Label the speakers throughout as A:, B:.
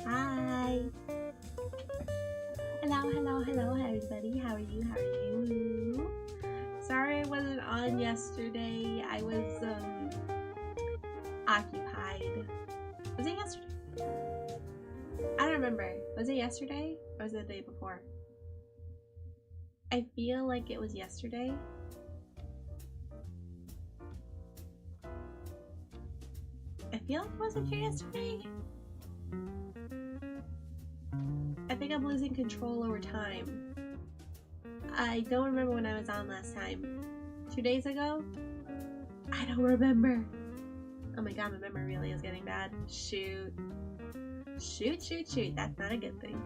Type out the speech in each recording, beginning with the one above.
A: Hi. Hello. hello, everybody. How are you? How are you? Sorry I wasn't on yesterday. I was occupied. Was it yesterday? I don't remember. Was it yesterday or was it the day before? I feel like it was yesterday. I feel like I wasn't here yesterday. I think I'm losing control over time. I don't remember when I was on last time. 2 days ago? I don't remember. Oh my god, my memory really is getting bad. Shoot. Shoot. That's not a good thing.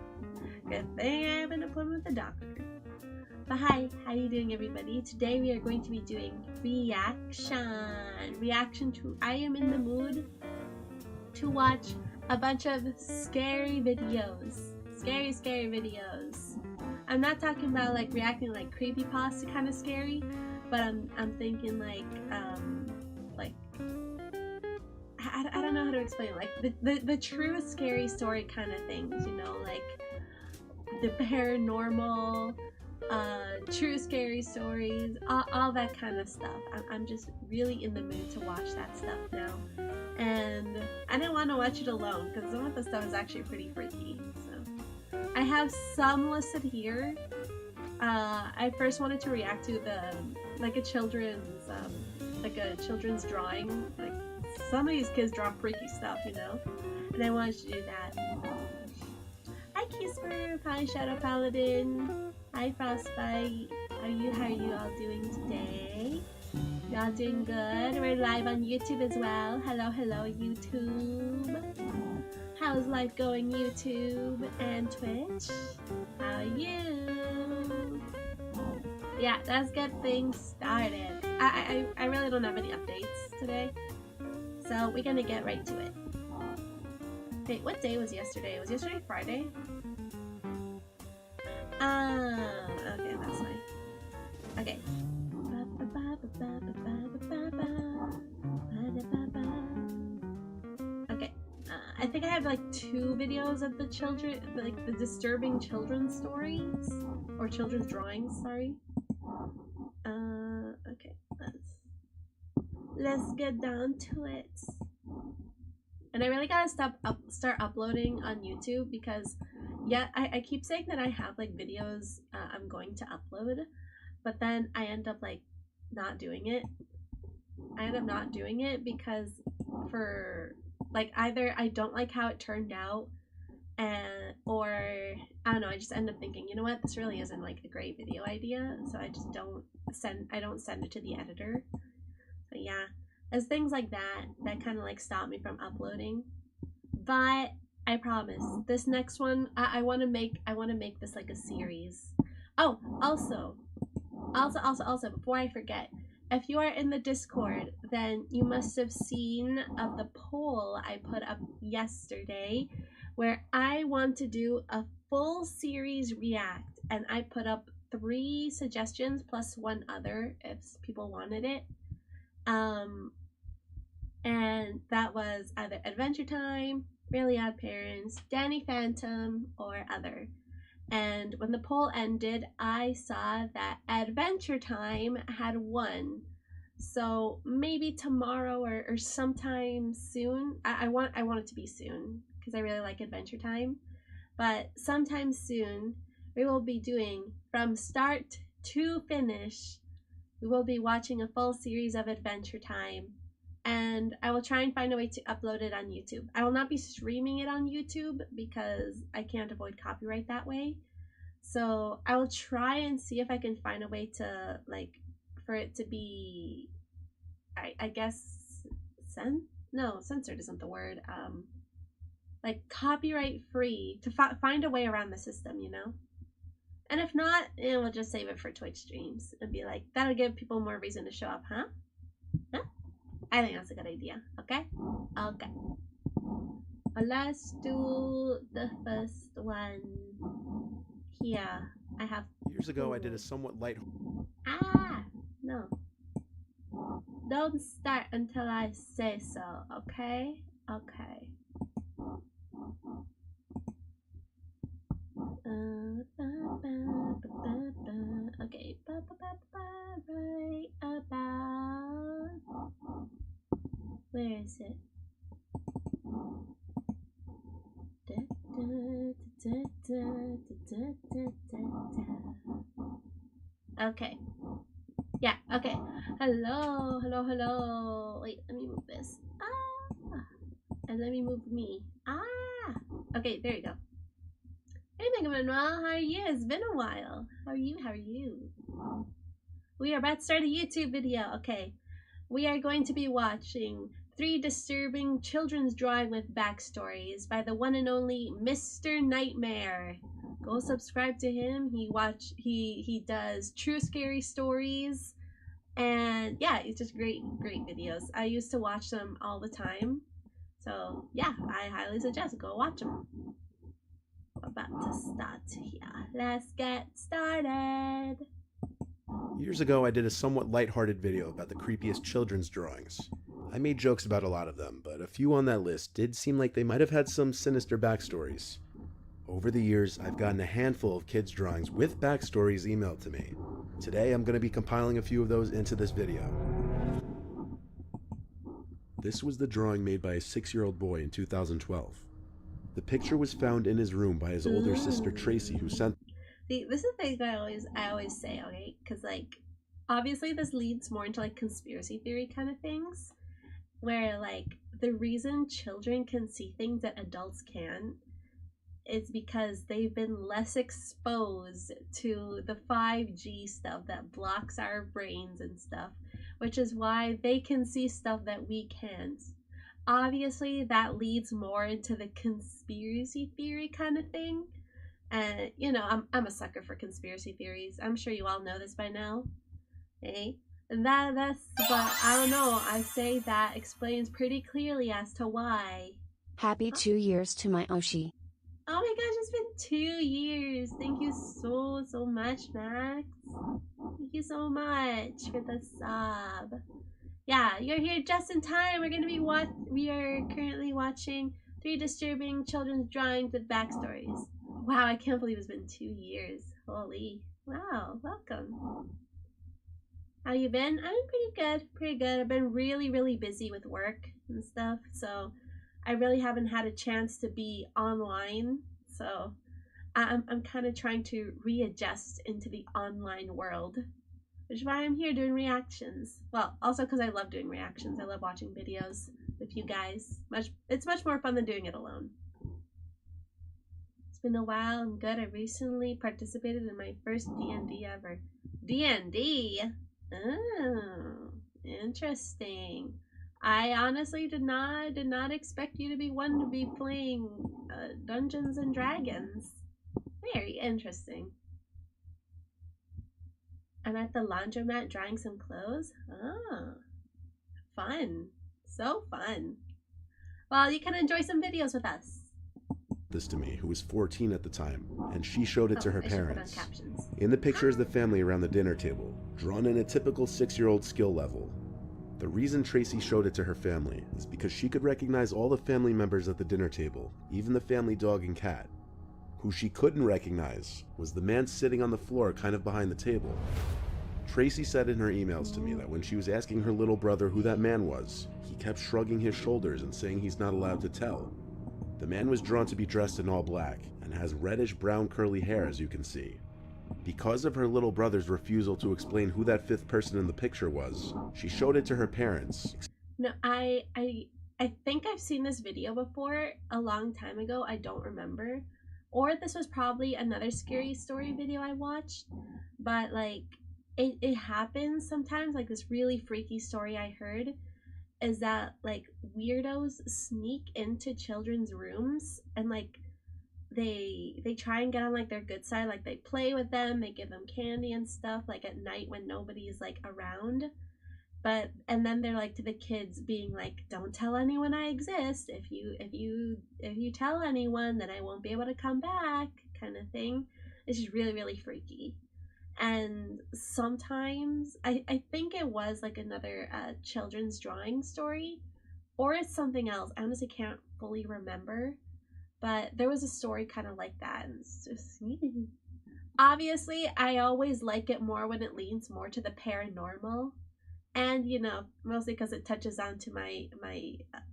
A: Good thing I have an appointment with the doctor. But hi, how are you doing, everybody? Today we are going to be doing reaction to I am in the mood to watch a bunch of scary videos. Scary videos. I'm not talking about like reacting like creepypasta kind of scary, but I'm thinking like I don't know how to explain it. Like the true scary story kind of things, you know, like the paranormal, true scary stories, all that kind of stuff. I'm just really in the mood to watch that stuff now, and I didn't want to watch it alone because some of the stuff is actually pretty freaky. So I have some listed here. I first wanted to react to a children's drawing. Like some of these kids draw freaky stuff, you know, and I wanted to do that. Hi Kisper, hi Shadow Paladin, hi Frostbite. How are you all doing today? Y'all doing good? We're live on YouTube as well. Hello YouTube. How's life going, YouTube and Twitch? How are you? Yeah, let's get things started. I really don't have any updates today, so we're gonna get right to it. Wait, what day was yesterday? Was yesterday Friday? Okay, that's fine. Okay. Okay. I think I have like 2 videos of the children, like the disturbing children's stories or children's drawings. Sorry. Okay. Let's get down to it. And I really gotta start uploading on YouTube because, yeah, I keep saying that I have like videos I'm going to upload, but then I end up like not doing it. I end up not doing it because for like either I don't like how it turned out, or I don't know, I just end up thinking, you know what, this really isn't like a great video idea, so I just don't send it to the editor. So yeah, there's things like that kind of like stop me from uploading. But I promise this next one I want to make this like a series. Oh, also before I forget, if you are in the Discord, then you must have seen of the poll I put up yesterday where I want to do a full series react, and I put up 3 suggestions plus 1 other if people wanted it. And that was either Adventure Time, Really Odd Parents, Danny Phantom, or other. And when the poll ended, I saw that Adventure Time had won. So maybe tomorrow or sometime soon. I want it to be soon because I really like Adventure Time. But sometime soon, we will be doing from start to finish. We will be watching a full series of Adventure Time. And I will try and find a way to upload it on YouTube. I will not be streaming it on YouTube because I can't avoid copyright that way. So I will try and see if I can find a way to, like, for it to be, I guess, censored isn't the word. Like copyright free, to find a way around the system, you know? And if not, we'll just save it for Twitch streams and be like, that'll give people more reason to show up, huh? Huh? I think that's a good idea. Okay? Okay. Well, let's do the first one here. I have
B: years ago I did a somewhat light.
A: No. Don't start until I say so, okay? Okay. Okay. Yeah, okay. Hello, hello, hello. Wait, let me move this. Ah. And let me move me. Ah. Okay, there you go. Hey, Mega Manuel, how are you? It's been a while. How are you? How are you? We are about to start a YouTube video. Okay. We are going to be watching 3 disturbing children's drawing with backstories by the one and only Mr. Nightmare. Go subscribe to him. He does true scary stories, and yeah, it's just great videos. I used to watch them all the time. So yeah, I highly suggest go watch them. We're about to start here. Let's get started.
B: Years ago, I did a somewhat lighthearted video about the creepiest children's drawings. I made jokes about a lot of them, but a few on that list did seem like they might have had some sinister backstories. Over the years, I've gotten a handful of kids' drawings with backstories emailed to me. Today, I'm going to be compiling a few of those into this video. This was the drawing made by a 6-year-old boy in 2012. The picture was found in his room by his older sister Tracy, who sent.
A: See, this is the thing I always say, okay? Because like, obviously this leads more into like conspiracy theory kind of things, where like the reason children can see things that adults can't is because they've been less exposed to the 5G stuff that blocks our brains and stuff, which is why they can see stuff that we can't. Obviously, that leads more into the conspiracy theory kind of thing. And, you know, I'm a sucker for conspiracy theories. I'm sure you all know this by now. Okay? And that's, but I don't know. I say that explains pretty clearly as to why.
C: Happy 2 years to my Oshi.
A: Oh my gosh, it's been 2 years. Thank you so much, Max. Thank you so much for the sub. Yeah, you're here just in time. We are currently watching 3 disturbing children's drawings with backstories. Wow, I can't believe it's been 2 years. Holy. Wow, welcome. How you been? I've been pretty good. I've been really busy with work and stuff, so I really haven't had a chance to be online. So I'm kind of trying to readjust into the online world, which is why I'm here doing reactions. Well, also because I love doing reactions. I love watching videos with you guys. It's much more fun than doing it alone. It's been a while. I'm good. I recently participated in my first D&D ever. D&D? Oh, interesting. I honestly did not expect you to be one to be playing Dungeons and Dragons. Very interesting. I'm at the laundromat drying some clothes. Ah, fun. So fun. Well, you can enjoy some videos with us.
B: This to me, who was 14 at the time, and she showed it to her
A: I should put on
B: parents.
A: captions.
B: In the picture is the family around the dinner table, drawn in a typical 6-year-old skill level. The reason Tracy showed it to her family is because she could recognize all the family members at the dinner table, even the family dog and cat. Who she couldn't recognize was the man sitting on the floor kind of behind the table. Tracy said in her emails to me that when she was asking her little brother who that man was, he kept shrugging his shoulders and saying he's not allowed to tell. The man was drawn to be dressed in all black and has reddish brown curly hair, as you can see. Because of her little brother's refusal to explain who that 5th person in the picture was, she showed it to her parents.
A: No, I think I've seen this video before a long time ago. I don't remember. Or this was probably another scary story video I watched. But like it happens sometimes. Like this really freaky story I heard is that like weirdos sneak into children's rooms and like they try and get on like their good side. Like they play with them, they give them candy and stuff like at night when nobody's like around. But and then they're like to the kids being like, don't tell anyone I exist. If you tell anyone, then I won't be able to come back, kind of thing. It's just really freaky. And sometimes I think it was like another children's drawing story, or it's something else. I honestly can't fully remember, but there was a story kind of like that, and it's just obviously I always like it more when it leans more to the paranormal, and you know, mostly because it touches on to my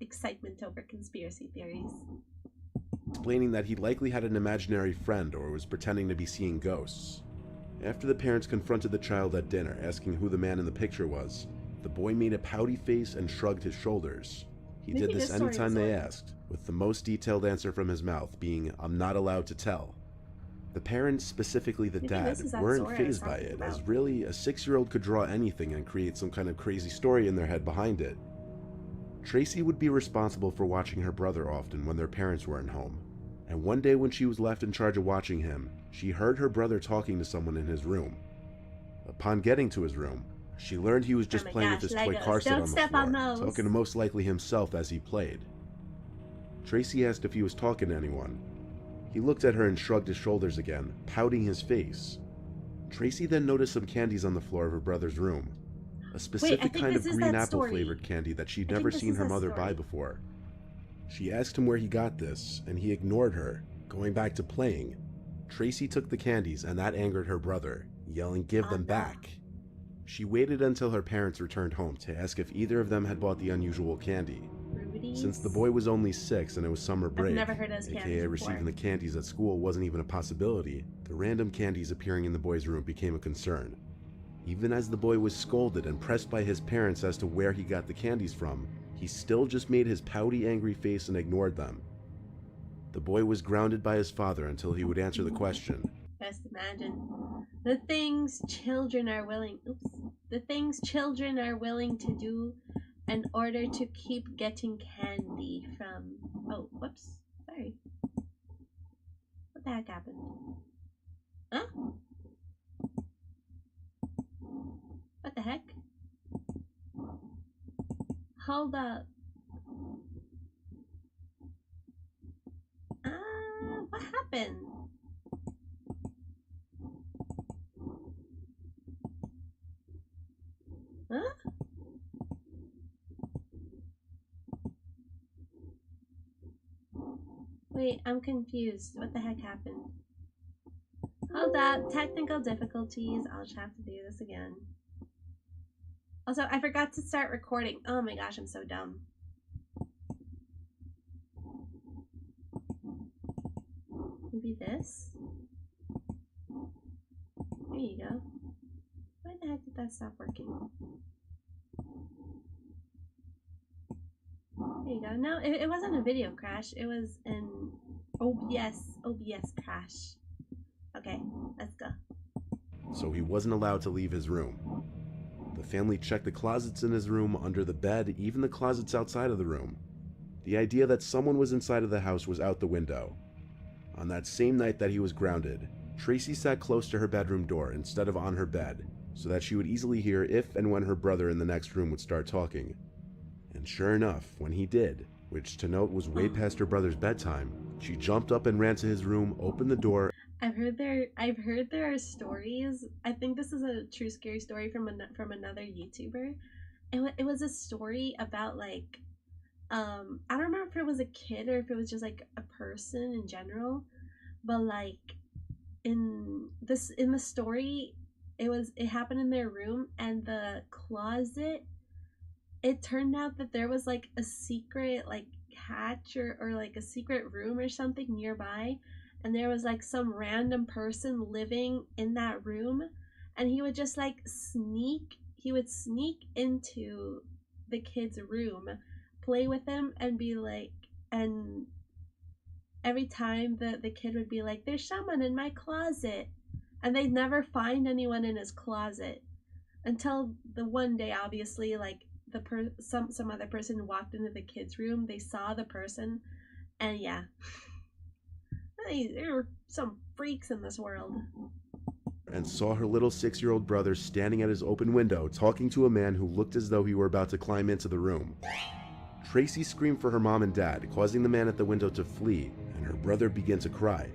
A: excitement over conspiracy theories.
B: explaining that he likely had an imaginary friend or was pretending to be seeing ghosts. After the parents confronted the child at dinner, asking who the man in the picture was, the boy made a pouty face and shrugged his shoulders. He did this anytime they asked, with the most detailed answer from his mouth being, "I'm not allowed to tell." The parents, specifically the dad, weren't fazed by it, as really a 6-year-old could draw anything and create some kind of crazy story in their head behind it. Tracy would be responsible for watching her brother often when their parents weren't home, and one day when she was left in charge of watching him, she heard her brother talking to someone in his room. Upon getting to his room, she learned he was just playing with his toy car set on the floor, talking to most likely himself as he played. Tracy asked if he was talking to anyone. He looked at her and shrugged his shoulders again, pouting his face. Tracy then noticed some candies on the floor of her brother's room. A specific kind of green apple flavored candy that she'd never seen her mother buy before. She asked him where he got this, and he ignored her, going back to playing. Tracy took the candies, and that angered her brother, yelling, "Give them back." She waited until her parents returned home to ask if either of them had bought the unusual candy. Since the boy was only 6 and it was summer break, aka receiving the candies at school wasn't even a possibility, the random candies appearing in the boy's room became a concern. Even as the boy was scolded and pressed by his parents as to where he got the candies from, he still just made his pouty, angry face and ignored them. The boy was grounded by his father until he would answer the question.
A: Just imagine the things children are willing to do in order to keep getting candy from... Oh, whoops. Sorry. What the heck happened? Huh? What the heck? Hold up. What happened? Huh? Wait, I'm confused. What the heck happened? Hold up. Technical difficulties. I'll just have to do this again. Also, I forgot to start recording. Oh my gosh, I'm so dumb. Maybe this? There you go. Why the heck did that stop working? There you go. No, it wasn't a video crash. It was an OBS crash. Okay, let's go.
B: So he wasn't allowed to leave his room. The family checked the closets in his room, under the bed, even the closets outside of the room. The idea that someone was inside of the house was out the window. On that same night that he was grounded, Tracy sat close to her bedroom door instead of on her bed, so that she would easily hear if and when her brother in the next room would start talking. And sure enough, when he did, which to note was way past her brother's bedtime, she jumped up and ran to his room, opened the door.
A: I've heard there are stories. I think this is a true scary story from another YouTuber. It was a story about like I don't remember if it was a kid or if it was just like a person in general, but like in the story it happened in their room, and the closet, it turned out that there was like a secret like hatch or like a secret room or something nearby, and there was like some random person living in that room, and he would just like sneak into the kid's room, play with him, and be like, and every time the kid would be like, "There's someone in my closet," and they'd never find anyone in his closet until the one day, obviously, like some other person walked into the kid's room, they saw the person, and yeah, there were some freaks in this world.
B: And saw her little 6-year-old brother standing at his open window talking to a man who looked as though he were about to climb into the room. Tracy screamed for her mom and dad, causing the man at the window to flee, and her brother began to cry.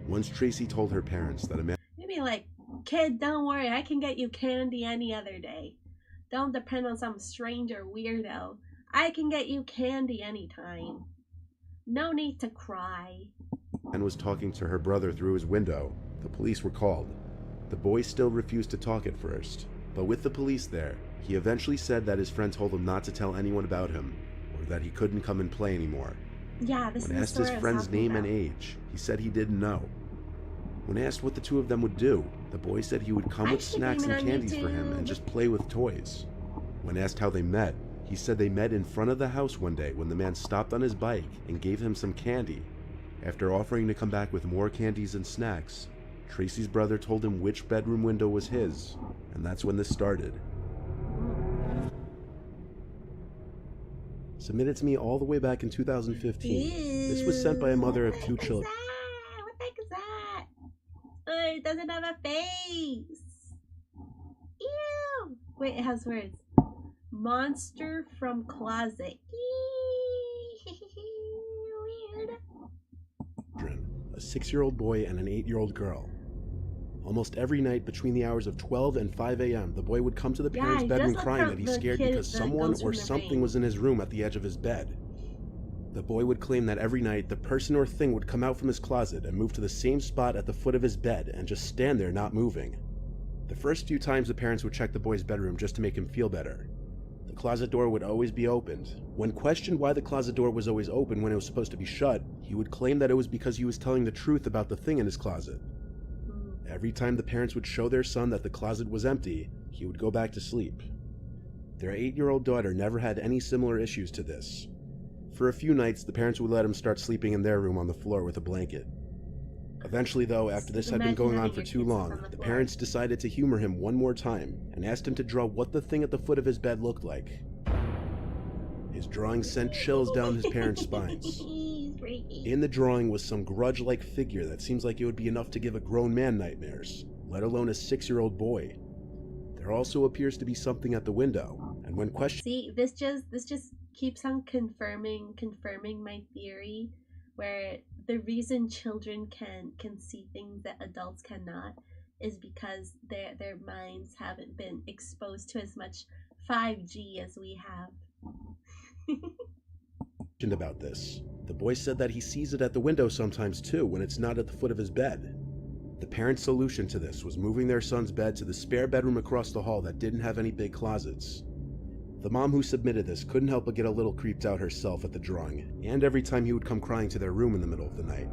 B: Once Tracy told her parents that a man...
A: Maybe like, "Kid, don't worry, I can get you candy any other day. Don't depend on some stranger weirdo. I can get you candy anytime. No need to cry."
B: And was talking to her brother through his window. The police were called. The boy still refused to talk at first, but with the police there, he eventually said that his friend told him not to tell anyone about him, or that he couldn't come and play anymore.
A: Yeah, this
B: When
A: is
B: asked
A: the
B: his
A: story I was
B: friend's
A: talking
B: name
A: about.
B: and age, he said he didn't know. When asked what the two of them would do, the boy said he would come
A: I
B: with
A: should
B: snacks
A: stream it
B: and
A: on
B: candies for him and
A: YouTube.
B: just play with toys. When asked how they met, he said they met in front of the house one day when the man stopped on his bike and gave him some candy. After offering to come back with more candies and snacks, Tracy's brother told him which bedroom window was his, and that's when this started. Submitted to me all the way back in 2015. This was sent by a mother of 2 children.
A: What the heck is that? Oh, it doesn't have a face. Ew. Wait, it has words. Monster from closet. Weird.
B: A 6-year-old boy and an 8-year-old girl. Almost every night between the hours of 12 and 5 a.m., the boy would come to the parents'
A: he
B: bedroom
A: does look
B: crying
A: from
B: that he's
A: the
B: scared
A: kid
B: because
A: that
B: someone
A: goes
B: or
A: from the
B: something
A: rain.
B: was in his room at the edge of his bed. The boy would claim that every night the person or thing would come out from his closet and move to the same spot at the foot of his bed and just stand there not moving. The first few times the parents would check the boy's bedroom just to make him feel better. The closet door would always be opened. When questioned why the closet door was always open when it was supposed to be shut, he would claim that it was because he was telling the truth about the thing in his closet. Every time the parents would show their son that the closet was empty, he would go back to sleep. Their 8-year-old daughter never had any similar issues to this. For a few nights, the parents would let him start sleeping in their room on the floor with a blanket. Eventually, though, after this had been going on for too long, the parents decided to humor him one more time and asked him to draw what the thing at the foot of his bed looked like. His drawing sent chills down his parents' spines. In the drawing was some grudge-like figure that seems like it would be enough to give a grown man nightmares, let alone a 6-year-old boy. There also appears to be something at the window, and when questioned...
A: See, this just keeps on confirming my theory, where the reason children can see things that adults cannot is because their minds haven't been exposed to as much 5G as we have.
B: about this. The boy said that he sees it at the window sometimes too when it's not at the foot of his bed. The parents' solution to this was moving their son's bed to the spare bedroom across the hall that didn't have any big closets. The mom who submitted this couldn't help but get a little creeped out herself at the drawing, and every time he would come crying to their room in the middle of the night.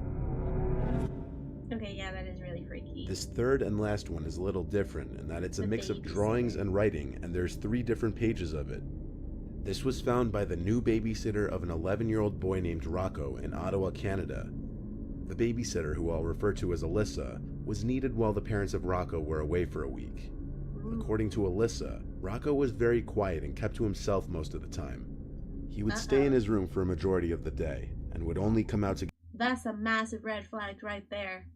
A: Okay, yeah, that is really freaky.
B: This third and last one is a little different in that it's a mix of drawings and writing, and there's 3 different pages of it. This was found by the new babysitter of an 11-year-old boy named Rocco in Ottawa, Canada. The babysitter, who I'll refer to as Alyssa, was needed while the parents of Rocco were away for a week. According to Alyssa, Rocco was very quiet and kept to himself most of the time. He would stay in his room for a majority of the day, and would only come out to...
A: That's a massive red flag right there.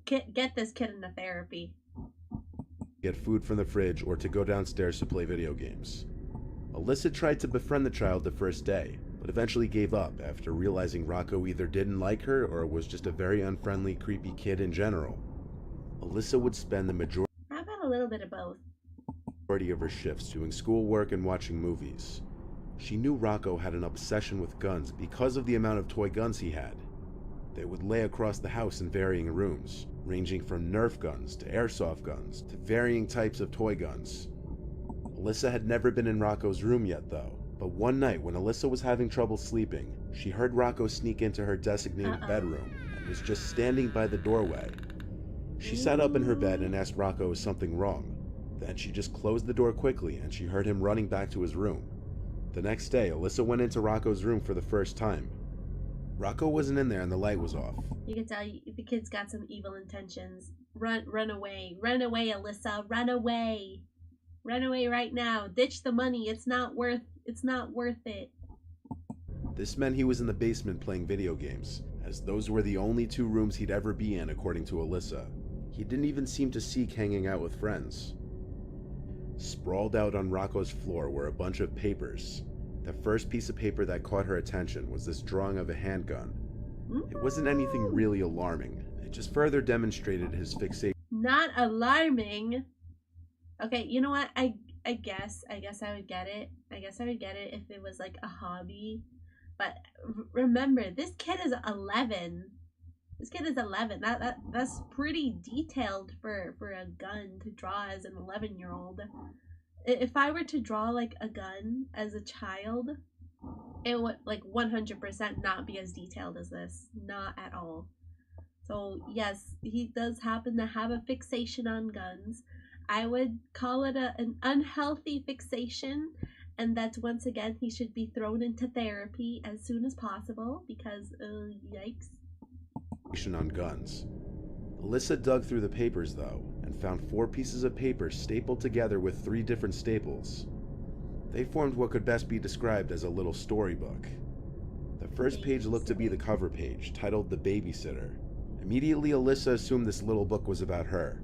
A: Get this kid into therapy.
B: ...get food from the fridge or to go downstairs to play video games. Alyssa tried to befriend the child the first day, but eventually gave up after realizing Rocco either didn't like her or was just a very unfriendly, creepy kid in general. Alyssa would spend the majority
A: How about a little bit of both?
B: of her shifts doing schoolwork and watching movies. She knew Rocco had an obsession with guns because of the amount of toy guns he had. They would lay across the house in varying rooms, ranging from Nerf guns to airsoft guns to varying types of toy guns. Alyssa had never been in Rocco's room yet though, but one night when Alyssa was having trouble sleeping, she heard Rocco sneak into her designated bedroom and was just standing by the doorway. She sat up in her bed and asked Rocco if something wrong. Then she just closed the door quickly and she heard him running back to his room. The next day, Alyssa went into Rocco's room for the first time. Rocco wasn't in there and the light was off.
A: You can tell the kid's got some evil intentions. Run away, Alyssa, run away. Run away right now. Ditch the money. It's not worth it.
B: This meant he was in the basement playing video games, as those were the only 2 rooms he'd ever be in according to Alyssa. He didn't even seem to seek hanging out with friends. Sprawled out on Rocco's floor were a bunch of papers. The first piece of paper that caught her attention was this drawing of a handgun. It wasn't anything really alarming. It just further demonstrated his fixation.
A: Not alarming. Okay, you know what? I guess I would get it. I guess I would get it if it was like a hobby. But remember, this kid is 11. This kid is 11. That's pretty detailed for a gun to draw as an 11-year-old. If I were to draw like a gun as a child, it would like 100% not be as detailed as this. Not at all. So yes, he does happen to have a fixation on guns. I would call it an unhealthy fixation, and that once again he should be thrown into therapy as soon as possible because yikes.
B: On guns. Alyssa dug through the papers though and found 4 pieces of paper stapled together with 3 different staples. They formed what could best be described as a little storybook. The first page looked to be the cover page, titled The Babysitter. Immediately, Alyssa assumed this little book was about her.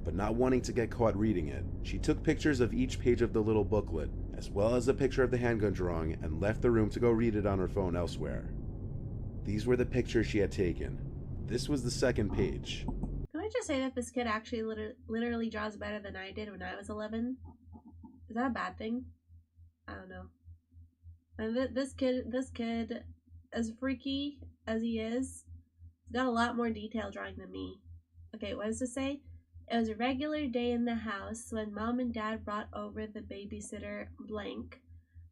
B: But not wanting to get caught reading it, she took pictures of each page of the little booklet, as well as a picture of the handgun drawing, and left the room to go read it on her phone elsewhere. These were the pictures she had taken. This was the second page.
A: Can I just say that this kid actually literally draws better than I did when I was 11? Is that a bad thing? I don't know. And this kid, as freaky as he is, he's got a lot more detail drawing than me. Okay, what does it say? It was a regular day in the house when Mom and Dad brought over the babysitter blank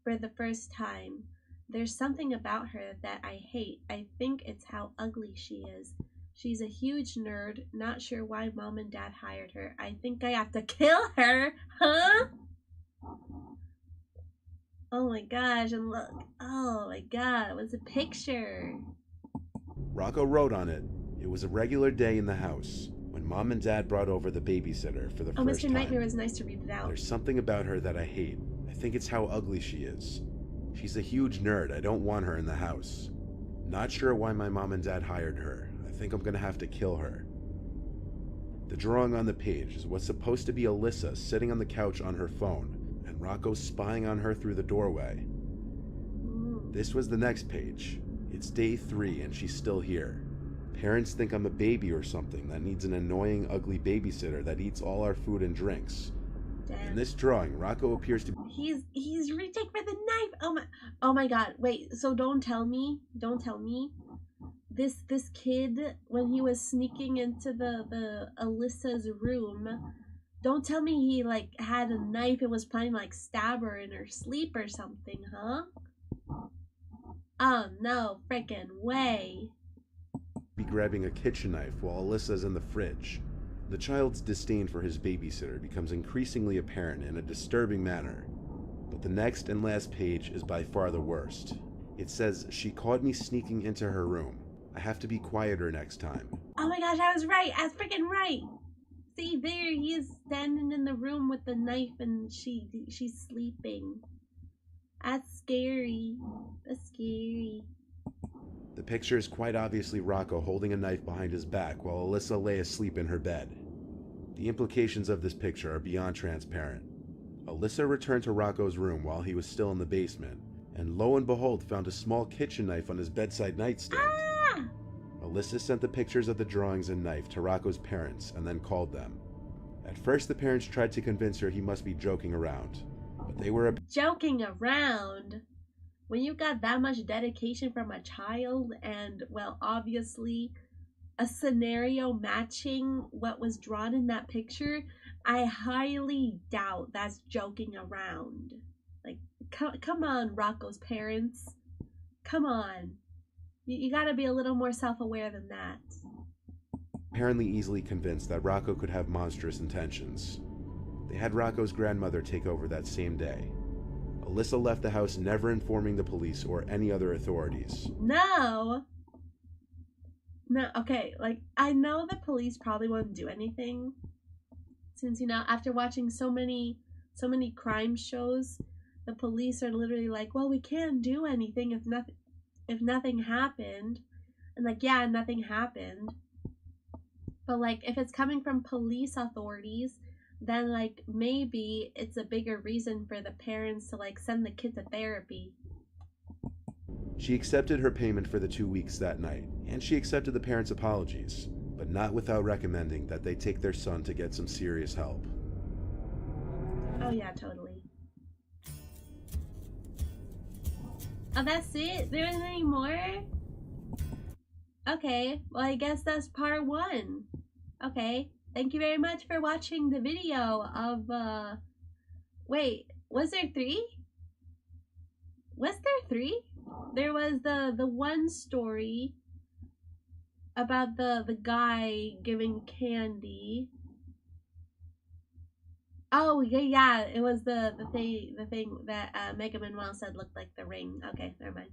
A: for the first time. There's something about her that I hate. I think it's how ugly she is. She's a huge nerd. Not sure why Mom and Dad hired her. I think I have to kill her. Huh? Oh my gosh, and look. Oh my god, it was a picture.
B: Rocco wrote on it, it was a regular day in the house when Mom and Dad brought over the babysitter for the first time.
A: Mr. Nightmare was nice to read it out.
B: There's something about her that I hate. I think it's how ugly she is. She's a huge nerd. I don't want her in the house. Not sure why my mom and dad hired her. I think I'm gonna have to kill her. The drawing on the page is what's supposed to be Alyssa sitting on the couch on her phone, and Rocco spying on her through the doorway. This was the next page. It's day 3 and she's still here. Parents think I'm a baby or something that needs an annoying, ugly babysitter that eats all our food and drinks.
A: Damn.
B: In this drawing, Rocco appears to be...
A: He's reaching for the knife. Oh my god. Wait, so don't tell me. This kid, when he was sneaking into the Alyssa's room, don't tell me he like had a knife and was planning to like stab her in her sleep or something, huh? Oh no frickin' way.
B: Be grabbing a kitchen knife while Alyssa's in the fridge. The child's disdain for his babysitter becomes increasingly apparent in a disturbing manner. But the next and last page is by far the worst. It says, she caught me sneaking into her room. I have to be quieter next time.
A: Oh my gosh, I was right. I was freaking right. See, there he is standing in the room with the knife and she's sleeping. That's scary. That's scary.
B: The picture is quite obviously Rocco holding a knife behind his back while Alyssa lay asleep in her bed. The implications of this picture are beyond transparent. Alyssa returned to Rocco's room while he was still in the basement, and lo and behold found a small kitchen knife on his bedside nightstand.
A: Ah!
B: Alyssa sent the pictures of the drawings and knife to Rocco's parents and then called them. At first the parents tried to convince her he must be joking around, but they were
A: joking around? When you got that much dedication from a child and, well, obviously a scenario matching what was drawn in that picture, I highly doubt that's joking around. Like, come on, Rocco's parents. Come on. You gotta be a little more self-aware than that.
B: apparently easily convinced that Rocco could have monstrous intentions. They had Rocco's grandmother take over that same day. Alyssa left the house never informing the police or any other authorities.
A: No, okay, like, I know the police probably won't do anything, since, you know, after watching so many crime shows, the police are literally like, well, we can't do anything if nothing happened. And like, yeah, nothing happened. But like, if it's coming from police authorities, then like, maybe it's a bigger reason for the parents to like send the kid to therapy.
B: She accepted her payment for the 2 weeks that night, and she accepted the parents' apologies, but not without recommending that they take their son to get some serious help.
A: Oh yeah, totally. Oh, that's it? There isn't any more? Okay, well, I guess that's part 1. Okay, thank you very much for watching the video of, wait, was there 3? Was there 3? There was the one story about the guy giving candy. Oh yeah, it was the thing that Mega Manuel said looked like the ring. Okay, never mind.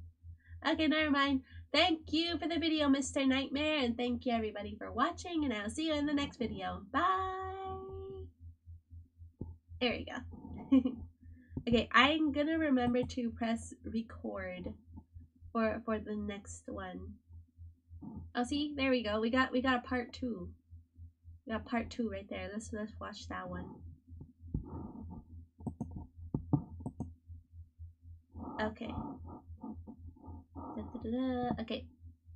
A: Okay, never mind. Thank you for the video, Mr. Nightmare, and thank you everybody for watching, and I'll see you in the next video. Bye! There you go. Okay, I'm gonna remember to press record for the next one. Oh, see, there we go. We got a part 2. We got part 2 right there. Let's watch that one. Okay. Okay,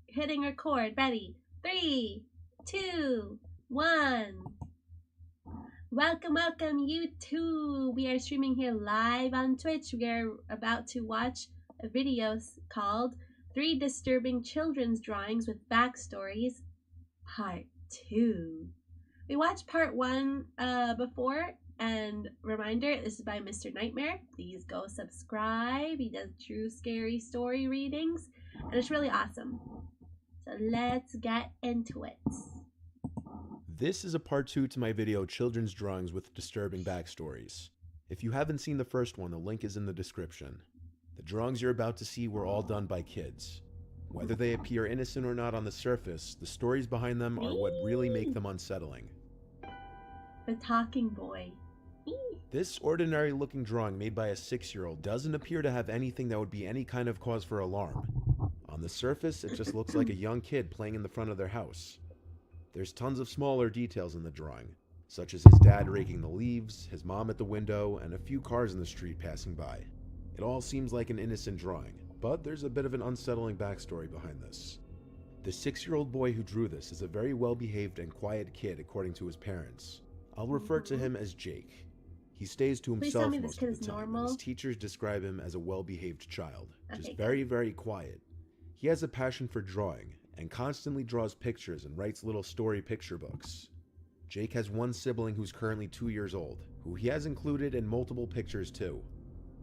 A: hitting record. Ready? 3, 2, 1. Welcome, YouTube. We are streaming here live on Twitch. We are about to watch a video called 3 Disturbing Children's Drawings with Backstories, Part 2. We watched Part 1 before, and reminder, this is by Mr. Nightmare. Please go subscribe. He does true scary story readings, and it's really awesome. So let's get into it.
B: This is a part 2 to my video, Children's Drawings with Disturbing Backstories. If you haven't seen the first one, the link is in the description. The drawings you're about to see were all done by kids. Whether they appear innocent or not on the surface, the stories behind them are what really make them unsettling.
A: The talking boy.
B: This ordinary looking drawing made by a 6-year-old doesn't appear to have anything that would be any kind of cause for alarm. On the surface, it just looks like a young kid playing in the front of their house. There's tons of smaller details in the drawing, such as his dad raking the leaves, his mom at the window, and a few cars in the street passing by. It all seems like an innocent drawing, but there's a bit of an unsettling backstory behind this. The 6-year-old boy who drew this is a very well-behaved and quiet kid according to his parents. I'll refer to him as Jake. He stays to himself most of the time, and his teachers describe him as a well-behaved child, just very, very quiet. He has a passion for drawing, and constantly draws pictures and writes little story picture books. Jake has one sibling who's currently 2 years old, who he has included in multiple pictures too.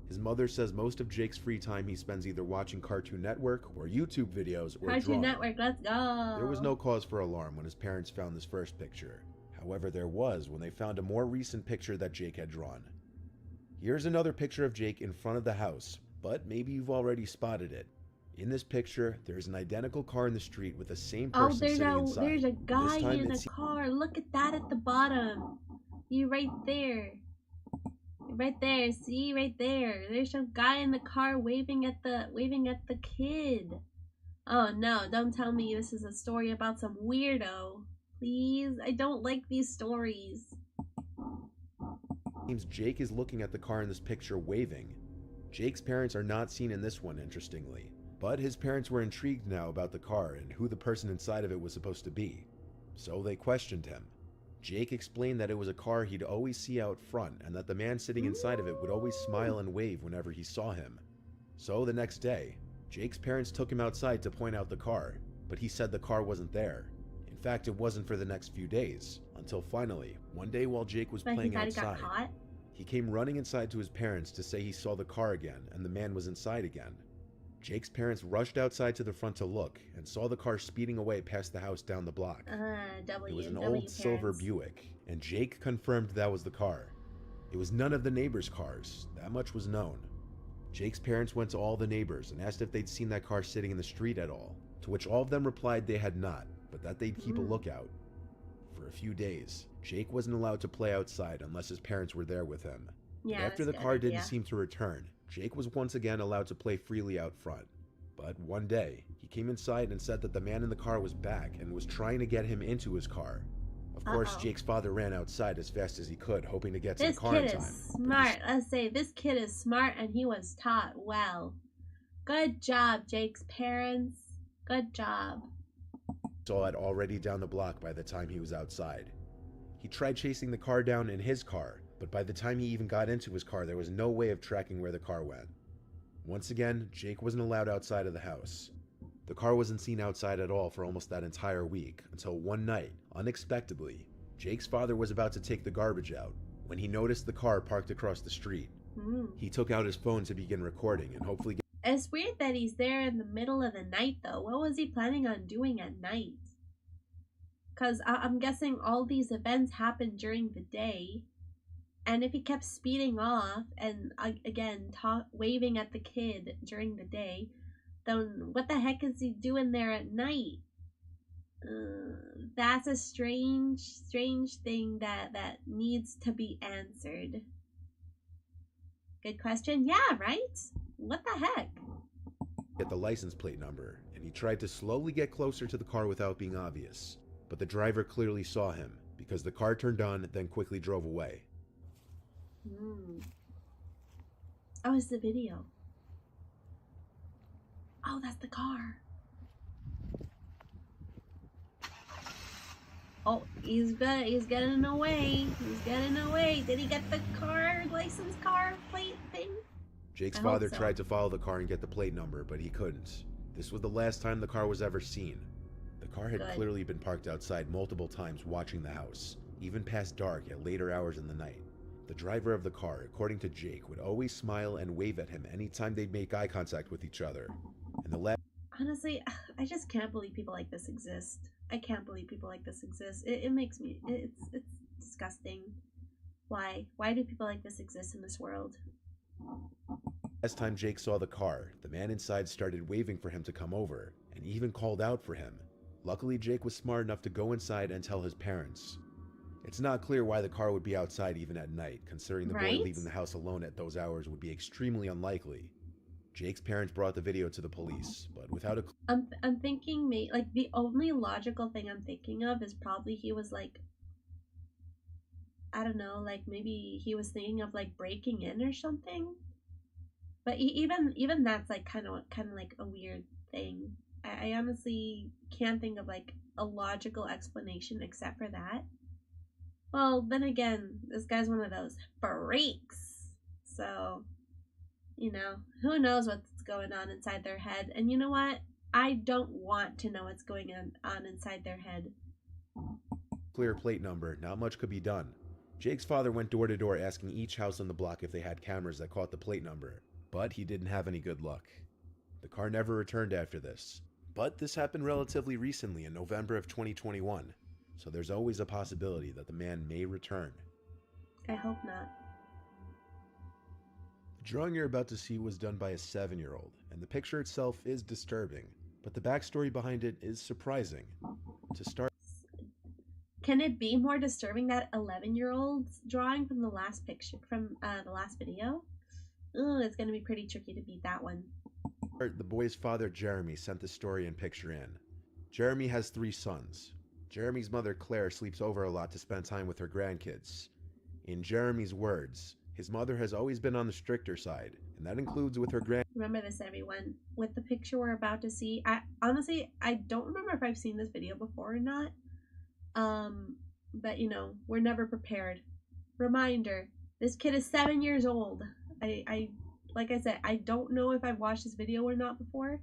B: His mother says most of Jake's free time he spends either watching Cartoon Network or YouTube videos or drawing.
A: Cartoon Network, let's go!
B: There was no cause for alarm when his parents found this first picture. However, there was when they found a more recent picture that Jake had drawn. Here's another picture of Jake in front of the house, but maybe you've already spotted it. In this picture, there's an identical car in the street with the same person sitting inside.
A: There's a guy in a car. Look at that at the bottom. You right there. Right there. See, right there. There's a guy in the car waving at the kid. Oh no, don't tell me this is a story about some weirdo. Please, I don't like these stories.
B: Seems Jake is looking at the car in this picture waving. Jake's parents are not seen in this one, interestingly. But his parents were intrigued now about the car and who the person inside of it was supposed to be. So they questioned him. Jake explained that it was a car he'd always see out front and that the man sitting inside of it would always smile and wave whenever he saw him. So the next day, Jake's parents took him outside to point out the car, but he said the car wasn't there. In fact, it wasn't for the next few days, until finally, one day while Jake was playing outside, he came running inside to his parents to say he saw the car again and the man was inside again. Jake's parents rushed outside to the front to look and saw the car speeding away past the house down the block. It was an old silver Buick, and Jake confirmed that was the car. It was none of the neighbors' cars, that much was known. Jake's parents went to all the neighbors and asked if they'd seen that car sitting in the street at all, to which all of them replied they had not, but that they'd keep a lookout. For a few days, Jake wasn't allowed to play outside unless his parents were there with him.
A: Yeah,
B: after the car didn't seem to return, Jake was once again allowed to play freely out front. But one day, he came inside and said that the man in the car was back and was trying to get him into his car. Of course, Jake's father ran outside as fast as he could, hoping to get to the car in time.
A: This kid is smart. Let's say this kid is smart and he was taught well. Good job, Jake's parents. Good job.
B: Saw it already down the block by the time he was outside. He tried chasing the car down in his car, but by the time he even got into his car, there was no way of tracking where the car went. Once again, Jake wasn't allowed outside of the house. The car wasn't seen outside at all for almost that entire week, until one night, unexpectedly, Jake's father was about to take the garbage out when he noticed the car parked across the street. He took out his phone to begin recording and hopefully
A: It's weird that he's there in the middle of the night, though. What was he planning on doing at night? Because I'm guessing all these events happened during the day. And if he kept speeding off and, again, waving at the kid during the day, then what the heck is he doing there at night? That's a strange thing that needs to be answered. Good question. Yeah, right? What the heck?
B: Get the license plate number, and he tried to slowly get closer to the car without being obvious. But the driver clearly saw him, because the car turned on, then quickly drove away.
A: Oh, it's the video. Oh, that's the car. Oh, he's getting away. He's getting away. Did he get the license car plate thing?
B: Jake's father tried to follow the car and get the plate number, but he couldn't. This was the last time the car was ever seen. The car had clearly been parked outside multiple times watching the house, even past dark at later hours in the night. The driver of the car, according to Jake, would always smile and wave at him anytime they'd make eye contact with each other. And the
A: Honestly, I just can't believe people like this exist. I can't believe people like this exist. It makes me, it's disgusting. Why do people like this exist in this world?
B: last time Jake saw the car, the man inside started waving for him to come over, and even called out for him. Luckily, Jake was smart enough to go inside and tell his parents. It's not clear why the car would be outside even at night, considering the boy leaving the house alone at those hours would be extremely unlikely. Jake's parents brought the video to the police, but without a
A: I'm thinking, like, the only logical thing I'm thinking of is probably he was, like, I don't know, like, maybe he was thinking of, like, breaking in or something. But even that's, like, kind of like a weird thing. I honestly can't think of, like, a logical explanation except for that. Well, then again, this guy's one of those freaks. So, you know, who knows what's going on inside their head. And you know what? I don't want to know what's going on inside their head.
B: Clear plate number, not much could be done. Jake's father went door to door asking each house on the block if they had cameras that caught the plate number, but he didn't have any good luck. The car never returned after this. But this happened relatively recently in November of 2021, so there's always a possibility that the man may return.
A: I hope not.
B: The drawing you're about to see was done by a 7-year-old, and the picture itself is disturbing, but the backstory behind it is surprising. To start,
A: can it be more disturbing that 11-year-old's drawing from the last picture, from the last video? Ooh, it's gonna be pretty tricky to beat that one.
B: The boy's father, Jeremy, sent the story and picture in. Jeremy has 3 sons. Jeremy's mother, Claire, sleeps over a lot to spend time with her grandkids. In Jeremy's words, his mother has always been on the stricter side, and that includes with her
A: Remember this, everyone. With the picture we're about to see, honestly, I don't remember if I've seen this video before or not. But you know, we're never prepared. Reminder, this kid is 7 years old. Like I said, I don't know if I've watched this video or not before.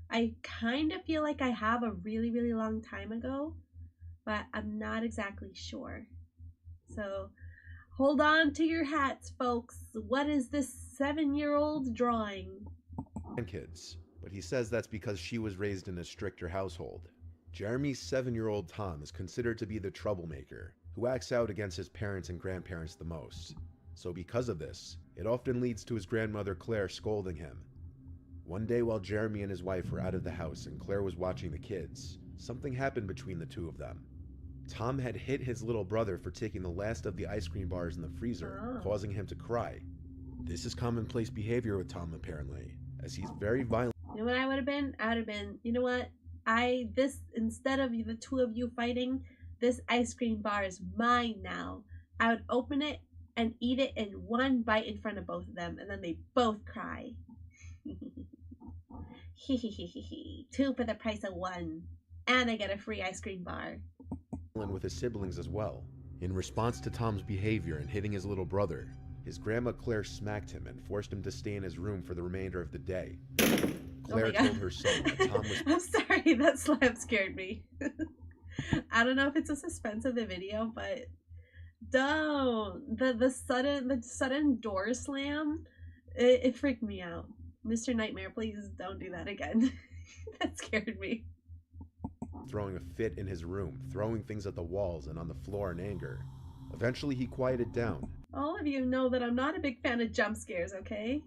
A: I kind of feel like I have a really, really long time ago, but I'm not exactly sure. So hold on to your hats, folks. What is this 7-year-old drawing?
B: Grandkids, but he says that's because she was raised in a stricter household. Jeremy's 7-year-old Tom is considered to be the troublemaker, who acts out against his parents and grandparents the most. So because of this, it often leads to his grandmother Claire scolding him. One day while Jeremy and his wife were out of the house and Claire was watching the kids, something happened between the two of them. Tom had hit his little brother for taking the last of the ice cream bars in the freezer, causing him to cry. This is commonplace behavior with Tom apparently, as he's very violent.
A: You know what I would have been? I would have been, you know what? Instead of the two of you fighting, this ice cream bar is mine now. I would open it and eat it in one bite in front of both of them, and then they both cry. 2 for the price of 1, and I get a free ice cream bar.
B: With his siblings as well. In response to Tom's behavior and hitting his little brother, his grandma Claire smacked him and forced him to stay in his room for the remainder of the day. Claire told her son that Tom was...
A: I'm sorry, that slap scared me. I don't know if it's a suspense of the video, but don't. The sudden door slam, it freaked me out. Mr. Nightmare, please don't do that again. That scared me.
B: Throwing a fit in his room, throwing things at the walls and on the floor in anger. Eventually he quieted down.
A: All of you know that I'm not a big fan of jump scares, okay?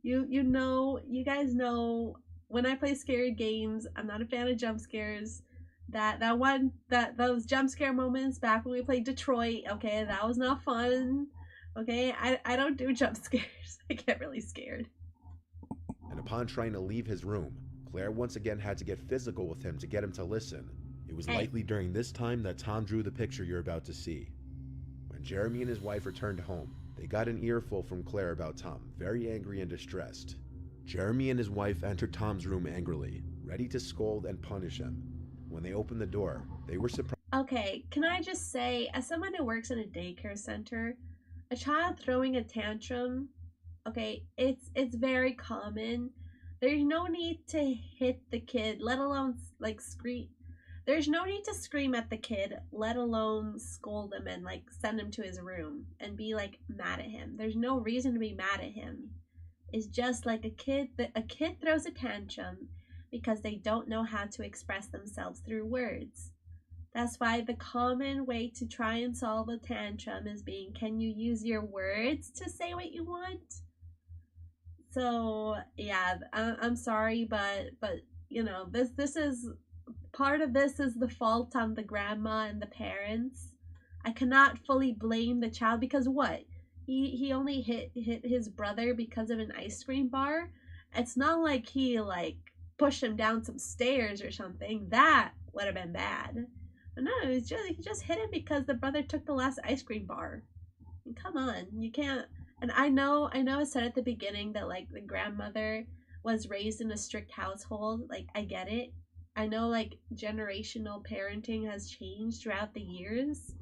A: You guys know when I play scary games, I'm not a fan of jump scares. Those jump scare moments back when we played Detroit, okay, that was not fun. Okay, I don't do jump scares. I get really scared.
B: And upon trying to leave his room, Claire once again had to get physical with him to get him to listen. It was likely during this time that Tom drew the picture you're about to see. When Jeremy and his wife returned home, they got an earful from Claire about Tom, very angry and distressed. Jeremy and his wife entered Tom's room angrily, ready to scold and punish him. When they opened the door, they were surprised.
A: Okay, can I just say, as someone who works in a daycare center, a child throwing a tantrum, okay, it's very common. There's no need to hit the kid, let alone like scream. There's no need to scream at the kid, let alone scold him and like send him to his room and be like mad at him. There's no reason to be mad at him. It's just like a kid throws a tantrum because they don't know how to express themselves through words. That's why the common way to try and solve a tantrum is being, can you use your words to say what you want? So yeah, I'm sorry, but you know, this is part of this is the fault on the grandma and the parents. I cannot fully blame the child because what? He only hit his brother because of an ice cream bar. It's not like he like pushed him down some stairs or something. That would have been bad. But no, he just hit him because the brother took the last ice cream bar. And come on, you can't. And I know I said at the beginning that like the grandmother was raised in a strict household. Like I get it. I know like generational parenting has changed throughout the years,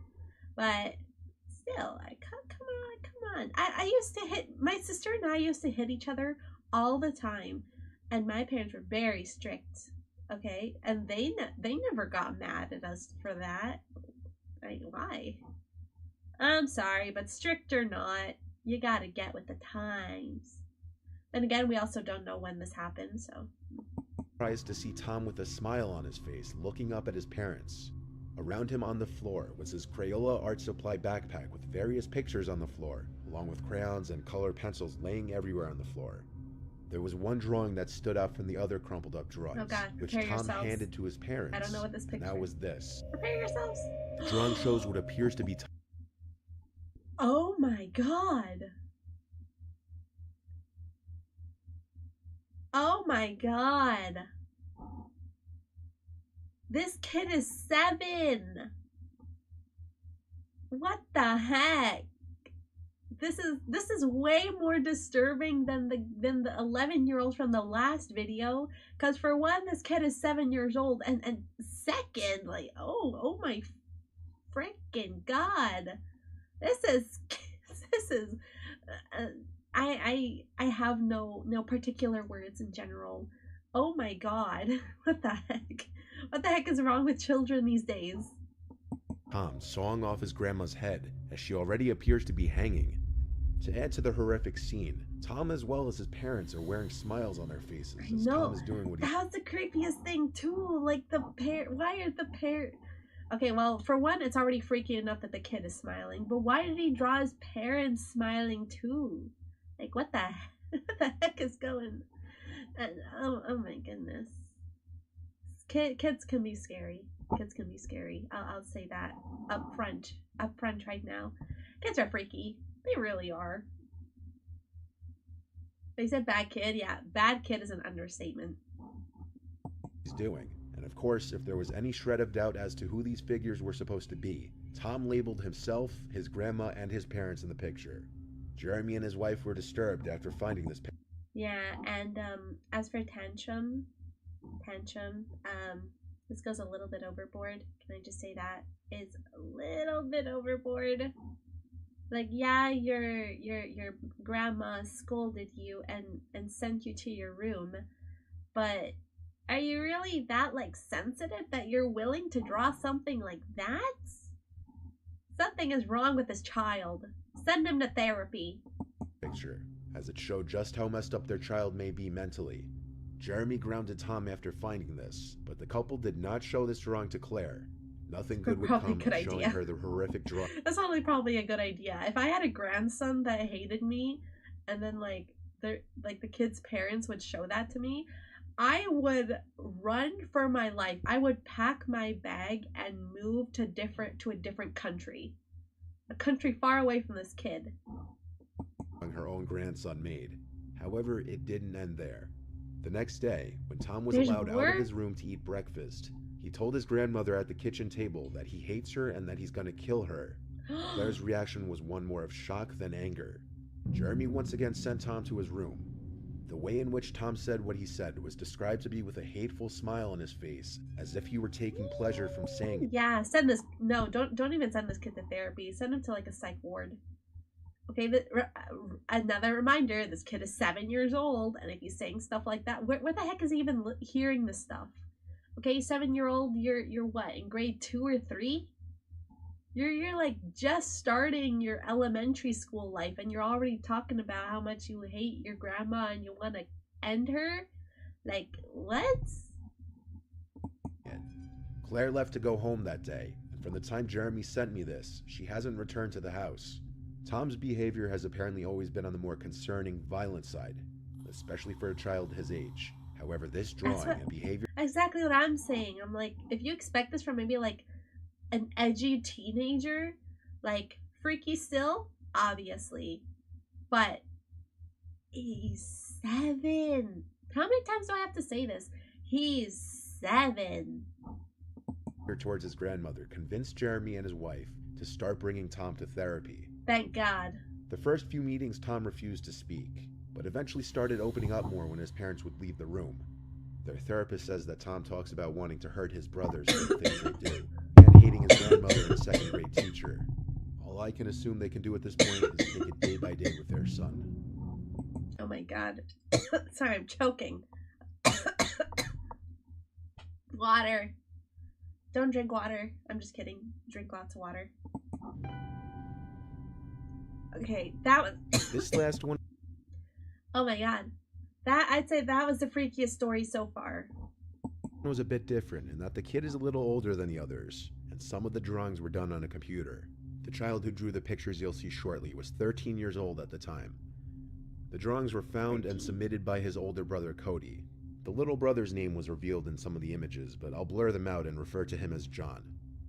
A: but still, like come on. I used to hit my sister and I used to hit each other all the time, and my parents were very strict. Okay, and they never got mad at us for that. Like, why? I'm sorry, but strict or not, you gotta get with the times. Then again, we also don't know when this happened, so.
B: Surprised to see Tom with a smile on his face, looking up at his parents. Around him on the floor was his Crayola art supply backpack with various pictures on the floor, along with crayons and colored pencils laying everywhere on the floor. There was one drawing that stood out from the other crumpled up drawings,
A: oh God,
B: which Tom
A: yourselves.
B: handed to his parents.
A: I don't know what this picture is.
B: And that was this.
A: Prepare yourselves.
B: The drawing shows what appears to be
A: Oh my God. Oh my God. This kid is 7. What the heck? This is way more disturbing than the 11-year-old from the last video. Cause for one, this kid is 7 years old, and second, like oh my freaking God, this is I have no particular words in general. Oh my God, what the heck? What the heck is wrong with children these days?
B: Tom sawing off his grandma's head as she already appears to be hanging. To add to the horrific scene, Tom as well as his parents are wearing smiles on their faces as Tom is doing what he...
A: That's the creepiest thing too. Like why are the Okay, well, for one, it's already freaky enough that the kid is smiling, but why did he draw his parents smiling too? Like, what the heck is going? Oh my goodness. Kids can be scary. Kids can be scary. I'll say that up front right now. Kids are freaky. They really are. They said bad kid. Yeah, bad kid is an understatement.
B: He's doing. And of course, if there was any shred of doubt as to who these figures were supposed to be, Tom labeled himself, his grandma, and his parents in the picture. Jeremy and his wife were disturbed after finding this picture.
A: Yeah, and as for tantrum, this goes a little bit overboard. Can I just say that? It's a little bit overboard. Like, yeah, your grandma scolded you and sent you to your room, but are you really that like sensitive that you're willing to draw something like that? Something is wrong with this child. Send him to therapy.
B: Picture. as it showed just how messed up their child may be mentally. Jeremy grounded Tom after finding this, but the couple did not show this drawing to Claire. Nothing good would
A: Probably
B: come
A: good
B: of showing
A: idea.
B: her the horrific drawing.
A: That's probably a good idea. If I had a grandson that hated me, and then the kid's parents would show that to me, I would run for my life. I would pack my bag and move to a different country, a country far away from this kid.
B: Her own grandson made. However, it didn't end there. The next day, when Tom was
A: There's
B: allowed
A: more?
B: out of his room to eat breakfast, he told his grandmother at the kitchen table that he hates her and that he's gonna kill her. Claire's reaction was one more of shock than anger. Jeremy once again sent Tom to his room. The way in which Tom said what he said was described to be with a hateful smile on his face, as if he were taking pleasure from saying it.
A: Yeah, don't even send this kid to therapy. Send him to like a psych ward. Okay, another reminder, this kid is 7 years old, and if he's saying stuff like that, where the heck is he even hearing this stuff? Okay, 7-year-old, you're what, in grade 2 or 3? You're like just starting your elementary school life, and you're already talking about how much you hate your grandma and you want to end her? Like, what?
B: Claire left to go home that day, and from the time Jeremy sent me this, she hasn't returned to the house. Tom's behavior has apparently always been on the more concerning, violent side, especially for a child his age. However, this drawing and behavior...
A: Exactly what I'm saying. I'm like, if you expect this from maybe like an edgy teenager, like freaky still, obviously, but he's 7. How many times do I have to say this? He's 7.
B: Towards his grandmother convinced Jeremy and his wife to start bringing Tom to therapy.
A: Thank God.
B: The first few meetings, Tom refused to speak, but eventually started opening up more when his parents would leave the room. Their therapist says that Tom talks about wanting to hurt his brothers for the things they do, and hating his grandmother and second-grade teacher. All I can assume they can do at this point is take it day by day with their son.
A: Oh my God. Sorry, I'm choking. Water. Don't drink water. I'm just kidding. Drink lots of water. Okay, that was...
B: This last one...
A: Oh my God. I'd say that was the freakiest story so far.
B: Was a bit different in that the kid is a little older than the others, and some of the drawings were done on a computer. The child who drew the pictures you'll see shortly was 13 years old at the time. The drawings were found and submitted by his older brother Cody. The little brother's name was revealed in some of the images, but I'll blur them out and refer to him as John.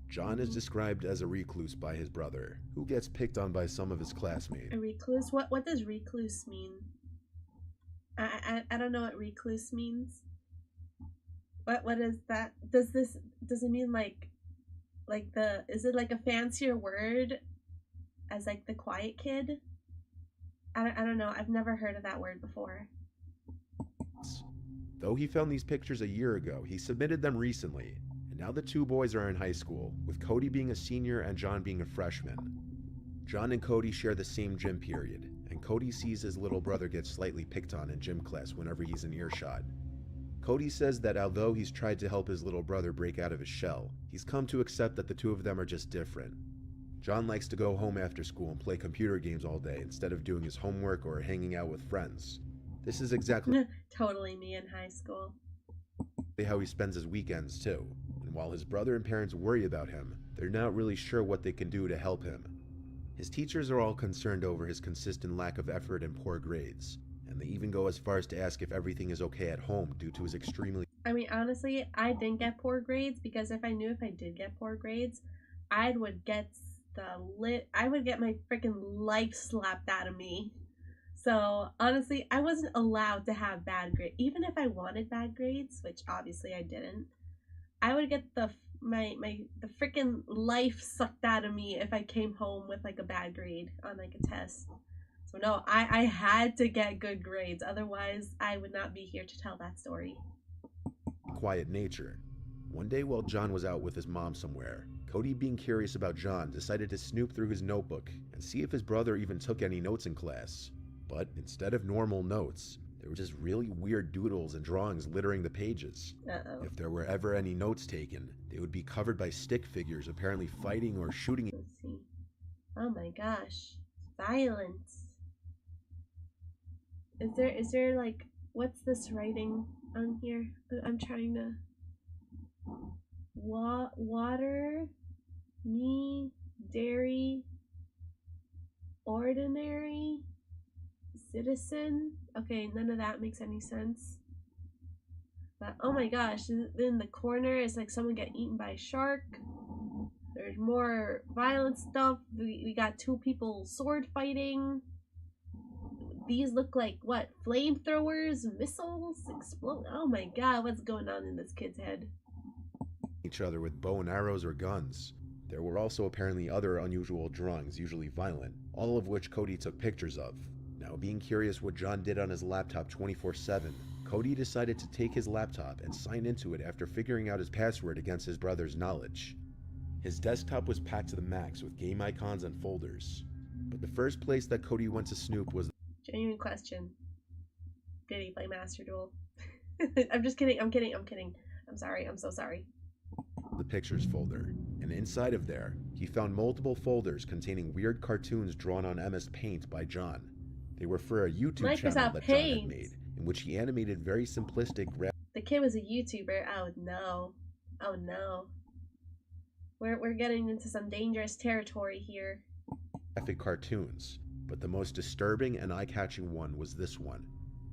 B: John is described as a recluse by his brother, who gets picked on by some of his classmates.
A: A recluse? What does recluse mean? I don't know what recluse means. What is that? Does it mean like is it like a fancier word as like the quiet kid? I don't know. I've never heard of that word before.
B: Though he found these pictures a year ago, he submitted them recently, and now the two boys are in high school, with Cody being a senior and John being a freshman. John and Cody share the same gym period, and Cody sees his little brother get slightly picked on in gym class whenever he's in earshot. Cody says that although he's tried to help his little brother break out of his shell, he's come to accept that the two of them are just different. John likes to go home after school and play computer games all day instead of doing his homework or hanging out with friends. This is exactly
A: totally me in high school.
B: How he spends his weekends too, and while his brother and parents worry about him, they're not really sure what they can do to help him. His teachers are all concerned over his consistent lack of effort and poor grades, and they even go as far as to ask if everything is okay at home due to his extremely...
A: I mean, honestly, I didn't get poor grades because if I did get poor grades, I would get my freaking life slapped out of me. So honestly, I wasn't allowed to have bad grades. Even if I wanted bad grades, which obviously I didn't, I would get the freaking life sucked out of me if I came home with like a bad grade on like a test. So no, I had to get good grades. Otherwise, I would not be here to tell that story.
B: Quiet nature. One day while John was out with his mom somewhere, Cody, being curious about John, decided to snoop through his notebook and see if his brother even took any notes in class. But instead of normal notes, there were just really weird doodles and drawings littering the pages.
A: Uh-oh.
B: If there were ever any notes taken, they would be covered by stick figures apparently fighting or shooting.
A: Let's see. Oh my gosh. Violence. Is there like, what's this writing on here? I'm trying to. Water, me, dairy, ordinary, citizen. Okay, none of that makes any sense. But oh my gosh, in the corner is like someone get eaten by a shark. There's more violent stuff. We got two people sword fighting. These look like what? Flamethrowers, missiles, explode. Oh my god, what's going on in this kid's head?
B: Each other with bow and arrows or guns. There were also apparently other unusual drawings, usually violent, all of which Cody took pictures of. Now, being curious what John did on his laptop 24/7, Cody decided to take his laptop and sign into it after figuring out his password against his brother's knowledge. His desktop was packed to the max with game icons and folders. But the first place that Cody went to snoop was
A: Genuine question. Did he play Master Duel? I'm just kidding. I'm kidding. I'm sorry. I'm so sorry.
B: the pictures folder, and inside of there, he found multiple folders containing weird cartoons drawn on MS Paint by John. They were for a YouTube channel that John had made, in which he animated very simplistic
A: The kid was a YouTuber. Oh no. Oh no. We're getting into some dangerous territory here.
B: graphic cartoons, but the most disturbing and eye-catching one was this one.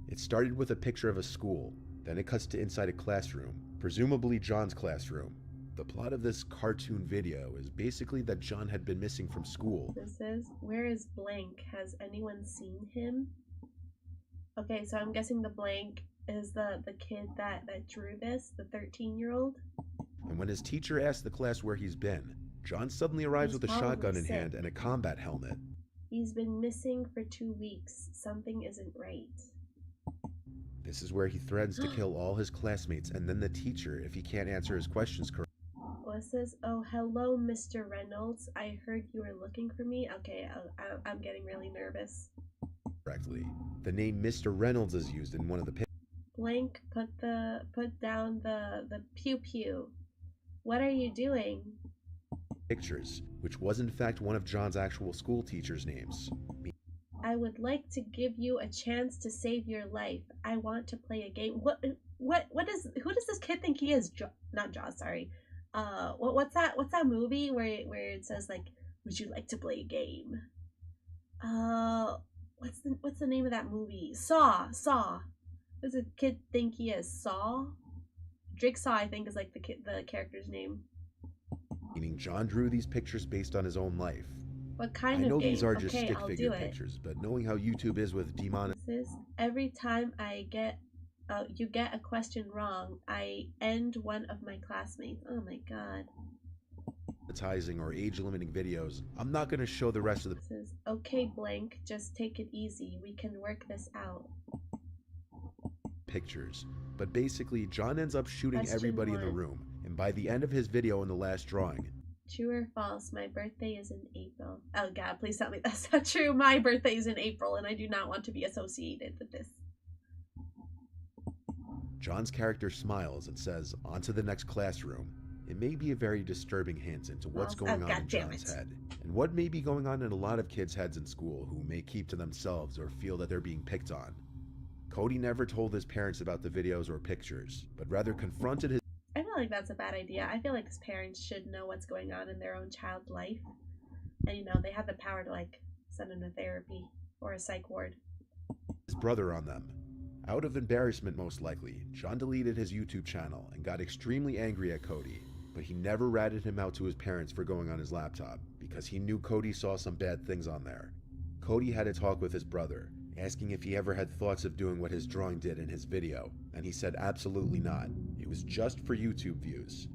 B: It started with a picture of a school, then it cuts to inside a classroom, presumably John's classroom. The plot of this cartoon video is basically that John had been missing from school.
A: This is, where is blank? Has anyone seen him? Okay, so I'm guessing the blank is the kid that drew this, the 13-year-old.
B: And when his teacher asked the class where he's been, John suddenly arrives with a shotgun in hand and a combat helmet.
A: He's been missing for 2 weeks. Something isn't right.
B: This is where he threatens to kill all his classmates and then the teacher if he can't answer his questions
A: What says? Oh, hello, Mr. Reynolds. I heard you were looking for me. Okay, I'm getting really nervous.
B: correctly. The name Mr. Reynolds is used in one of the pictures.
A: Blank, put down the pew pew. What are you doing?
B: Which was in fact one of John's actual school teachers' names.
A: I would like to give you a chance to save your life. I want to play a game. Who does this kid think he is? Not Jaws, sorry. What's that movie where it says like, would you like to play a game? What's the name of that movie? Saw. Does the kid think he is? Saw? Jigsaw, I think, is like the character's name.
B: Meaning John drew these pictures based on his own life.
A: What kind of game?
B: I know these are just
A: Okay,
B: stick
A: I'll
B: figure
A: do it.
B: pictures, but knowing how YouTube is with
A: Every time I get you get a question wrong, I end one of my classmates. Oh my god.
B: demonetizing or age-limiting videos, I'm not going to show the rest of the
A: Okay, blank, just take it easy. We can work this out.
B: pictures. But basically, John ends up shooting
A: Question
B: everybody in the
A: 1.
B: room, and by the end of his video in the last drawing,
A: True or false? My birthday is in April. Oh god, please tell me that's not true. My birthday is in April and I do not want to be associated with this.
B: John's character smiles and says, "On to the next classroom." It may be a very disturbing hint into what's going on in John's head, and what may be going on in a lot of kids' heads in school who may keep to themselves or feel that they're being picked on. Cody never told his parents about the videos or pictures, but rather confronted his
A: I feel like that's a bad idea. I feel like his parents should know what's going on in their own child's life. And you know, they have the power to like send him to therapy or a psych ward.
B: brother on them. Out of embarrassment most likely, John deleted his YouTube channel and got extremely angry at Cody, but he never ratted him out to his parents for going on his laptop, because he knew Cody saw some bad things on there. Cody had a talk with his brother, asking if he ever had thoughts of doing what his drawing did in his video, and he said absolutely not. It was just for YouTube views.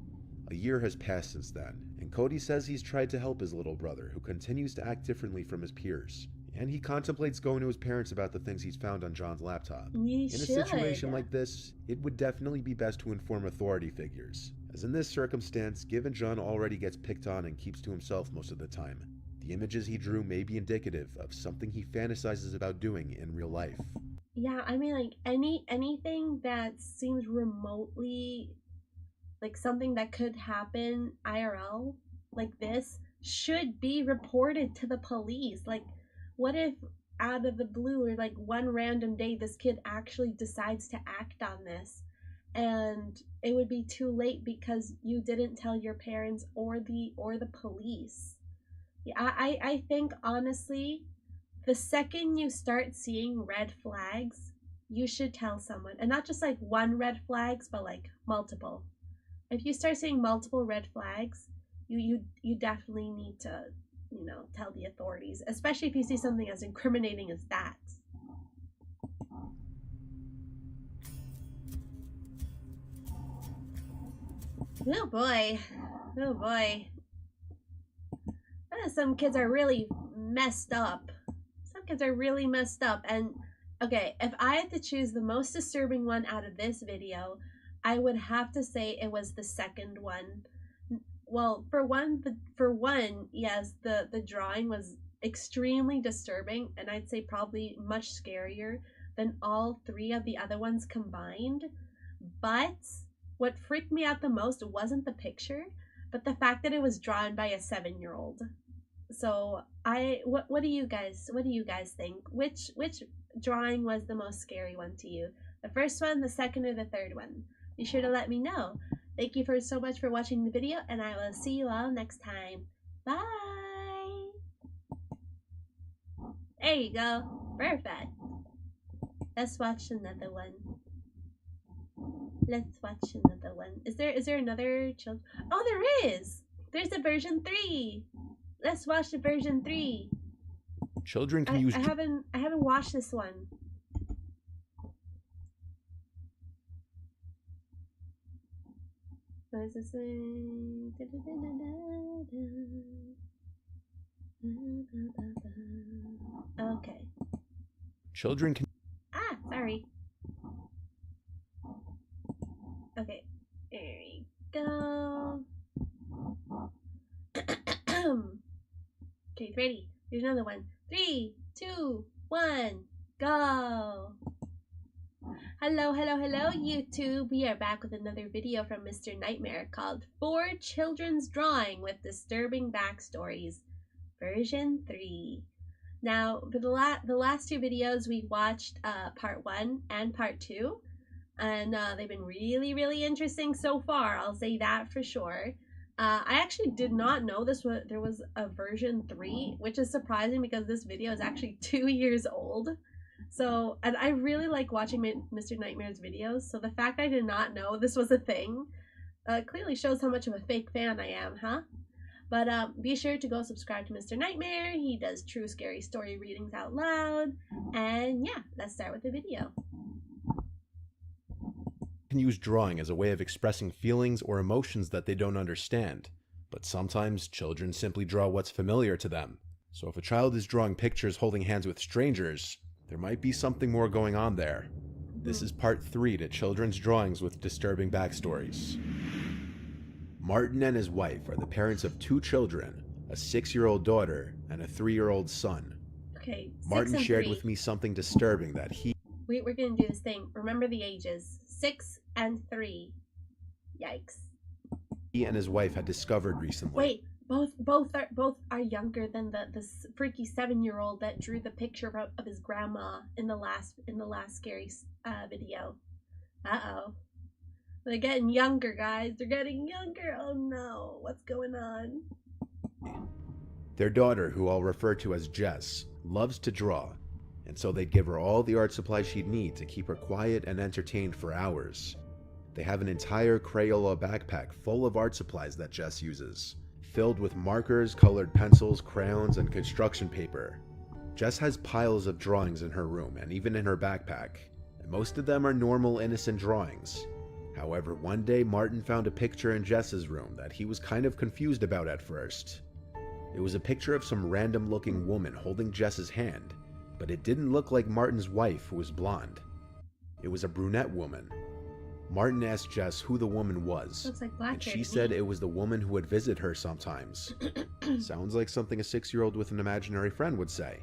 B: A year has passed since then, and Cody says he's tried to help his little brother, who continues to act differently from his peers, and he contemplates going to his parents about the things he's found on John's laptop.
A: You
B: In a situation like this, it would definitely be best to inform authority figures, as in this circumstance, given John already gets picked on and keeps to himself most of the time, the images he drew may be indicative of something he fantasizes about doing in real life.
A: Yeah, I mean, like anything that seems remotely like something that could happen IRL like this should be reported to the police. Like, what if out of the blue, or like one random day this kid actually decides to act on this, and it would be too late because you didn't tell your parents or the police. Yeah, I think honestly, the second you start seeing red flags, you should tell someone, and not just like one red flags, but like multiple. If you start seeing multiple red flags, you definitely need to, you know, tell the authorities, especially if you see something as incriminating as that. Oh boy. Oh boy. Some kids are really messed up. Some kids are really messed up. And okay, if I had to choose the most disturbing one out of this video, I would have to say it was the second one. Well, for one, yes, the drawing was extremely disturbing, and I'd say probably much scarier than all three of the other ones combined. But what freaked me out the most wasn't the picture, but the fact that it was drawn by a 7-year-old. So what do you guys think? Which drawing was the most scary one to you? The first one, the second, or the third one? Be sure to let me know. Thank you so much for watching the video, and I will see you all next time. Bye! There you go. Perfect. Let's watch another one. Let's watch another one. Is there another child? Oh, there is! There's a version 3! Let's watch the version 3.
B: Children can use...
A: I haven't watched this one. What does this say? Okay.
B: Children can...
A: Ah, sorry. Okay, there we go. Okay, ready. Here's another one. 3, 2, 1, go. Hello, YouTube. We are back with another video from Mr. Nightmare called 4 Children's Drawing with Disturbing Backstories, version 3. Now, for the last 2 videos, we watched part 1 and part 2. And they've been really, really interesting so far. I'll say that for sure. I actually did not know there was a version 3, which is surprising because this video is actually 2 years old. So, and I really like watching Mr. Nightmare's videos. So the fact I did not know this was a thing clearly shows how much of a fake fan I am, huh? But be sure to go subscribe to Mr. Nightmare. He does true scary story readings out loud. And yeah, let's start with the video.
B: Can use drawing as a way of expressing feelings or emotions that they don't understand, but sometimes children simply draw what's familiar to them. So if a child is drawing pictures holding hands with strangers, there might be something more going on there. This is part 3 to children's drawings with disturbing backstories. Martin and his wife are the parents of 2 children, a 6-year-old daughter and a 3-year-old son.
A: Okay,
B: Martin shared with me something disturbing that
A: we're gonna do this thing. Remember the ages. 6 and 3. Yikes.
B: He and his wife had discovered recently.
A: Wait, both are younger than the freaky 7-year-old that drew the picture of his grandma in the last scary video. Uh-oh. They're getting younger, guys. They're getting younger. Oh no. What's going on?
B: Their daughter, who I'll refer to as Jess, loves to draw, and so they'd give her all the art supplies she'd need to keep her quiet and entertained for hours. They have an entire Crayola backpack full of art supplies that Jess uses, filled with markers, colored pencils, crayons, and construction paper. Jess has piles of drawings in her room and even in her backpack, and most of them are normal, innocent drawings. However, one day Martin found a picture in Jess's room that he was kind of confused about at first. It was a picture of some random looking woman holding Jess's hand, but it didn't look like Martin's wife, who was blonde. It was a brunette woman. Martin asked Jess who the woman was,
A: Looks like
B: and she said it was the woman who would visit her sometimes. Sounds like something a 6-year-old with an imaginary friend would say.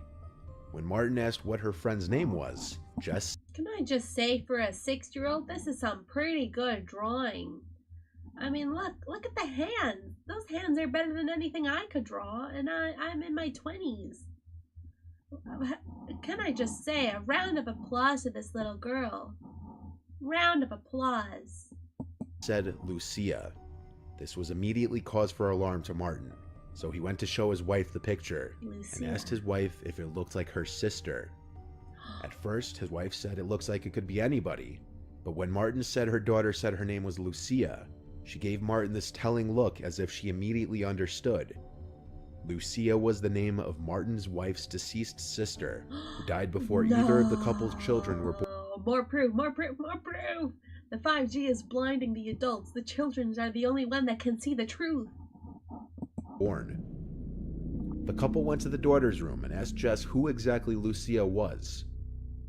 B: When Martin asked what her friend's name was, Jess...
A: Can I just say, for a 6-year-old, this is some pretty good drawing. I mean, look at the hands. Those hands are better than anything I could draw, and I'm in my 20s. can I just say a round of applause to this little girl? Round of applause.
B: Said Lucia. This was immediately cause for alarm to Martin, so he went to show his wife the picture
A: Lucia.
B: and asked his wife if it looked like her sister. At first, his wife said it looks like it could be anybody, but when Martin said her daughter said her name was Lucia, she gave Martin this telling look as if she immediately understood. Lucia was the name of Martin's wife's deceased sister, who died before either of the couple's children were born.
A: More proof, more proof, more proof! The 5G is blinding the adults. The children are the only one that can see the truth.
B: The couple went to the daughter's room and asked Jess who exactly Lucia was.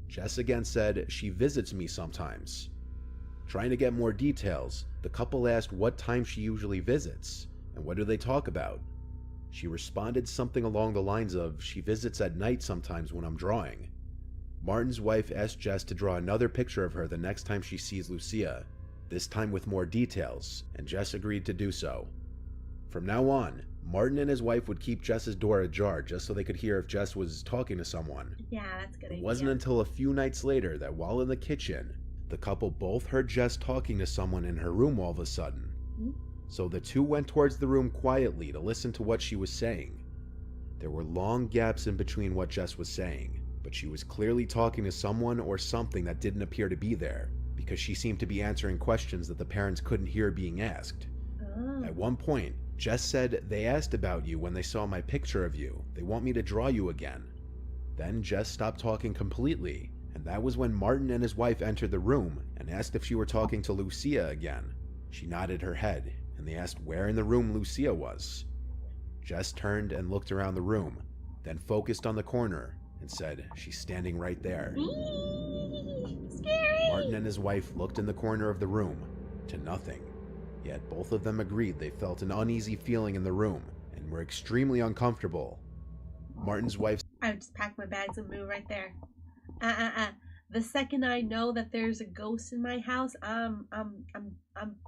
B: Jess again said, "She visits me sometimes." Trying to get more details, the couple asked what time she usually visits, and what do they talk about. She responded something along the lines of, "She visits at night sometimes when I'm drawing." Martin's wife asked Jess to draw another picture of her the next time she sees Lucia, this time with more details, and Jess agreed to do so. From now on, Martin and his wife would keep Jess's door ajar just so they could hear if Jess was talking to someone.
A: Yeah, that's a good idea.
B: It wasn't until a few nights later that while in the kitchen, the couple both heard Jess talking to someone in her room all of a sudden. So the two went towards the room quietly to listen to what she was saying. There were long gaps in between what Jess was saying, but she was clearly talking to someone or something that didn't appear to be there, because she seemed to be answering questions that the parents couldn't hear being asked. At one point, Jess said, "They asked about you when they saw my picture of you. They want me to draw you again." Then Jess stopped talking completely, and that was when Martin and his wife entered the room and asked if she were talking to Lucia again. She nodded her head, and they asked where in the room Lucia was. Jess turned and looked around the room, then focused on the corner and said, "She's standing right there."
A: Scary!
B: Martin and his wife looked in the corner of the room, to nothing. Yet both of them agreed they felt an uneasy feeling in the room and were extremely uncomfortable. Martin's wife,
A: I would just pack my bags and move right there. The second I know that there's a ghost in my house, I'm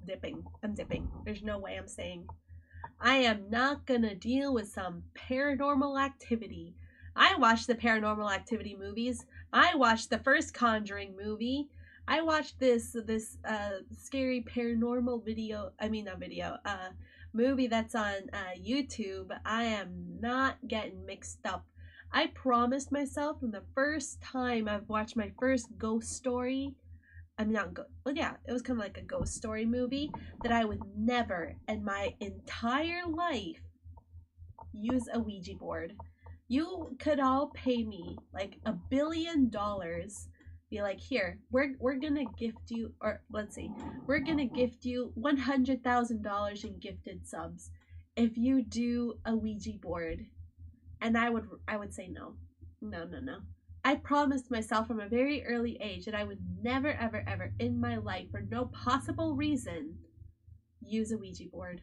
A: dipping. I'm dipping. There's no way I'm staying. I am not gonna deal with some paranormal activity. I watched the Paranormal Activity movies. I watched the first Conjuring movie. I watched this scary paranormal movie that's on YouTube. I am not getting mixed up. I promised myself from the first time I've watched my first ghost story, it was kind of like a ghost story movie, that I would never in my entire life use a Ouija board. You could all pay me like $1 billion, be like, "Here, we're gonna gift you," or let's see, "We're gonna gift you $100,000 in gifted subs if you do a Ouija board." And I would say no. No. I promised myself from a very early age that I would never, ever, ever in my life, for no possible reason, use a Ouija board.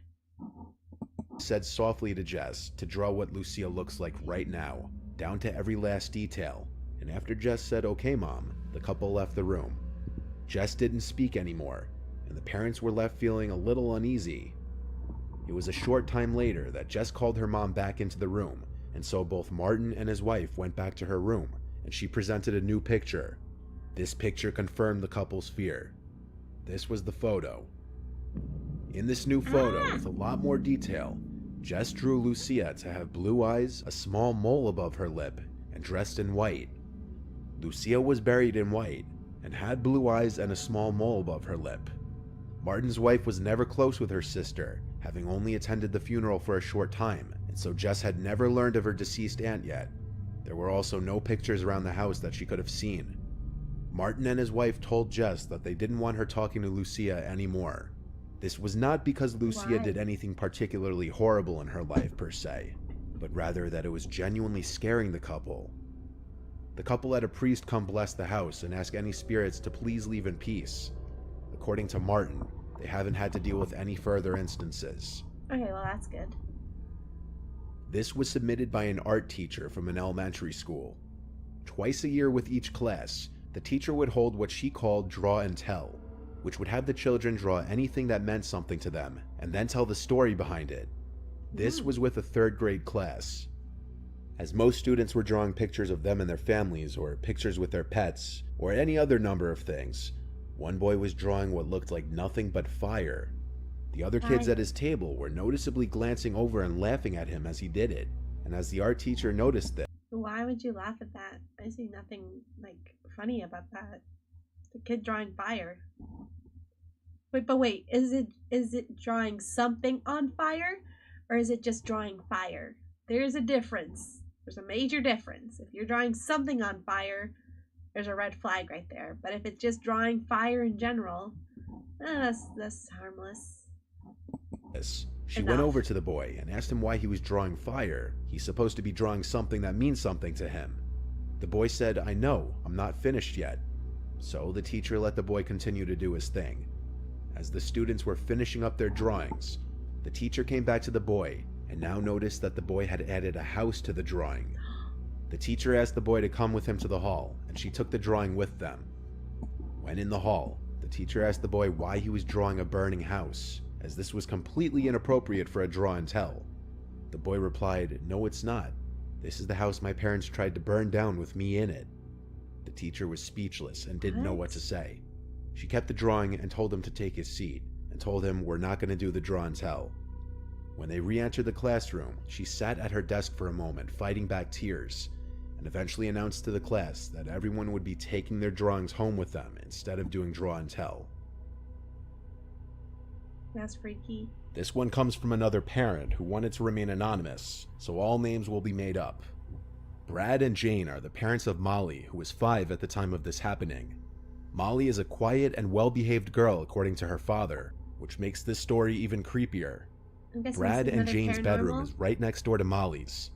B: said softly to Jess to draw what Lucia looks like right now, down to every last detail, and after Jess said, "Okay, Mom," the couple left the room. Jess didn't speak anymore, and the parents were left feeling a little uneasy. It was a short time later that Jess called her mom back into the room, and so both Martin and his wife went back to her room, and she presented a new picture. This picture confirmed the couple's fear. This was the photo. In this new photo, with a lot more detail, Jess drew Lucia to have blue eyes, a small mole above her lip, and dressed in white. Lucia was buried in white, and had blue eyes and a small mole above her lip. Martin's wife was never close with her sister, having only attended the funeral for a short time, and so Jess had never learned of her deceased aunt yet. There were also no pictures around the house that she could have seen. Martin and his wife told Jess that they didn't want her talking to Lucia anymore. This was not because Lucia did anything particularly horrible in her life per se, but rather that it was genuinely scaring the couple. The couple had a priest come bless the house and ask any spirits to please leave in peace. According to Martin, they haven't had to deal with any further instances.
A: Okay, well that's good.
B: This was submitted by an art teacher from an elementary school. Twice a year with each class, the teacher would hold what she called Draw and Tell, which would have the children draw anything that meant something to them, and then tell the story behind it. This was with a 3rd grade class. As most students were drawing pictures of them and their families, or pictures with their pets, or any other number of things, one boy was drawing what looked like nothing but fire. The other kids at his table were noticeably glancing over and laughing at him as he did it, and as the art teacher noticed this,
A: Why would you laugh at that? I see nothing like funny about that. The kid drawing fire. Wait, is it drawing something on fire, or is it just drawing fire? There is a difference. There's a major difference. If you're drawing something on fire, there's a red flag right there. But if it's just drawing fire in general, that's harmless.
B: She went over to the boy and asked him why he was drawing fire. He's supposed to be drawing something that means something to him. The boy said, "I know, I'm not finished yet." So the teacher let the boy continue to do his thing. As the students were finishing up their drawings, the teacher came back to the boy and now noticed that the boy had added a house to the drawing. The teacher asked the boy to come with him to the hall, and she took the drawing with them. When in the hall, the teacher asked the boy why he was drawing a burning house, as this was completely inappropriate for a draw and tell. The boy replied, "No, it's not. This is the house my parents tried to burn down with me in it." The teacher was speechless and didn't know what to say. She kept the drawing and told him to take his seat, and told him we're not going to do the draw and tell. When they re-entered the classroom, she sat at her desk for a moment, fighting back tears, and eventually announced to the class that everyone would be taking their drawings home with them instead of doing draw and tell.
A: That's freaky.
B: This one comes from another parent who wanted to remain anonymous, so all names will be made up. Brad and Jane are the parents of Molly, who was 5 at the time of this happening. Molly is a quiet and well-behaved girl according to her father, which makes this story even creepier. Brad and Jane's bedroom is right next door to Molly's.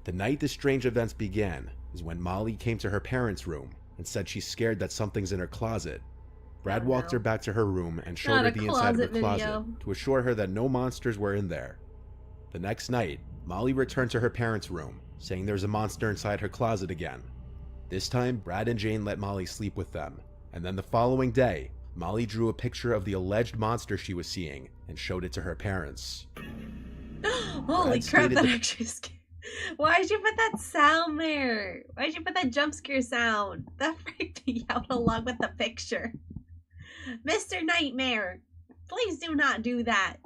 B: The night the strange events began is when Molly came to her parents' room and said she's scared that something's in her closet. Brad walked her back to her room and showed her the inside of her closet to assure her that no monsters were in there. The next night, Molly returned to her parents' room, saying there's a monster inside her closet again. This time, Brad and Jane let Molly sleep with them, and then the following day, Molly drew a picture of the alleged monster she was seeing and showed it to her parents.
A: Holy crap, that actually scared. Why'd you put that sound there? Why'd you put that jump scare sound? That freaked me out along with the picture. Mr. Nightmare, please do not do that.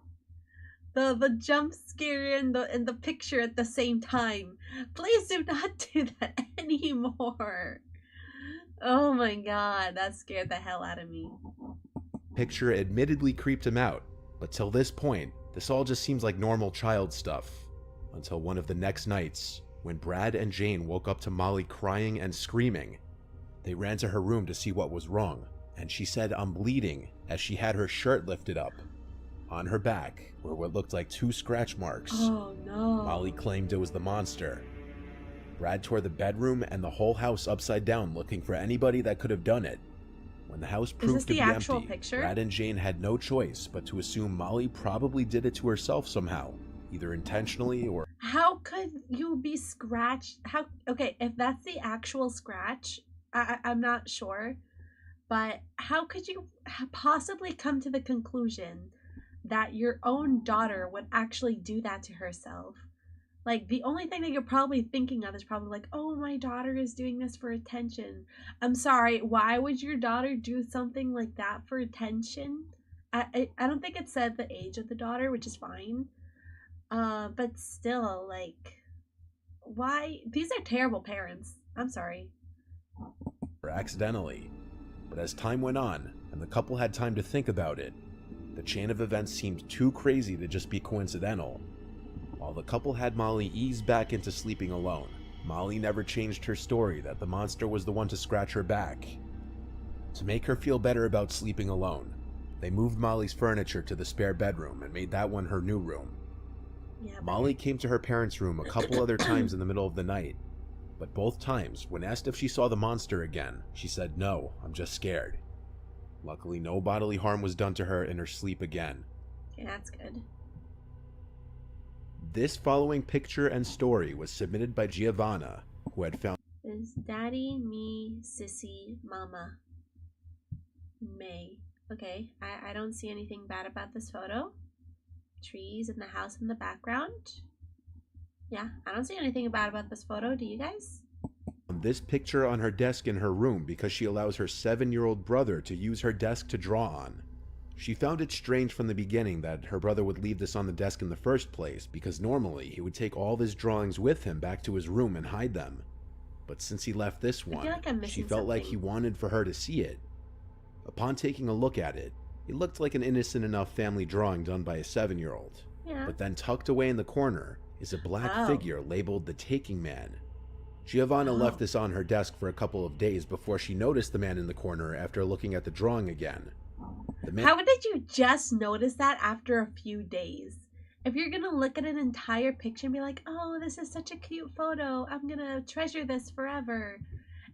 A: The jump scare and the picture at the same time. Please do not do that anymore. Oh my god, that scared the hell out of me.
B: Picture admittedly creeped him out, but till this point, this all just seems like normal child stuff. Until one of the next nights, when Brad and Jane woke up to Molly crying and screaming. They ran to her room to see what was wrong, and she said, "I'm bleeding," as she had her shirt lifted up. On her back were what looked like 2 scratch marks.
A: Oh no.
B: Molly claimed it was the monster. Brad tore the bedroom and the whole house upside down looking for anybody that could have done it. When the house proved to be empty, Brad and Jane had no choice but to assume Molly probably did it to herself somehow, either intentionally or...
A: How could you be scratched? Okay, if that's the actual scratch, I'm not sure, but how could you possibly come to the conclusion that your own daughter would actually do that to herself? Like, the only thing that you're probably thinking of is probably like, oh, my daughter is doing this for attention. I'm sorry, why would your daughter do something like that for attention? I don't think it said the age of the daughter, which is fine. But still, like, why? These are terrible parents. I'm sorry.
B: Accidentally. But as time went on, and the couple had time to think about it, the chain of events seemed too crazy to just be coincidental. While the couple had Molly ease back into sleeping alone, Molly never changed her story that the monster was the one to scratch her back. To make her feel better about sleeping alone, they moved Molly's furniture to the spare bedroom and made that one her new room.
A: Yeah,
B: Molly came to her parents' room a couple other times in the middle of the night, but both times, when asked if she saw the monster again, she said, "No, I'm just scared." Luckily, no bodily harm was done to her in her sleep again.
A: Okay, that's good.
B: This following picture and story was submitted by Giovanna, who had found
A: Is Daddy, me, Sissy, Mama, May. Okay, I don't see anything bad about this photo. Trees and the house in the background. Yeah, I don't see anything bad about this photo. Do you guys?
B: This picture on her desk in her room because she allows her 7-year-old brother to use her desk to draw on. She found it strange from the beginning that her brother would leave this on the desk in the first place, because normally he would take all of his drawings with him back to his room and hide them. But since he left this
A: I
B: one,
A: feel like I'm
B: she
A: missing
B: felt like
A: something.
B: he wanted for her to see it. Upon taking a look at it, it looked like an innocent enough family drawing done by a 7-year-old.
A: Yeah.
B: But then tucked away in the corner is a black
A: Oh.
B: figure labeled the Taking Man. Giovanna left
A: Oh.
B: this on her desk for a couple of days before she noticed the man in the corner after looking at the drawing again. The man
A: How did you just notice that after a few days? If you're gonna look at an entire picture and be like, oh, this is such a cute photo, I'm gonna treasure this forever.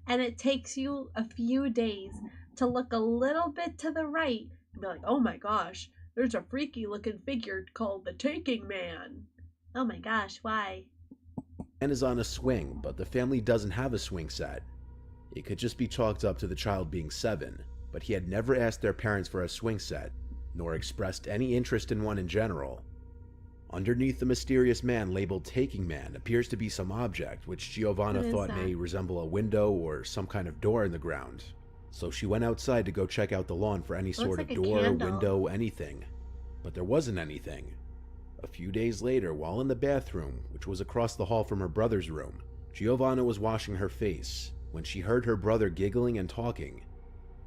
A: And it takes you a few days to look a little bit to the right and be like, oh my gosh, there's a freaky looking figure called the Taking Man. Oh my gosh, why?
B: is on a swing, but the family doesn't have a swing set. It could just be chalked up to the child being 7, but he had never asked their parents for a swing set, nor expressed any interest in one in general. Underneath the mysterious man labeled Taking Man appears to be some object which Giovanna
A: What is
B: thought
A: that?
B: may resemble a window or some kind of door in the ground. So she went outside to go check out the lawn for any sort
A: like
B: of
A: a
B: door,
A: candle.
B: window, anything. But there wasn't anything. A few days later, while in the bathroom, which was across the hall from her brother's room, Giovanna was washing her face when she heard her brother giggling and talking.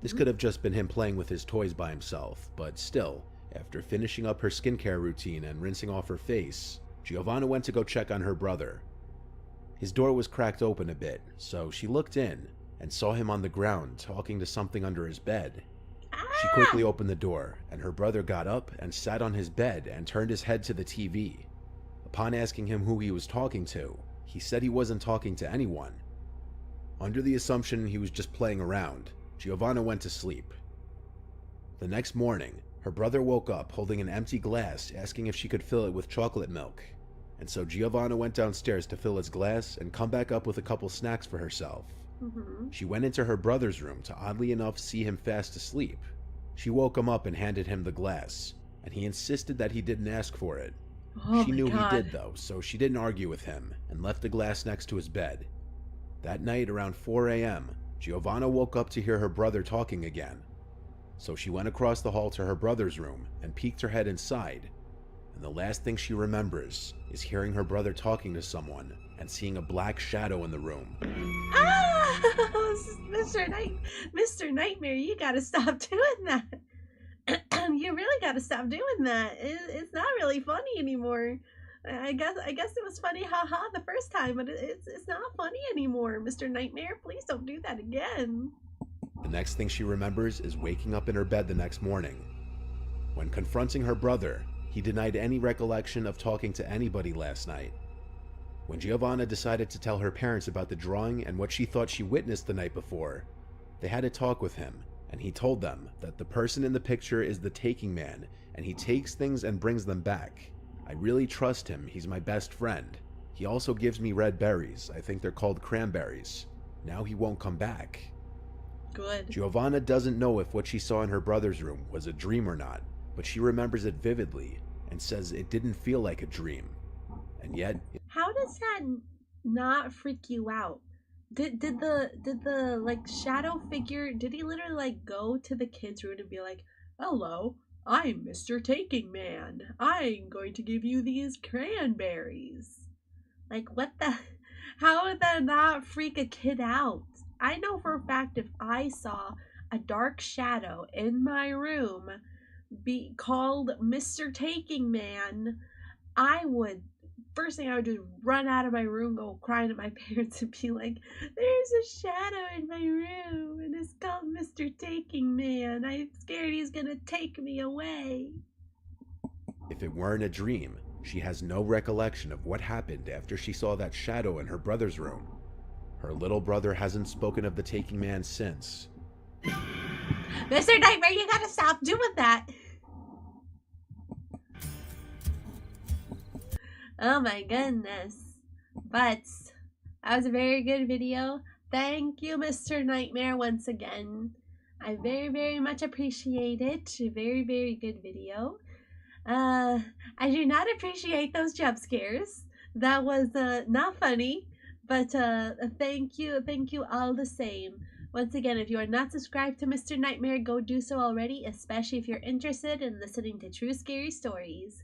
B: This could have just been him playing with his toys by himself, but still, after finishing up her skincare routine and rinsing off her face, Giovanna went to go check on her brother. His door was cracked open a bit, so she looked in and saw him on the ground talking to something under his bed. She quickly opened the door, and her brother got up and sat on his bed and turned his head to the TV. Upon asking him who he was talking to, he said he wasn't talking to anyone. Under the assumption he was just playing around, Giovanna went to sleep. The next morning, her brother woke up holding an empty glass, asking if she could fill it with chocolate milk. And so Giovanna went downstairs to fill his glass and come back up with a couple snacks for herself.
A: Mm-hmm.
B: She went into her brother's room to oddly enough see him fast asleep. She woke him up and handed him the glass, and he insisted that he didn't ask for it.
A: Oh
B: She
A: my
B: knew
A: God.
B: he did though, so she didn't argue with him and left the glass next to his bed. That night around 4 a.m., Giovanna woke up to hear her brother talking again. So she went across the hall to her brother's room and peeked her head inside. And the last thing she remembers is hearing her brother talking to someone and seeing a black shadow in the room.
A: Ah, Mr. Nightmare, you gotta stop doing that. You really gotta stop doing that. It's not really funny anymore. I guess it was funny, haha, the first time, but it's not funny anymore. Mr. Nightmare, please don't do that again.
B: The next thing she remembers is waking up in her bed the next morning. When confronting her brother, he denied any recollection of talking to anybody last night. When Giovanna decided to tell her parents about the drawing and what she thought she witnessed the night before, they had a talk with him, and he told them that the person in the picture is the Taking Man, and he takes things and brings them back. I really trust him, he's my best friend. He also gives me red berries, I think they're called cranberries. Now he won't come back.
A: Good.
B: Giovanna doesn't know if what she saw in her brother's room was a dream or not, but she remembers it vividly and says it didn't feel like a dream. And yet,
A: How does that not freak you out? Did the like shadow figure, did he literally like go to the kid's room and be like, hello, I'm Mr. Taking Man. I'm going to give you these cranberries. Like what the how would that not freak a kid out? I know for a fact if I saw a dark shadow in my room be called Mr. Taking Man, I would first thing I would do is run out of my room, go crying to my parents and be like, there's a shadow in my room and it's called Mr. Taking Man. I'm scared he's gonna take me away.
B: if it weren't a dream, she has no recollection of what happened after she saw that shadow in her brother's room. Her little brother hasn't spoken of the Taking Man since.
A: Mr. Nightmare, you gotta stop doing that. Oh my goodness. But that was a very good video. Thank you, Mr. Nightmare, once again. I very, very much appreciate it. A very, very good video. I do not appreciate those jump scares. That was not funny, but thank you all the same. Once again, if you are not subscribed to Mr. Nightmare, go do so already, especially if you're interested in listening to true scary stories.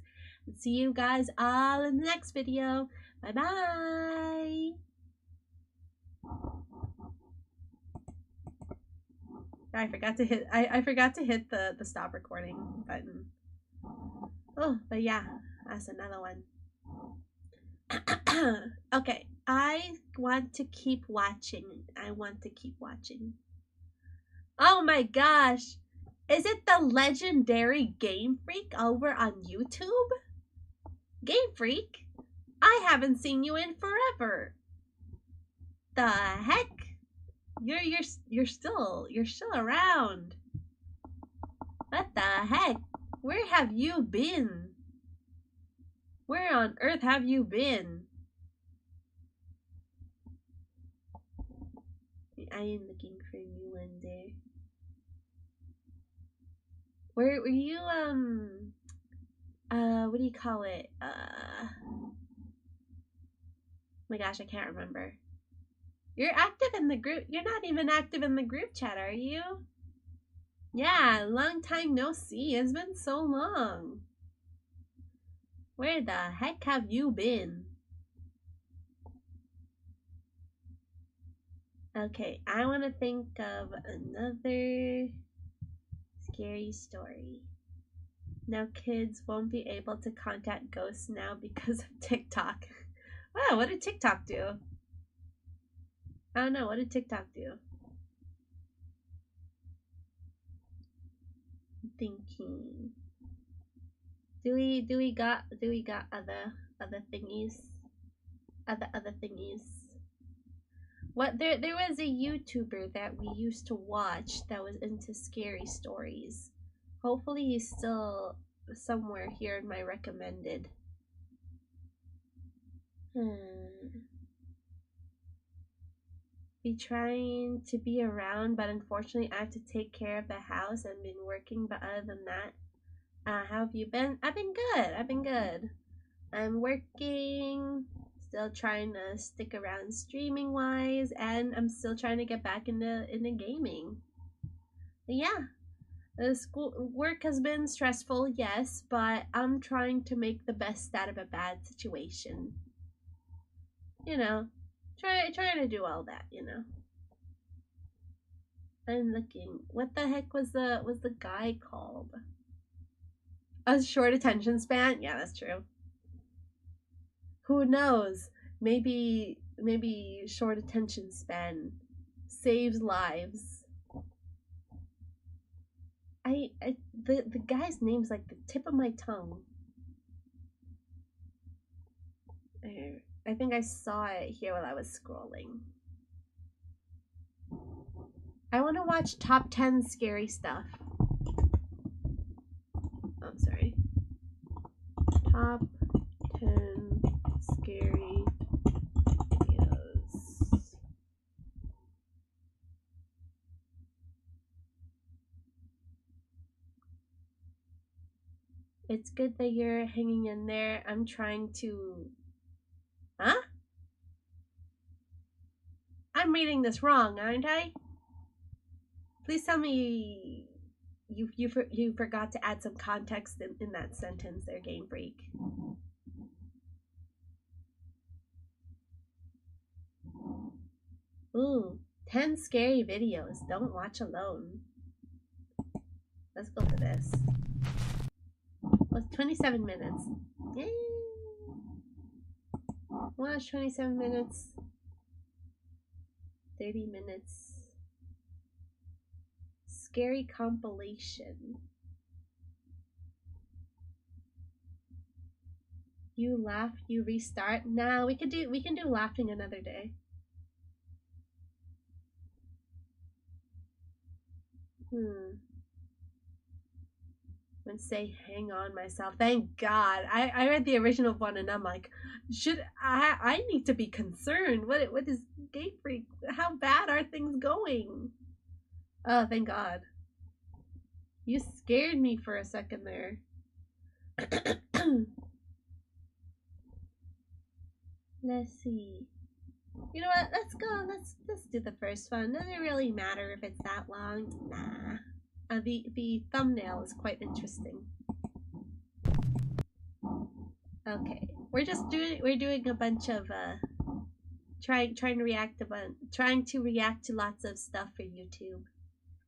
A: See you guys all in the next video. Bye bye. I forgot to hit the stop recording button. Oh, but yeah, that's another one. Okay, I want to keep watching. Oh my gosh. Is it the legendary Game Freak over on YouTube? Game Freak? I haven't seen you in forever. The heck? You're still around. What the heck? Where have you been? Where on earth have you been? I am looking for you one day. Where were you, what do you call it? Oh my gosh, I can't remember. You're active in the group. You're not even active in the group chat, are you? Yeah, long time no see. It's been so long. Where the heck have you been? Okay, I want to think of another scary story. Now kids won't be able to contact ghosts now because of TikTok. Wow, what did TikTok do? I don't know, what did TikTok do? I'm thinking. Do we got other thingies? Other thingies. What there was a YouTuber that we used to watch that was into scary stories. Hopefully he's still somewhere here in my recommended. Be trying to be around, but unfortunately I have to take care of the house and been working, but other than that, how have you been? I've been good. I'm working, still trying to stick around streaming wise, and I'm still trying to get back into gaming. But yeah, the work has been stressful, yes, but I'm trying to make the best out of a bad situation. You know, trying to do all that, you know. I'm looking. What the heck was the guy called? A short attention span? Yeah, that's true. Who knows? Maybe short attention span saves lives. The guy's name's like the tip of my tongue. I think I saw it here while I was scrolling. I want to watch top 10 scary stuff. Oh, sorry. Top 10 scary videos. It's good that you're hanging in there. I'm trying to... Huh? I'm reading this wrong, aren't I? Please tell me you forgot to add some context in that sentence there, Game Freak. Ooh, 10 scary videos. Don't watch alone. Let's go for this. Well, it's 27 minutes. Yay! Watch 27 minutes. 30 minutes. Scary compilation. You laugh, you restart. Nah, we can do laughing another day. And say hang on myself. Thank God. I read the original one and I'm like, I need to be concerned. What is Game Freak? How bad are things going? Oh, thank God. You scared me for a second there. Let's see. You know what? Let's go. Let's do the first one. Doesn't really matter if it's that long. Nah. The thumbnail is quite interesting. Okay, we're doing a bunch of trying to react to lots of stuff for YouTube.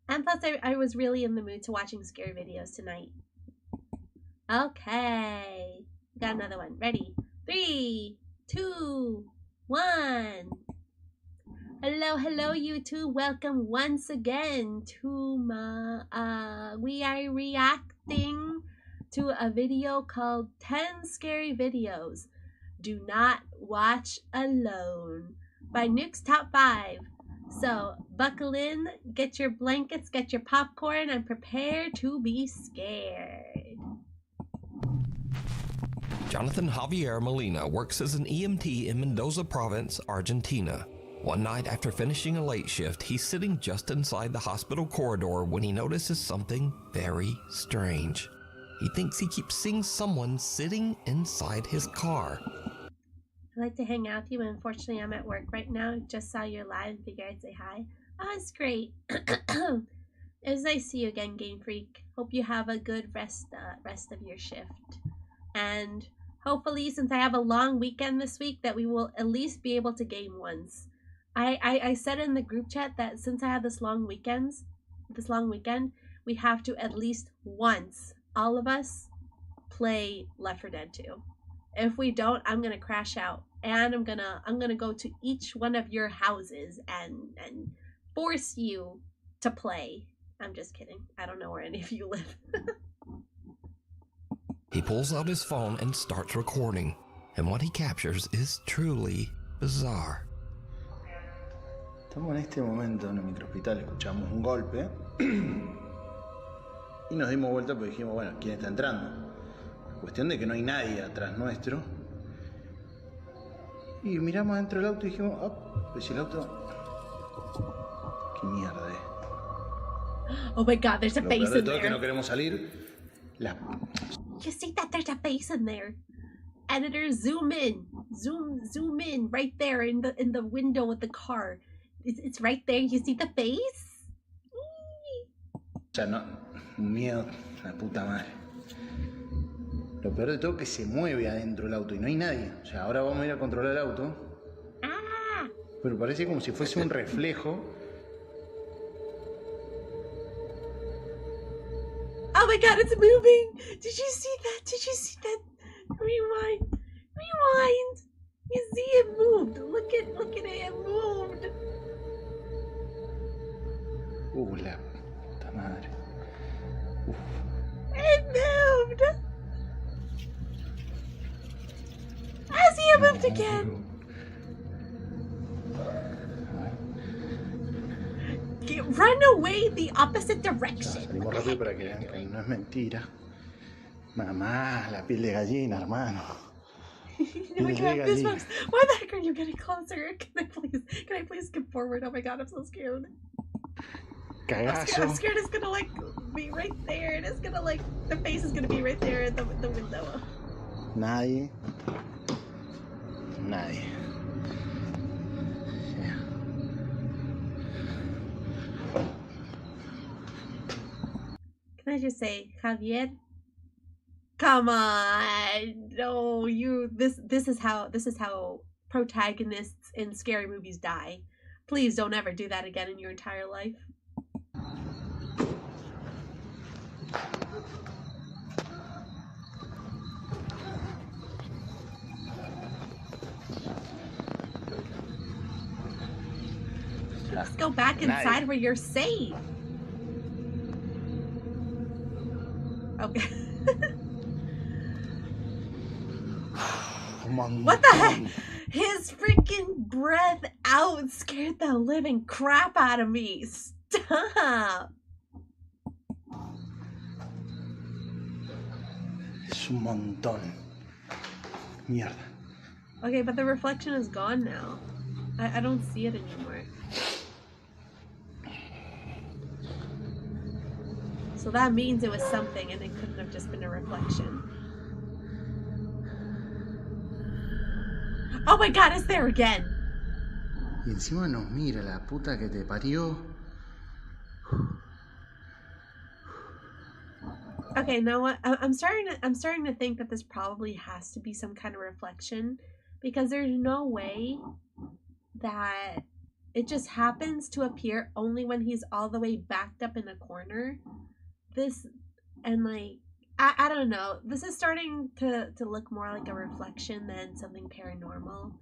A: And plus I was really in the mood to watching scary videos tonight. Okay. Got another one. Ready? 3, 2, 1. Hello, YouTube. Welcome once again to my we are reacting to a video called 10 Scary Videos Do Not Watch Alone by Nuke's Top 5. So buckle in, get your blankets, get your popcorn, and prepare to be scared.
D: Jonathan Javier Molina works as an EMT in Mendoza Province, Argentina. One night after finishing a late shift, he's sitting just inside the hospital corridor when he notices something very strange. He thinks he keeps seeing someone sitting inside his car.
A: I'd like to hang out with you, but unfortunately I'm at work right now. Just saw you live and figured I'd say hi. Oh, it's great. It was nice to see you again, Game Freak. Hope you have a good rest of your shift. And hopefully, since I have a long weekend this week, that we will at least be able to game once. I said in the group chat that since I have this long weekend, we have to at least once, all of us, play Left 4 Dead 2. If we don't, I'm gonna crash out, and I'm gonna go to each one of your houses and force you to play. I'm just kidding. I don't know where any of you live.
D: He pulls out his phone and starts recording, and what he captures is truly bizarre.
E: Estamos en este momento en el microhospital, escuchamos un golpe y nos dimos vuelta porque dijimos, bueno, ¿quién está entrando? Cuestión de que no hay nadie atrás nuestro. Y miramos dentro del auto y dijimos, oh, pues el auto... ¿Qué mierda es?
A: Oh my god, there's a face in
E: Lo peor de todo
A: there.
E: es que no queremos salir.
A: You see that there's a face in there. Editor, zoom in. Zoom in right there in the window of the car. It's right there. You see the face?
E: O sea, no, un miedo, la puta madre. Lo peor de todo es que se mueve adentro del auto y no hay nadie. O sea, ahora vamos a ir a controlar el auto.
A: Ah!
E: Pero parece como si fuese un reflejo.
A: Oh my god, it's moving! Did you see that? Did you see that? Rewind. Rewind! You see it moved. Look at it, it moved.
E: La puta madre.
A: It moved! I see it moved again! Run away the opposite direction.
E: Salimos rápido para que vean que no es mentira. Mamá, la piel de gallina, hermano.
A: Oh my god, goosebumps. Why the heck are you getting closer? Can I please skip forward? Oh my god, I'm so scared.
E: Cagazo.
A: I'm scared it's gonna like be right there, and it's gonna like the face is gonna be right there at the window.
E: Nadie. Nadie. Yeah.
A: Can I just say, Javier? Come on, no, you. This is how protagonists in scary movies die. Please don't ever do that again in your entire life. Let's go back inside where you're safe. Okay. What the heck? His freaking breath out scared the living crap out of me. Stop.
E: Es un montón. Mierda.
A: Okay, but the reflection is gone now. I don't see it anymore. So that means it was something and it couldn't have just been a reflection. Oh my god, it's there again.
E: Y encima nos mira la puta que te parió.
A: Okay, you know what? I'm starting to think that this probably has to be some kind of reflection, because there's no way that it just happens to appear only when he's all the way backed up in a corner. This, and like, I don't know. This is starting to look more like a reflection than something paranormal.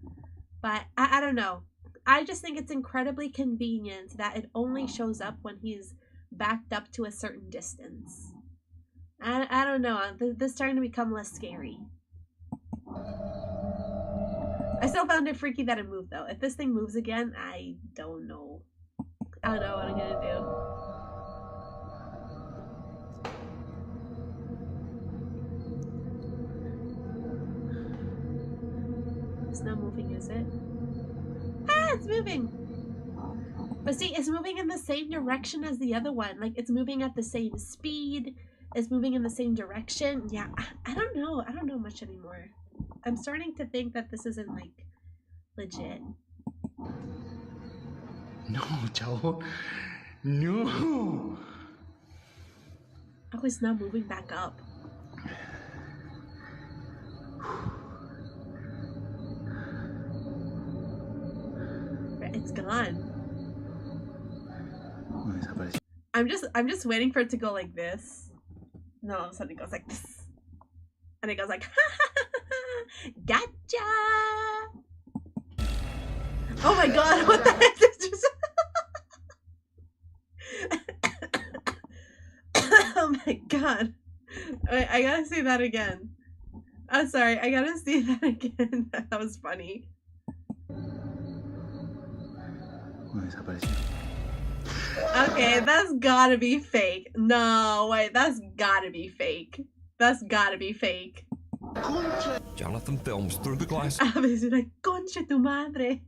A: But I don't know. I just think it's incredibly convenient that it only shows up when he's backed up to a certain distance. I don't know. This is starting to become less scary. I still found it freaky that it moved, though. If this thing moves again, I don't know. I don't know what I'm gonna do. It's not moving, is it? Ah, it's moving! But see, it's moving in the same direction as the other one. Like, it's moving at the same speed. It's moving in the same direction. Yeah, I don't know. I don't know much anymore. I'm starting to think that this isn't, like, legit.
E: No, chavo. No.
A: Oh, it's not moving back up. It's gone. I'm just waiting for it to go like this. No, all of a sudden it goes like this. And it goes like, gotcha! Oh my god, what the heck is this? Oh my god. I gotta see that again. I'm sorry, I gotta see that again. That was funny. Okay, that's gotta be fake. No, wait, that's gotta be fake. That's gotta be fake.
D: Jonathan films through the glass
A: A veces like, concha tu madre.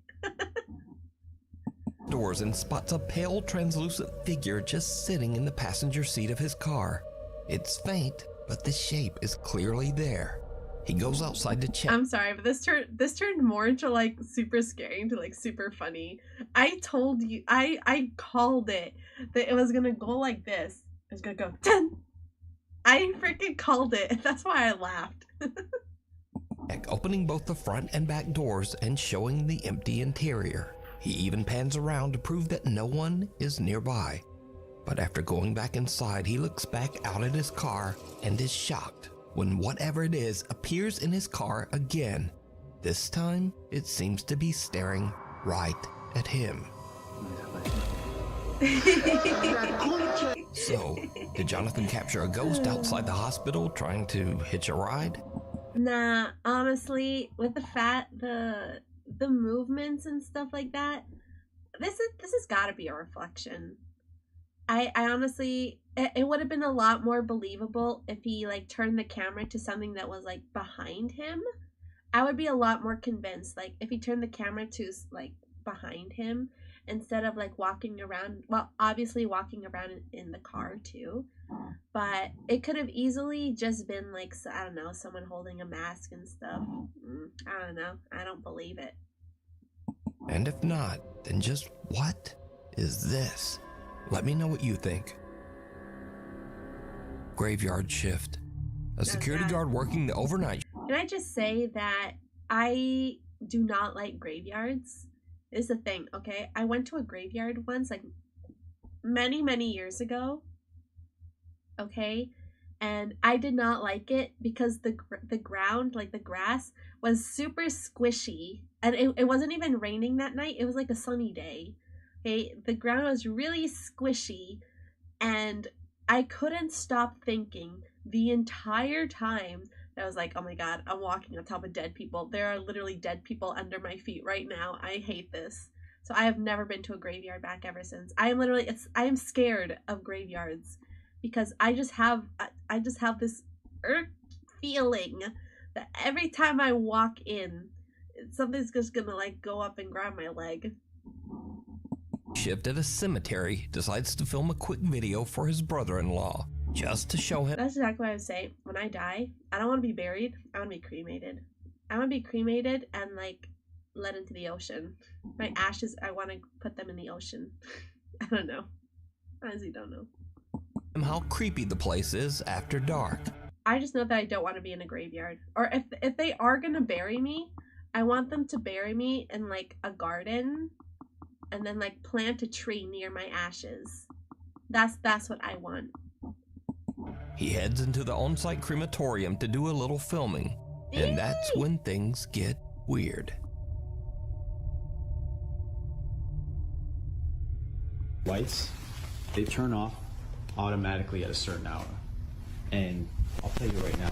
D: doors and spots a pale, translucent figure just sitting in the passenger seat of his car. It's faint, but the shape is clearly there. He goes outside to check.
A: I'm sorry, but this turned more into like super scary into like super funny. I told you, I called it that it was gonna go like this. It was gonna go 10. I freaking called it. That's why I laughed.
D: Opening both the front and back doors and showing the empty interior. He even pans around to prove that no one is nearby. But after going back inside, he looks back out at his car and is shocked when whatever it is appears in his car again. This time, it seems to be staring right at him. So, did Jonathan capture a ghost outside the hospital trying to hitch a ride?
A: Nah, honestly, with the movements and stuff like that, this has got to be a reflection. I honestly, it would have been a lot more believable if he like turned the camera to something that was like behind him. I would be a lot more convinced, like if he turned the camera to like behind him instead of like walking around. Well, obviously walking around in the car too, but it could have easily just been like, I don't know, someone holding a mask and stuff. I don't know. I don't believe it.
D: And if not, then just what is this? Let me know what you think. Graveyard shift. A security guard working the overnight.
A: Can I just say that I do not like graveyards? It's the thing, okay? I went to a graveyard once, like many, many years ago, okay? And I did not like it because the ground, like the grass, was super squishy. And it wasn't even raining that night. It was like a sunny day. Okay, the ground was really squishy, and I couldn't stop thinking the entire time that I was like, oh my god, I'm walking on top of dead people. There are literally dead people under my feet right now. I hate this. So I have never been to a graveyard back ever since. I am scared of graveyards because I just have this feeling that every time I walk in, something's just gonna like go up and grab my leg.
D: Shift at a cemetery, decides to film a quick video for his brother-in-law, just to show him.
A: That's exactly what I would say. When I die, I don't want to be buried. I want to be cremated. I want to be cremated and like let into the ocean. My ashes, I want to put them in the ocean. I don't know. Honestly, don't know.
D: How creepy the place is after dark.
A: I just know that I don't want to be in a graveyard. Or if they are gonna bury me, I want them to bury me in like a garden, and then like plant a tree near my ashes. That's what I want.
D: He heads into the on-site crematorium to do a little filming, and that's when things get weird.
F: Lights, they turn off automatically at a certain hour. And I'll tell you right now,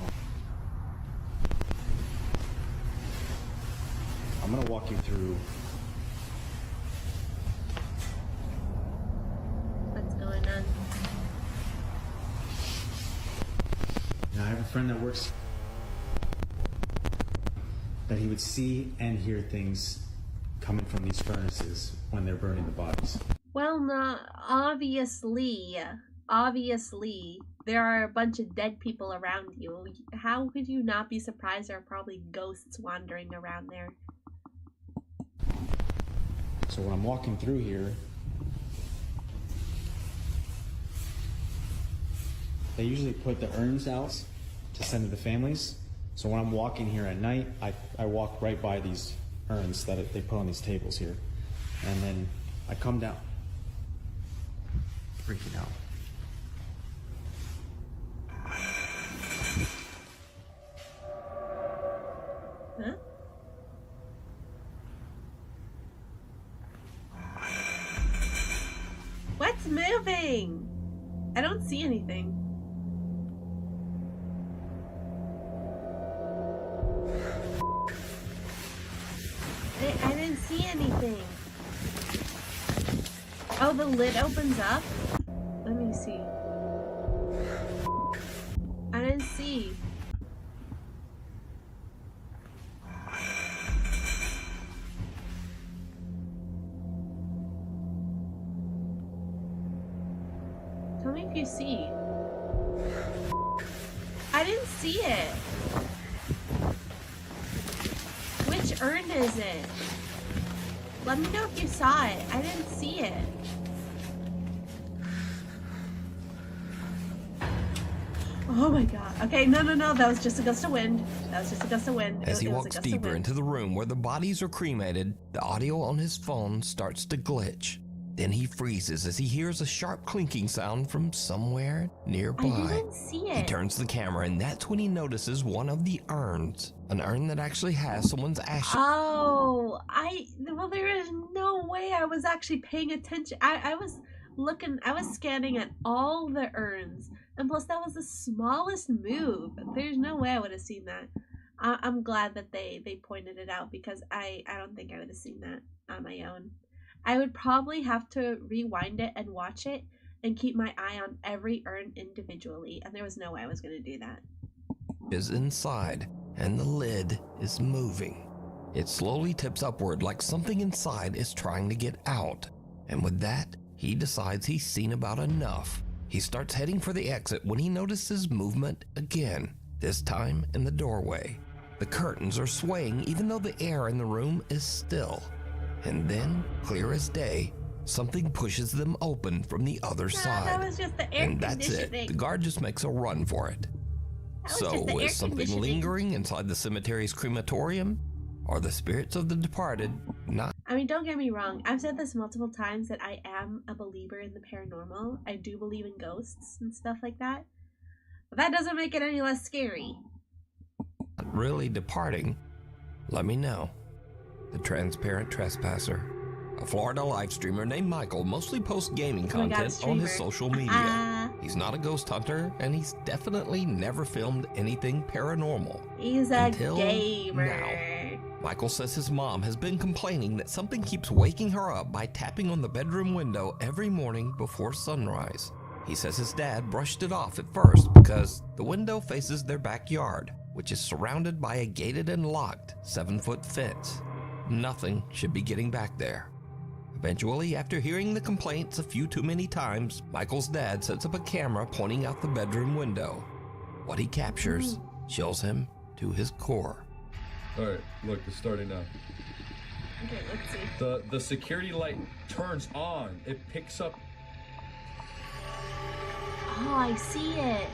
F: I'm gonna walk you through
A: What's going on?
F: Now, I have a friend that works that he would see and hear things coming from these furnaces when they're burning the bodies.
A: Well, no, obviously, there are a bunch of dead people around you. How could you not be surprised there are probably ghosts wandering around there?
F: So when I'm walking through here, they usually put the urns out to send to the families. So when I'm walking here at night, I walk right by these urns that they put on these tables here. And then I come down, freaking out.
A: Huh? What's moving? I don't see anything. I didn't see anything. Oh, the lid opens up? Let me see. I didn't see. Tell me if you see. I didn't see it. Which urn is it? Let me know if you saw it. I didn't see it. Oh my god. Okay, no. That was just a gust of wind.
D: As he walks deeper into the room where the bodies are cremated, the audio on his phone starts to glitch. Then he freezes as he hears a sharp clinking sound from somewhere nearby.
A: I didn't see it.
D: He turns the camera, and that's when he notices one of the urns. An urn that actually has someone's ashes.
A: Oh, well, there is no way I was actually paying attention. I was scanning at all the urns. And plus, that was the smallest move. There's no way I would have seen that. I'm glad that they pointed it out, because I don't think I would have seen that on my own. I would probably have to rewind it and watch it and keep my eye on every urn individually, and there was no way I was going to do that.
D: Is inside, and the lid is moving. It slowly tips upward like something inside is trying to get out. And with that, he decides he's seen about enough. He starts heading for the exit when he notices movement again, this time in the doorway. The curtains are swaying even though the air in the room is still. And then, clear as day, something pushes them open from the other side.
A: That was just the air
D: and that's it. The guard just makes a run for it. So, is something lingering inside the cemetery's crematorium? Are the spirits of the departed not?
A: I mean, don't get me wrong. I've said this multiple times that I am a believer in the paranormal. I do believe in ghosts and stuff like that. But that doesn't make it any less scary.
D: Really departing? Let me know. The Transparent Trespasser, a Florida live streamer named Michael, mostly posts gaming content on his social media. He's not a ghost hunter, and he's definitely never filmed anything paranormal.
A: He's a
D: until
A: gamer.
D: Now. Michael says his mom has been complaining that something keeps waking her up by tapping on the bedroom window every morning before sunrise. He says his dad brushed it off at first because the window faces their backyard, which is surrounded by a gated and locked 7-foot fence. Nothing should be getting back there. Eventually, after hearing the complaints a few too many times, Michael's dad sets up a camera pointing out the bedroom window. What he captures chills him to his core.
G: Alright, look, it's starting now.
A: Okay, let's see.
G: The security light turns on. It picks up.
A: Oh, I see it.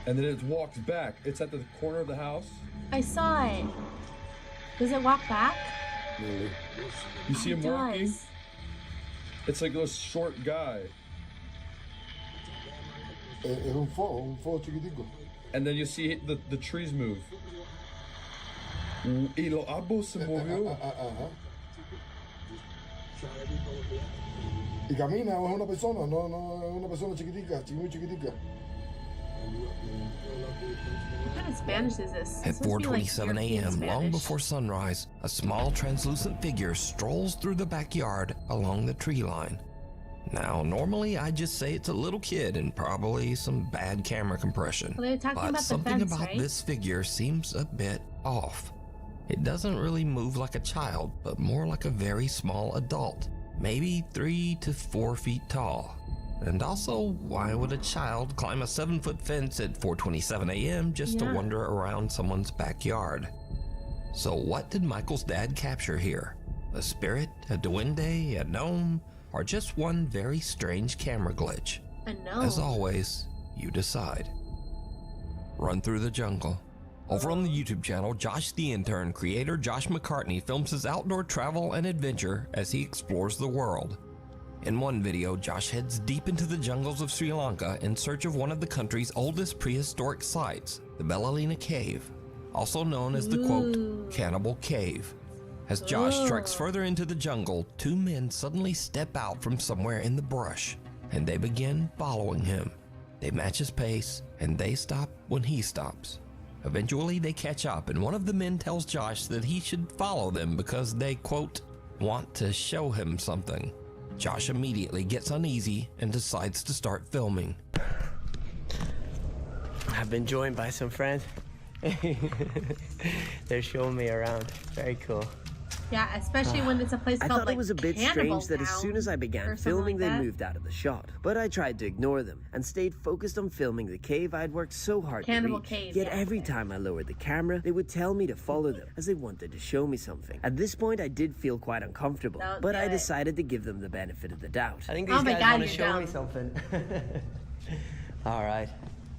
G: And then it walks back. It's at the corner of the house.
A: I saw it. Does it walk back?
G: You see
A: It
G: him walking?
A: does.
G: It's like a short guy.
H: un fuego chiquitico.
G: And then you see the trees move. Y los árboles se movió.
H: Ajá. Y camina, o es una persona, no es una persona chiquitica, muy chiquitica.
A: What kind of Spanish is this?
D: At
A: This must be like
D: 4:27
A: European
D: a.m., long
A: Spanish.
D: before sunrise, a small translucent figure strolls through the backyard along the tree line. Now, normally I'd just say it's a little kid and probably some bad camera compression.
A: Well, they were talking
D: But
A: about the
D: something
A: fence,
D: about
A: right?
D: this figure seems a bit off. It doesn't really move like a child, but more like a very small adult, maybe 3 to 4 feet tall. And also, why would a child climb a 7-foot fence at 4:27 a.m. just to
A: Yeah.
D: wander around someone's backyard? So what did Michael's dad capture here? A spirit, a duende, a gnome, or just one very strange camera glitch?
A: I know.
D: As always, you decide. Run through the jungle. Over on the YouTube channel, Josh the Intern creator Josh McCartney films his outdoor travel and adventure as he explores the world. In one video, Josh heads deep into the jungles of Sri Lanka in search of one of the country's oldest prehistoric sites, the Belalina Cave, also known as the quote, Cannibal Cave. As Josh treks further into the jungle, two men suddenly step out from somewhere in the brush, and they begin following him. They match his pace, and they stop when he stops. Eventually, they catch up, and one of the men tells Josh that he should follow them because they, quote, want to show him something. Josh immediately gets uneasy and decides to start filming.
I: I've been joined by some friends. They're showing me around. Very cool.
A: Yeah, especially when it's a place
I: I
A: called
I: thought
A: like
I: it was a bit
A: Cannibal
I: strange that as soon as I
A: Town
I: began
A: or something
I: filming,
A: like
I: they
A: that.
I: moved out of the shot. But I tried to ignore them and stayed focused on filming the cave I'd worked so hard
A: Cannibal
I: to reach.
A: Cave,
I: Yet
A: yeah,
I: every
A: okay.
I: time I lowered the camera, they would tell me to follow them as they wanted to show me something. At this point, I did feel quite uncomfortable,
A: Don't
I: but
A: do
I: I
A: it.
I: decided to give them the benefit of the doubt. I think
A: Oh
I: these
A: my
I: guys
A: God,
I: want to
A: you're
I: show me
A: dumb.
I: something. All right,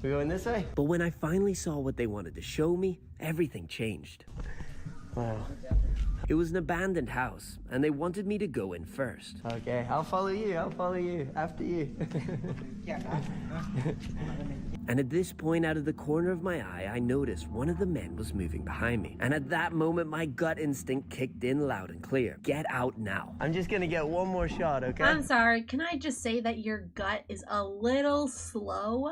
I: we going this way? But when I finally saw what they wanted to show me, everything changed. Wow. It was an abandoned house, and they wanted me to go in first. Okay, I'll follow you after you. And at this point, out of the corner of my eye, I noticed one of the men was moving behind me. And at that moment, my gut instinct kicked in loud and clear. Get out now. I'm just gonna get one more shot, okay?
A: I'm sorry, can I just say that your gut is a little slow?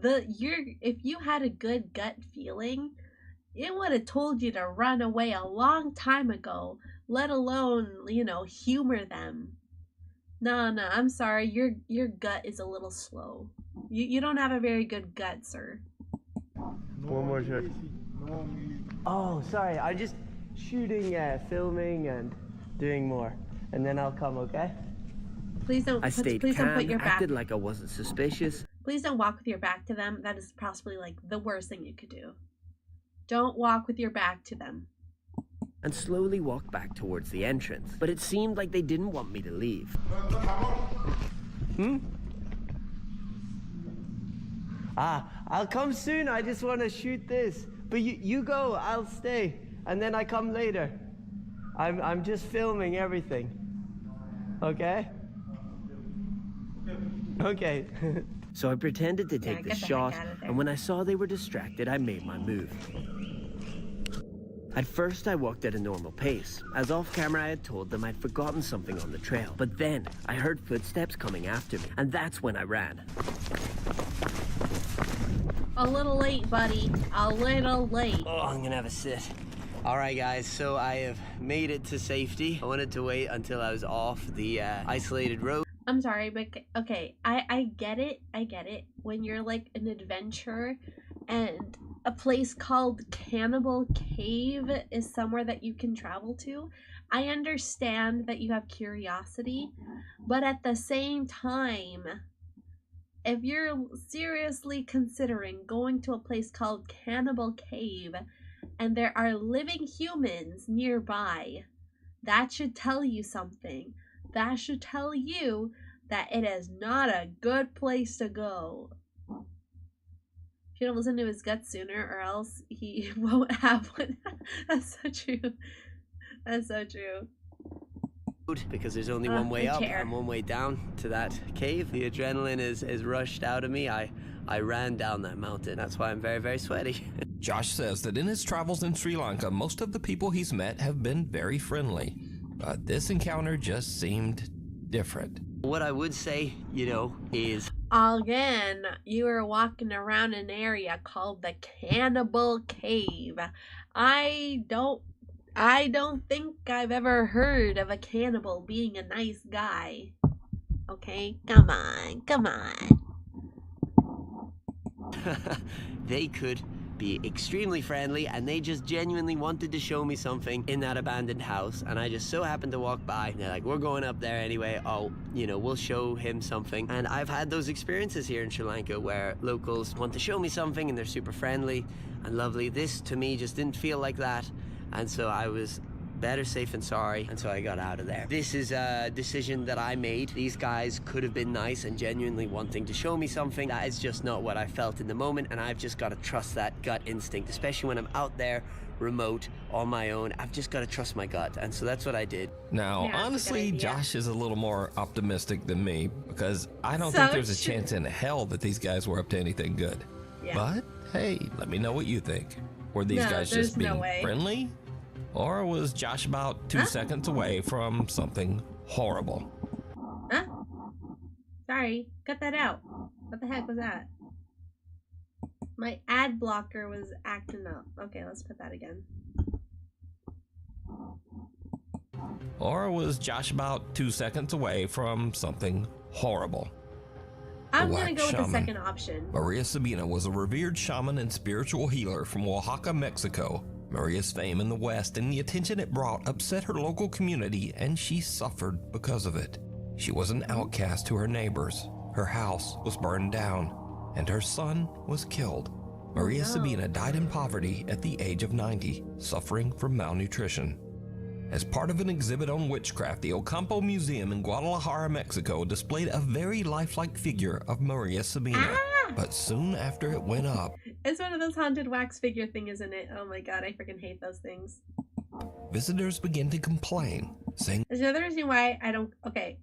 A: If you had a good gut feeling, it would have told you to run away a long time ago, let alone, humor them. No, I'm sorry, your gut is a little slow. You don't have a very good gut, sir.
I: One more shot. Oh, sorry, I'm just shooting, filming, and doing more. And then I'll come, okay?
A: Please don't.
I: I stayed
A: please don't
I: calm,
A: put your back.
I: acted like I wasn't suspicious.
A: Please don't walk with your back to them. That is possibly like the worst thing you could do. Don't walk with your back to them.
I: And slowly walked back towards the entrance. But it seemed like they didn't want me to leave. I'll come soon. I just want to shoot this. But you go, I'll stay. And then I come later. I'm just filming everything. Okay? Okay. So I pretended to take the
A: get the heck
I: shot,
A: out of there.
I: and when I saw they were distracted, I made my move. At first, I walked at a normal pace, as off camera I had told them I'd forgotten something on the trail. But then, I heard footsteps coming after me, and that's when I ran.
A: A little late, buddy. A little late.
I: Oh, I'm gonna have a sit. All right, guys, so I have made it to safety. I wanted to wait until I was off the isolated road.
A: I'm sorry, but okay, I get it. I get it. When you're like an adventurer and a place called Cannibal Cave is somewhere that you can travel to, I understand that you have curiosity, but at the same time, if you're seriously considering going to a place called Cannibal Cave and there are living humans nearby, that should tell you something. That should tell you that it is not a good place to go. You don't listen to his gut sooner, or else he won't have one. That's so true. That's so true.
I: Because there's only one way up and one way down to that cave. The adrenaline is rushed out of me. I ran down that mountain. That's why I'm very, very sweaty.
D: Josh says that in his travels in Sri Lanka, most of the people he's met have been very friendly. But this encounter just seemed different.
I: What I would say, you know, is...
A: Again, you were walking around an area called the Cannibal Cave. I don't think I've ever heard of a cannibal being a nice guy. Okay, come on.
I: They could be extremely friendly, and they just genuinely wanted to show me something in that abandoned house, and I just so happened to walk by, and they're like, we're going up there anyway, we'll show him something. And I've had those experiences here in Sri Lanka where locals want to show me something and they're super friendly and lovely. This to me just didn't feel like that, and so I was better safe than sorry, and so I got out of there. This is a decision that I made. These guys could have been nice and genuinely wanting to show me something. That is just not what I felt in the moment, and I've just got to trust that gut instinct, especially when I'm out there remote on my own. I've just got to trust my gut, and so that's what I did.
D: Now,
A: Yeah,
D: honestly, Josh is a little more optimistic than me, because I don't
A: So
D: think there's a
A: should-
D: chance in hell that these guys were up to anything good.
A: Yeah.
D: But hey, let me know what you think. Were these
A: No,
D: guys
A: there's
D: just
A: no
D: being
A: way.
D: friendly? Or was Josh about 2 seconds away from something horrible?
A: Huh? Sorry, cut that out. What the heck was that? My ad blocker was acting up. Okay, let's put that again.
D: Or was Josh about 2 seconds away from something horrible?
A: I'm
D: The
A: gonna
D: wax
A: go with the
D: shaman.
A: second option.
D: Maria Sabina was a revered shaman and spiritual healer from Oaxaca, Mexico. Maria's fame in the West and the attention it brought upset her local community, and she suffered because of it. She was an outcast to her neighbors. Her house was burned down, and her son was killed. Maria Sabina died in poverty at the age of 90, suffering from malnutrition. As part of an exhibit on witchcraft, the Ocampo Museum in Guadalajara, Mexico displayed a very lifelike figure of Maria Sabina. But soon after it went up,
A: It's one of those haunted wax figure thing, isn't it? Oh my god, I freaking hate those things.
D: visitors began to complain, saying
A: There's another reason why I don't. Okay,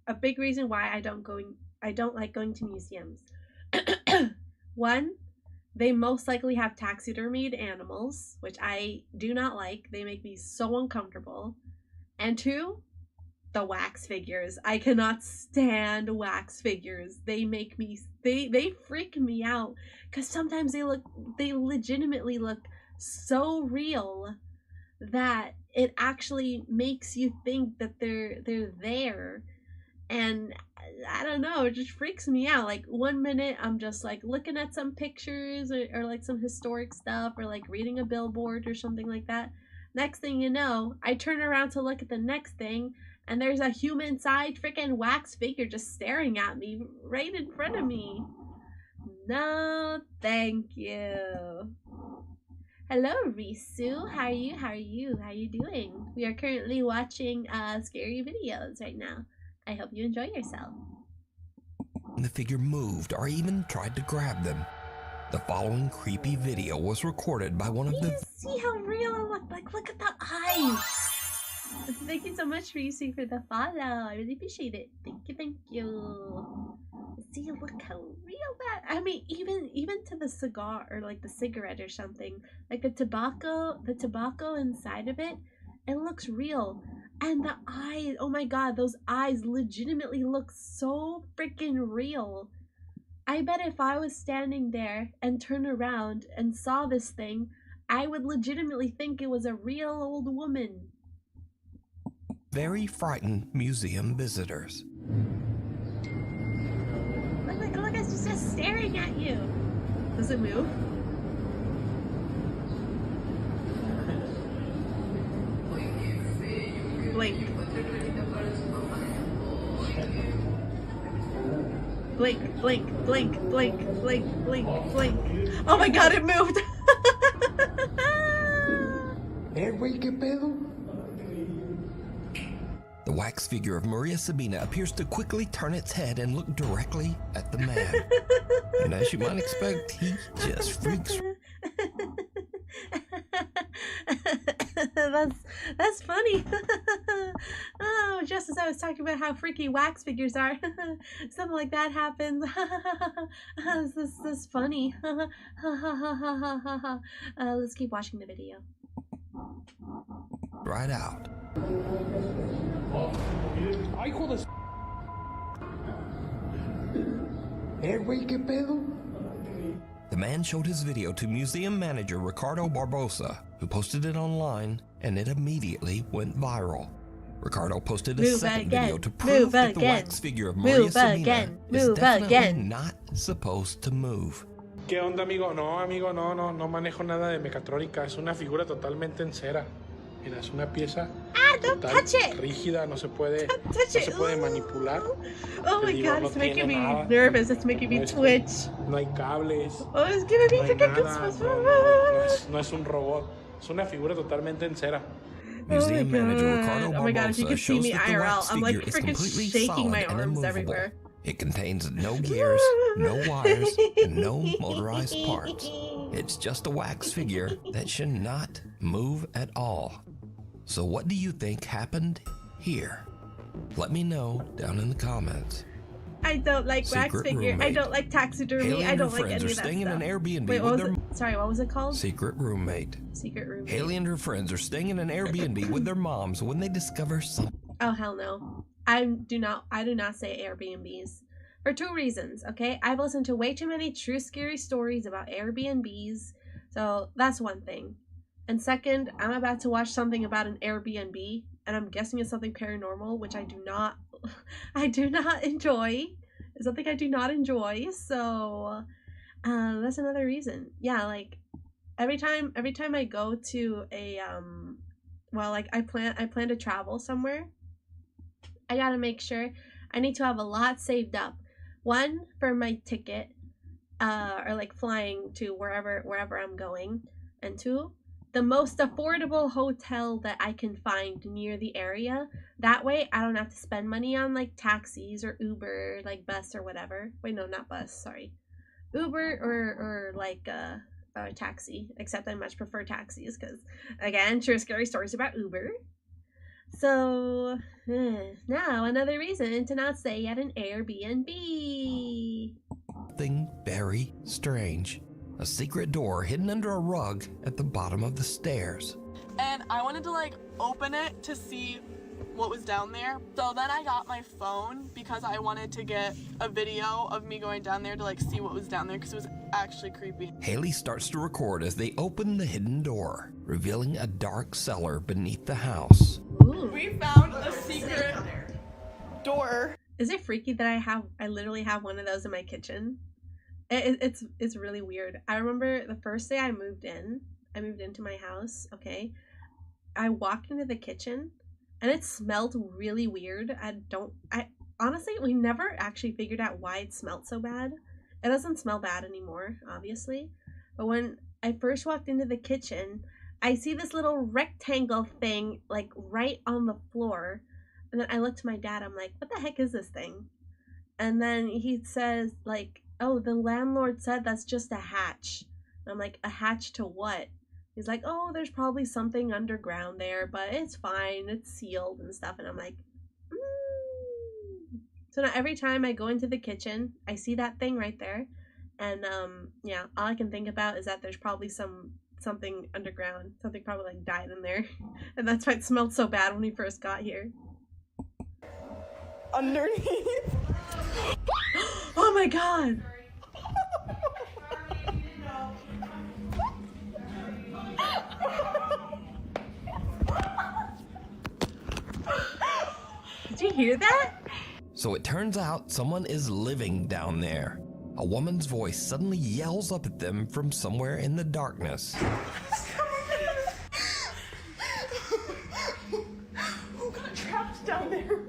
A: a big reason why I don't like going to museums. One, they most likely have taxidermied animals, which I do not like. They make me so uncomfortable. And two, the wax figures. I cannot stand wax figures. They make me they freak me out because sometimes they legitimately look so real that it actually makes you think that they're there. And I don't know, it just freaks me out. Like 1 minute I'm just like looking at some pictures or like some historic stuff or like reading a billboard or something like that. Next thing you know, I turn around to look at the next thing and there's a human-sized freaking wax figure just staring at me right in front of me. No, thank you. Hello, Risu. How are you? How you doing? We are currently watching scary videos right now. I hope you enjoy yourself.
D: the figure moved or even tried to grab them. The following creepy video was recorded by one of the...
A: See how real it looked like? Look at the eyes! Thank you so much, Risu, for the follow. I really appreciate it. Thank you. See, look how real that... I mean, even to the cigar or like the cigarette or something, like the tobacco inside of it, it looks real. And the eyes, oh my god, those eyes legitimately look so freaking real. I bet if I was standing there and turned around and saw this thing, I would legitimately think it was a real old woman.
D: Very frightened museum visitors.
A: Look, it's just staring at you. Does it move? Blink. Blink, blink, blink, blink, blink, blink, blink. Oh my god, it moved!
E: Güey, ¿qué pedo?
D: wax figure of Maria Sabina appears to quickly turn its head and look directly at the man. And as you might expect, he just freaks.
A: That's funny. Oh, just as I was talking about how freaky wax figures are, something like that happens. This is funny. Let's keep watching the video.
D: Right out.
E: Ay, hijo de... güey, ¿qué pedo?
D: The man showed his video to museum manager Ricardo Barbosa, who posted it online, and it immediately went viral. Ricardo posted a second video to prove that the wax figure of Maria Sabina is definitely not supposed to move.
J: ¿Qué onda, amigo? No, amigo, no manejo nada de mecatrónica. Es una figura totalmente en cera. Mira, es una pieza rígida, no se puede manipular.
A: Oh my god, it's making me nervous. It's making me twitch.
J: No hay cables.
A: Oh, it's giving me freaking goosebumps.
J: No es un robot. Es una figura totalmente en cera.
D: Museum manager Ricardo
A: Oh my god, if you
D: Barbosa
A: could see
D: shows
A: me
D: that the
A: IRL,
D: wax
A: I'm like
D: figure is
A: freaking
D: completely
A: shaking
D: solid
A: my
D: and
A: arms
D: immovable.
A: everywhere.
D: It contains no gears, no wires, and no motorized parts. It's just a wax figure that should not move at all. So what do you think happened here? Let me know down in the comments.
A: I don't like wax
D: Secret
A: figure. I
D: roommate.
A: don't like taxidermy.
D: Haley
A: I
D: and her
A: don't like
D: friends
A: any
D: are
A: of that
D: staying in
A: stuff.
D: an Airbnb
A: Wait,
D: with
A: what
D: their
A: was it? Sorry, what was it called?
D: secret roommate.
A: Secret roommate.
D: Haley and her friends are staying in an Airbnb with their moms when they discover something.
A: Oh hell no. I do not say Airbnbs. For two reasons, okay? I've listened to way too many true scary stories about Airbnbs. So that's one thing. And second, I'm about to watch something about an Airbnb, and I'm guessing it's something paranormal, which I do not enjoy. It's something I do not enjoy. So that's another reason. Yeah, like every time I go to a well, like I plan to travel somewhere, I gotta make sure I need to have a lot saved up. One, for my ticket, or like flying to wherever I'm going, and two, the most affordable hotel that I can find near the area. That way I don't have to spend money on like taxis or Uber, like bus or whatever. Wait, no, not bus, sorry. Uber or like a taxi, except I much prefer taxis because, again, true scary stories about Uber. So, now another reason to not stay at an Airbnb.
D: Something very strange. A secret door hidden under a rug at the bottom of the stairs.
K: And I wanted to like open it to see what was down there. So then I got my phone because I wanted to get a video of me going down there to like see what was down there because it was actually creepy.
D: Haley starts to record as they open the hidden door, revealing a dark cellar beneath the house.
A: Ooh.
K: We found a secret door.
A: Is it freaky that I literally have one of those in my kitchen? It's really weird. I remember the first day I moved into my house, okay? I walked into the kitchen and it smelled really weird. I honestly, we never actually figured out why it smelled so bad. It doesn't smell bad anymore, obviously. But when I first walked into the kitchen, I see this little rectangle thing like right on the floor. And then I look to my dad, I'm like, what the heck is this thing? And then he says like, oh, the landlord said that's just a hatch. And I'm like, a hatch to what? He's like, oh, there's probably something underground there, but it's fine. It's sealed and stuff. And I'm like, So now every time I go into the kitchen, I see that thing right there. And yeah, all I can think about is that there's probably something underground. Something probably like died in there. And that's why it smelled so bad when we first got here.
K: Underneath.
A: Oh my god! Did you hear that?
D: So it turns out someone is living down there. A woman's voice suddenly yells up at them from somewhere in the darkness.
K: Who got trapped down there?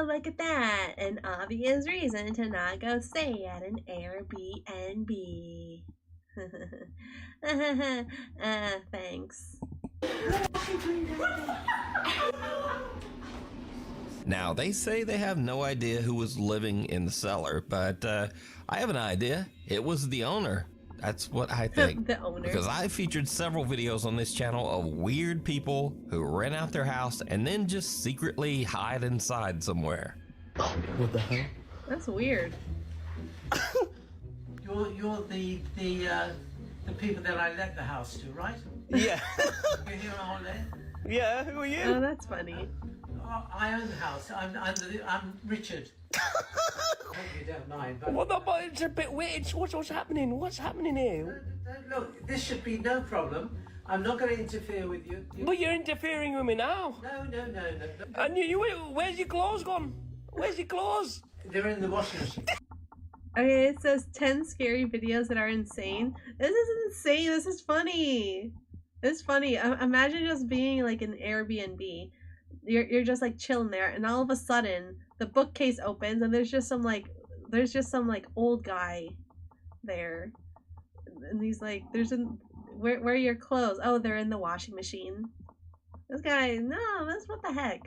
A: Look at that. An obvious reason to not go stay at an Airbnb. Thanks.
D: Now, they say they have no idea who was living in the cellar, but I have an idea. It was the owner. That's what I think.
A: The owner.
D: Because I featured several videos on this channel of weird people who rent out their house and then just secretly hide inside somewhere.
I: What the hell?
A: That's weird.
L: You're the people that I let the house to, right?
I: Yeah.
L: You're here on holiday?
I: Yeah, who are you?
A: Oh, that's funny.
L: Oh, I own the house. I'm Richard. I hope you don't mind, but...
I: What the? It's a bit weird. What's happening? What's happening here?
L: Look, this should be no problem. I'm not going to interfere with you.
I: But you're interfering with me now.
L: No.
I: And where's your clothes gone? Where's your clothes?
L: They're in the washing machine.
A: Okay, it says 10 scary videos that are insane. This is insane. This is funny. It's funny. Imagine just being like an Airbnb. You're just like chilling there, and all of a sudden the bookcase opens, and there's just some like old guy there, and he's like, where are your clothes? Oh, they're in the washing machine. This guy, no, that's what the heck.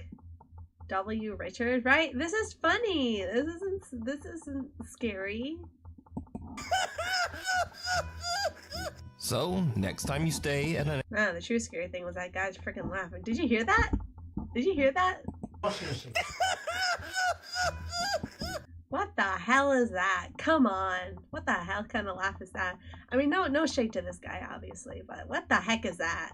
A: W. Richard, right? This is funny. This isn't scary.
D: So, next time you stay at an...
A: No, the true scary thing was that guy's freaking laughing. Did you hear that? Did you hear that? What the hell is that? Come on. What the hell kind of laugh is that? I mean, no shade to this guy, obviously, but what the heck is that?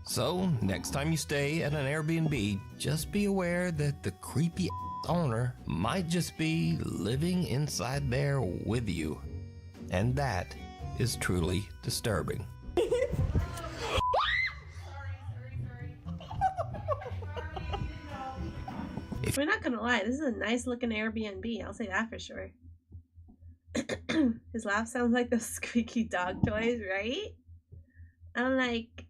D: So, next time you stay at an Airbnb, just be aware that the creepy owner might just be living inside there with you. And that is truly disturbing.
A: We're not gonna lie, this is a nice looking Airbnb, I'll say that for sure. His laugh sounds like those squeaky dog toys, right? I'm like,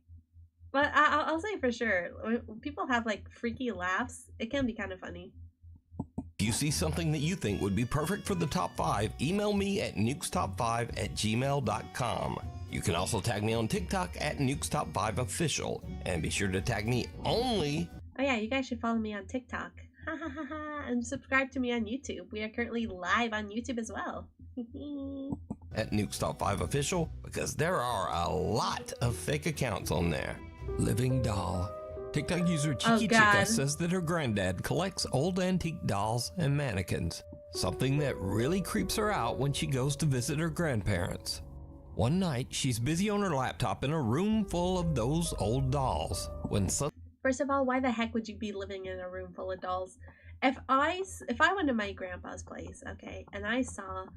A: but I'll say for sure, when people have like freaky laughs, it can be kind of funny.
D: If you see something that you think would be perfect for the top 5, email me at nukestop5@gmail.com. You can also tag me on TikTok at nukestop5official, and be sure to tag me only.
A: Oh yeah, you guys should follow me on TikTok. And subscribe to me on YouTube. We are currently live on YouTube as well.
D: At nukestop5official, because there are a lot of fake accounts on there. Living doll. TikTok user Cheeky Chica says that her granddad collects old antique dolls and mannequins, something that really creeps her out when she goes to visit her grandparents. One night, she's busy on her laptop in a room full of those old dolls, when
A: First of all, why the heck would you be living in a room full of dolls? If I went to my grandpa's place, okay, and I saw,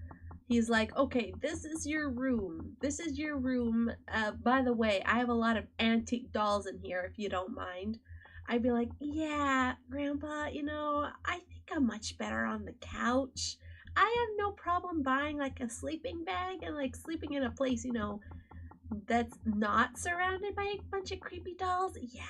A: he's like, okay, this is your room. This is your room. By the way, I have a lot of antique dolls in here, if you don't mind. I'd be like, yeah, Grandpa, you know, I think I'm much better on the couch. I have no problem buying like a sleeping bag and like sleeping in a place, you know, that's not surrounded by a bunch of creepy dolls. Yeah,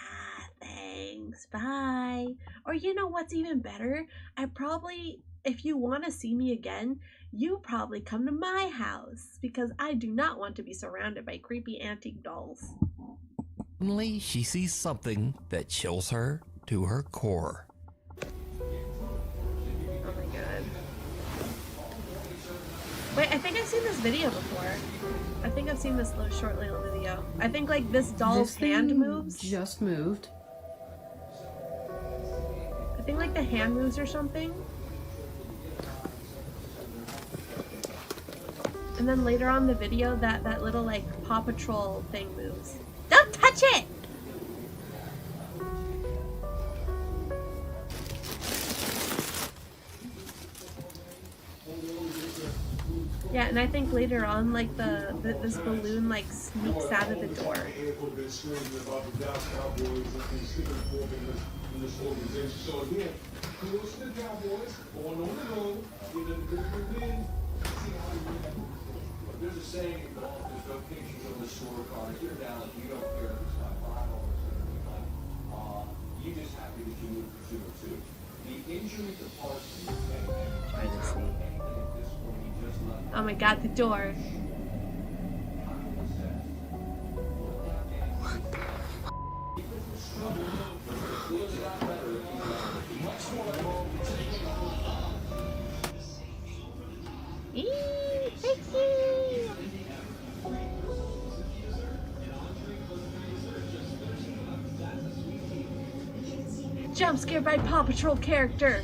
A: thanks, bye. Or you know what's even better? I probably, if you want to see me again, you probably come to my house, because I do not want to be surrounded by creepy antique dolls.
D: suddenly she sees something that chills her to her core.
A: Oh my god. Wait, I think I've seen this video before. I think I've seen this short little video. I think like this doll's hand moves.
M: Just moved.
A: I think like the hand moves or something. And then later on in the video, that little like Paw Patrol thing moves. Don't touch it! Yeah, and I think later on, like this balloon like sneaks out of the door.
N: There's a saying in golf, there's no pictures on the scorecard. If you're down, you don't care if it's like 5 or 7. You just happy that you moved for 2 or 2.
A: Trying to see. Oh my god, the door. Jump scared by Paw Patrol character.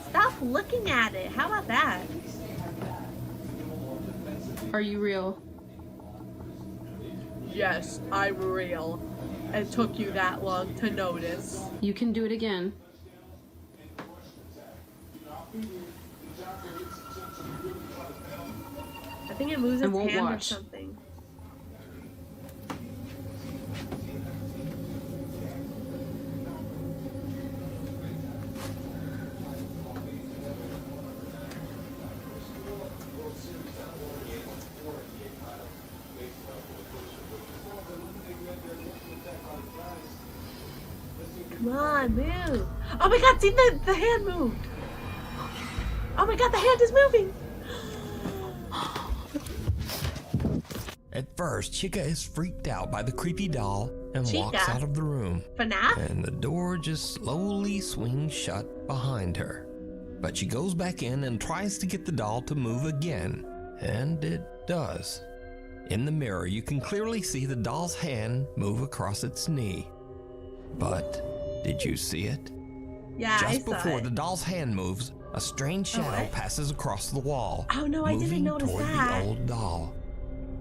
A: Stop looking at it. How about that?
M: Are you real?
A: Yes, I'm real. It took you that long to notice.
M: You can do it again.
A: I think it moves
M: I
A: its
M: won't
A: hand or
M: watch.
A: something. Come on, move. Oh my god, see the hand moved. Oh my god, the hand is moving.
D: At first, Chica is freaked out by the creepy doll and
A: Chica?
D: walks out of the room.
A: FNAF?
D: And the door just slowly swings shut behind her. But she goes back in and tries to get the doll to move again. And it does. In the mirror, you can clearly see the doll's hand move across its knee. But did you see it?
A: Yeah, I
D: Just
A: saw
D: before
A: it.
D: the doll's hand moves, a strange shadow
A: what?
D: passes across the wall.
A: Oh no, I didn't
D: moving
A: notice
D: toward
A: that.
D: the old doll.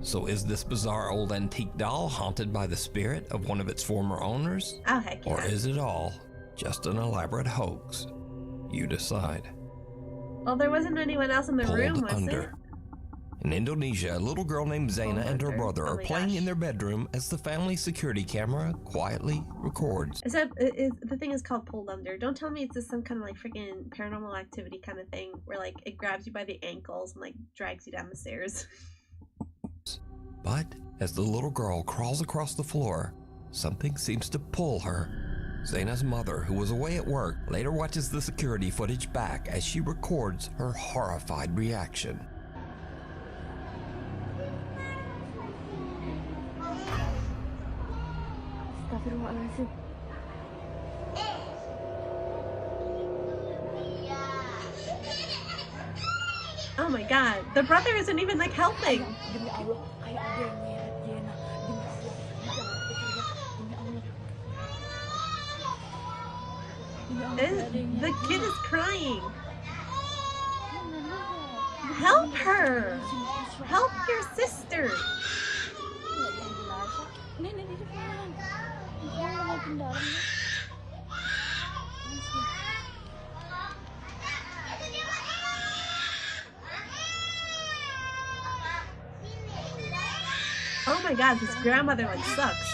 D: So is this bizarre old antique doll haunted by the spirit of one of its former owners?
A: Oh heck yeah.
D: Or is it all just an elaborate hoax? You decide.
A: Well, there wasn't anyone else in the room, was
D: under.
A: it?
D: In Indonesia, a little girl named Zaina and her brother are playing in their bedroom as the family security camera quietly records.
A: The thing is called Pulled Under. Don't tell me it's just some kind of like freaking Paranormal Activity kind of thing where like it grabs you by the ankles and like drags you down the stairs.
D: But as the little girl crawls across the floor, something seems to pull her. Zaina's mother, who was away at work, later watches the security footage back as she records her horrified reaction.
A: Astagfirullahaladzim. Oh my god, the brother isn't even like helping. The kid is crying. Help her! Help your sister! Oh my god, this grandmother like sucks.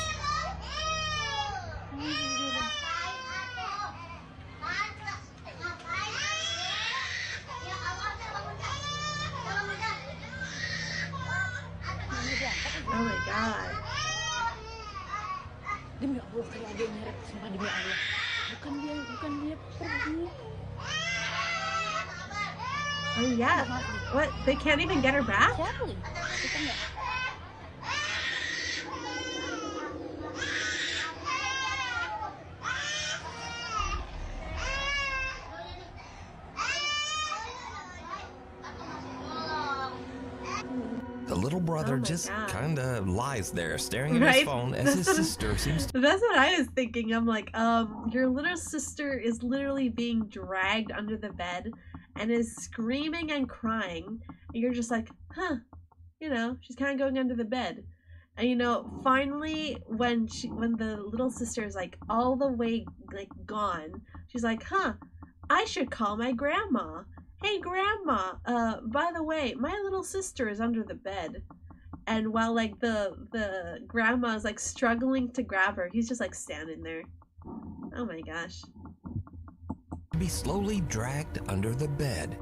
A: Oh my god.
O: Demi Allah, kalau ada yang nyeret, sumpah demi Allah. Bukan dia pergi.
A: Oh yeah. What? They can't even get her back?
D: The little brother just kinda lies there staring at his
A: Right?
D: phone as
A: That's
D: his
A: what-
D: sister seems to
A: That's what I was thinking. I'm like, your little sister is literally being dragged under the bed and is screaming and crying. And you're just like, huh, she's kind of going under the bed. And finally, when the little sister is like all the way like gone, she's like, huh, I should call my grandma. Hey grandma, by the way, my little sister is under the bed. And while like the grandma is like struggling to grab her, he's just like standing there. Oh my gosh.
D: be slowly dragged under the bed.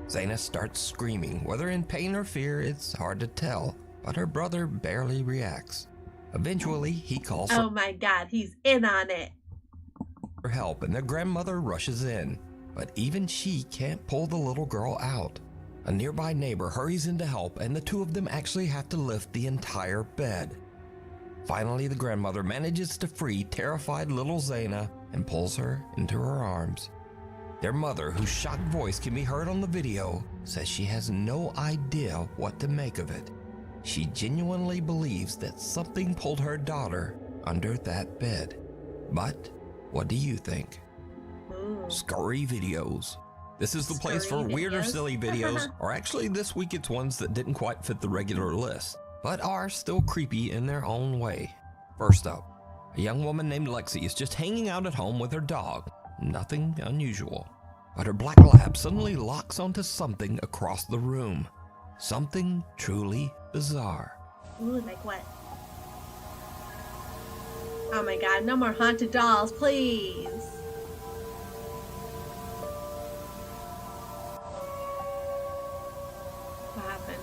D: Zaina starts screaming, whether in pain or fear, it's hard to tell, but her brother barely reacts. Eventually, he calls
A: Oh my god, he's in on it.
D: for help and their grandmother rushes in, but even she can't pull the little girl out. A nearby neighbor hurries in to help, and the two of them actually have to lift the entire bed. Finally, the grandmother manages to free terrified little Zaina and pulls her into her arms. Their mother, whose shocked voice can be heard on the video, says she has no idea what to make of it. She genuinely believes that something pulled her daughter under that bed. But what do you think? Scurry Videos. This is the place for weird or silly videos, or actually this week it's ones that didn't quite fit the regular list, but are still creepy in their own way. First up, a young woman named Lexi is just hanging out at home with her dog. Nothing unusual. But her black lab suddenly locks onto something across the room. Something truly bizarre.
A: Ooh, like what? Oh my god, no more haunted dolls, please. What happened?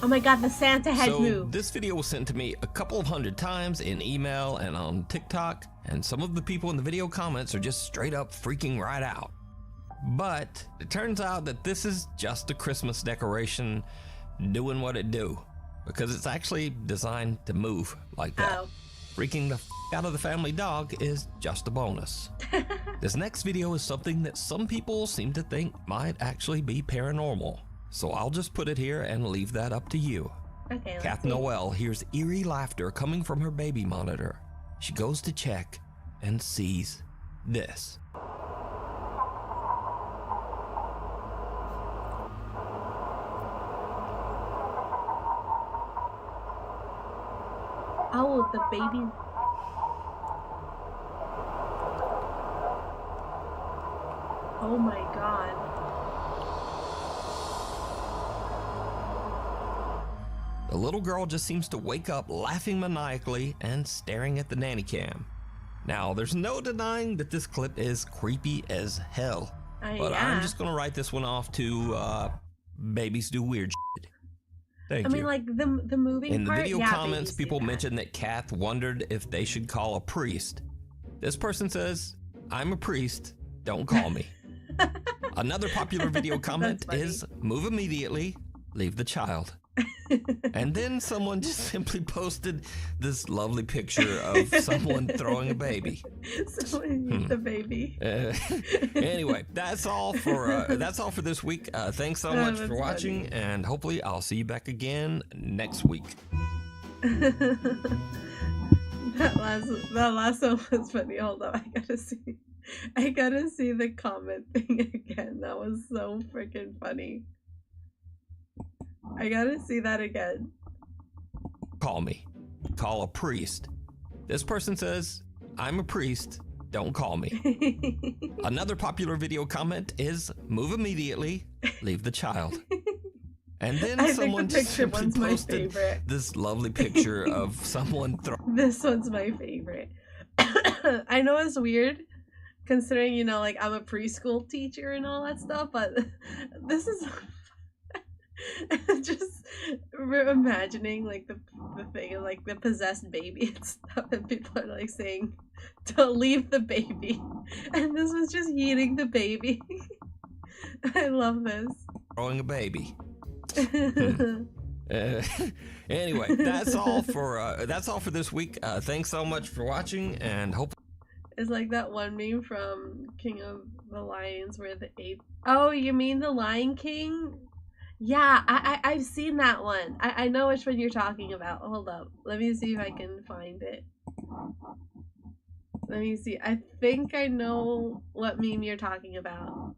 A: Oh my god, the Santa head moved.
D: This video was sent to me a couple of hundred times in email and on TikTok, and some of the people in the video comments are just straight up freaking right out. But it turns out that this is just a Christmas decoration doing what it do, because it's actually designed to move like that. Freaking the f out of the family dog is just a bonus. This next video is something that some people seem to think might actually be paranormal. So I'll just put it here and leave that up to you.
A: Okay,
D: Kath Noel hears eerie laughter coming from her baby monitor. She goes to check and sees this.
A: Oh, the baby. Oh my god.
D: The little girl just seems to wake up laughing maniacally and staring at the nanny cam. Now, there's no denying that this clip is creepy as hell. But I'm just gonna write this one off to babies do weird shit. Thank you.
A: I mean, like the moving
D: In the
A: part,
D: video
A: yeah,
D: comments,
A: babies do
D: people
A: that.
D: mentioned that Kath wondered if they should call a priest. This person says, "I'm a priest, don't call me." Another popular video comment is, "Move immediately, leave the child." And then someone just simply posted this lovely picture of someone throwing a baby.
A: Someone the baby.
D: Anyway, that's all for this week. Thanks so much
A: that's
D: for watching, and hopefully I'll see you back again next week.
A: That last one was funny. Hold up, I gotta see the comment thing again. That was so freaking funny. I gotta see that again.
D: Call me. Call a priest. This person says, "I'm a priest, don't call me." Another popular video comment is, "Move immediately, leave the child." And then
A: I
D: someone
A: think the
D: just
A: picture
D: simply
A: one's my
D: posted
A: favorite.
D: this lovely picture of someone throwing.
A: This one's my favorite. I know it's weird considering, you know, like I'm a preschool teacher and all that stuff, but this is just imagining like the thing of like the possessed baby and stuff, and people are like saying, "Don't leave the baby," and this was just eating the baby. I love this.
D: Throwing a baby. Anyway, that's all for this week. Thanks so much for watching, and hope.
A: It's like that one meme from King of the Lions where the ape. Oh, you mean the Lion King? Yeah, I've seen that one. I know which one you're talking about. Hold up, let me see if I can find it. Let me see. I think I know what meme you're talking about.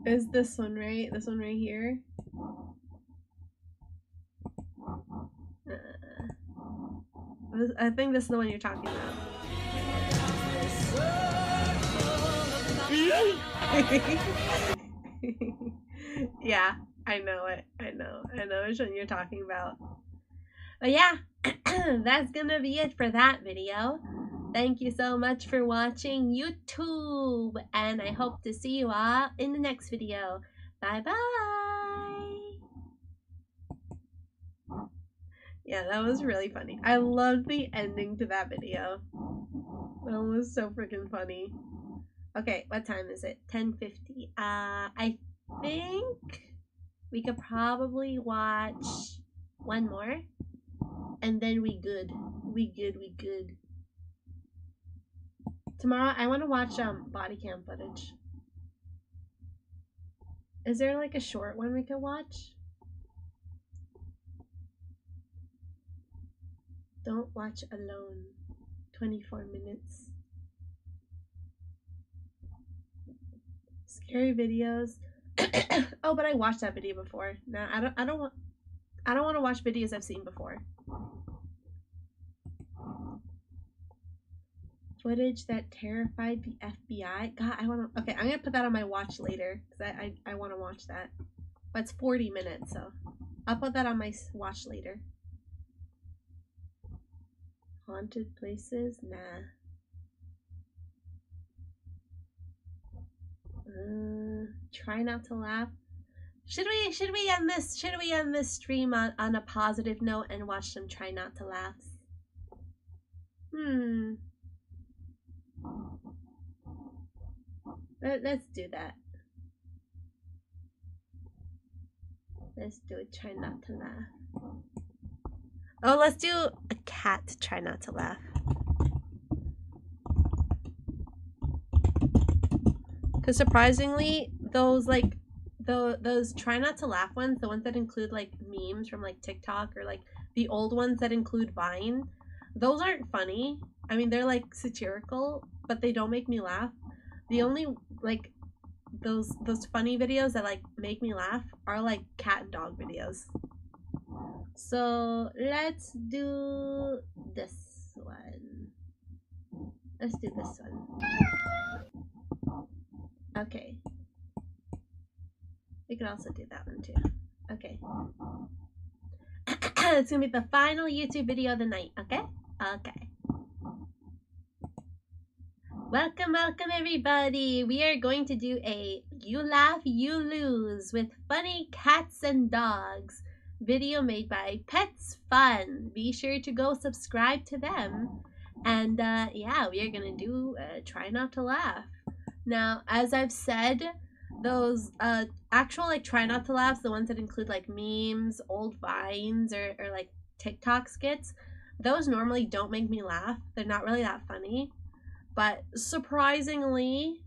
A: Is this one right? This one right here? I think this is the one you're talking about. Yeah, I know it. I know which one you're talking about. But yeah, that's gonna be it for that video. Thank you so much for watching YouTube, and I hope to see you all in the next video. Bye bye. Yeah, that was really funny. I loved the ending to that video. That was so freaking funny. Okay, what time is it? 10:50. I think we could probably watch one more, and then we good. We good. Tomorrow, I want to watch body cam footage. Is there like a short one we could watch? Don't watch alone. 24 minutes. Scary videos. Oh, but I watched that video before. No, I don't want to watch videos I've seen before. Footage that terrified the FBI. God, okay, I'm gonna put that on my watch later because I want to watch that. But it's 40 minutes, so I'll put that on my watch later. Haunted places? Nah. Try not to laugh. Should we end this stream on a positive note and watch some try not to laughs? Let's do that. Let's do it. Try not to laugh. Oh, let's do a cat try not to laugh. Because surprisingly, those those try not to laugh ones, the ones that include like memes from like TikTok, or like the old ones that include Vine, those aren't funny. I mean, they're like satirical, but they don't make me laugh. The only like those funny videos that like make me laugh are like cat and dog videos. So let's do this one. Let's do this one. Okay. We could also do that one too. Okay. It's gonna be the final YouTube video of the night, okay? Okay. Welcome everybody! We are going to do a You Laugh, You Lose with funny cats and dogs video made by Pets Fun. Be sure to go subscribe to them. And yeah, we are gonna do Try Not to Laugh. Now, as I've said, those actual like Try Not to Laughs, the ones that include like memes, old Vines, or like TikTok skits, those normally don't make me laugh. They're not really that funny. But surprisingly,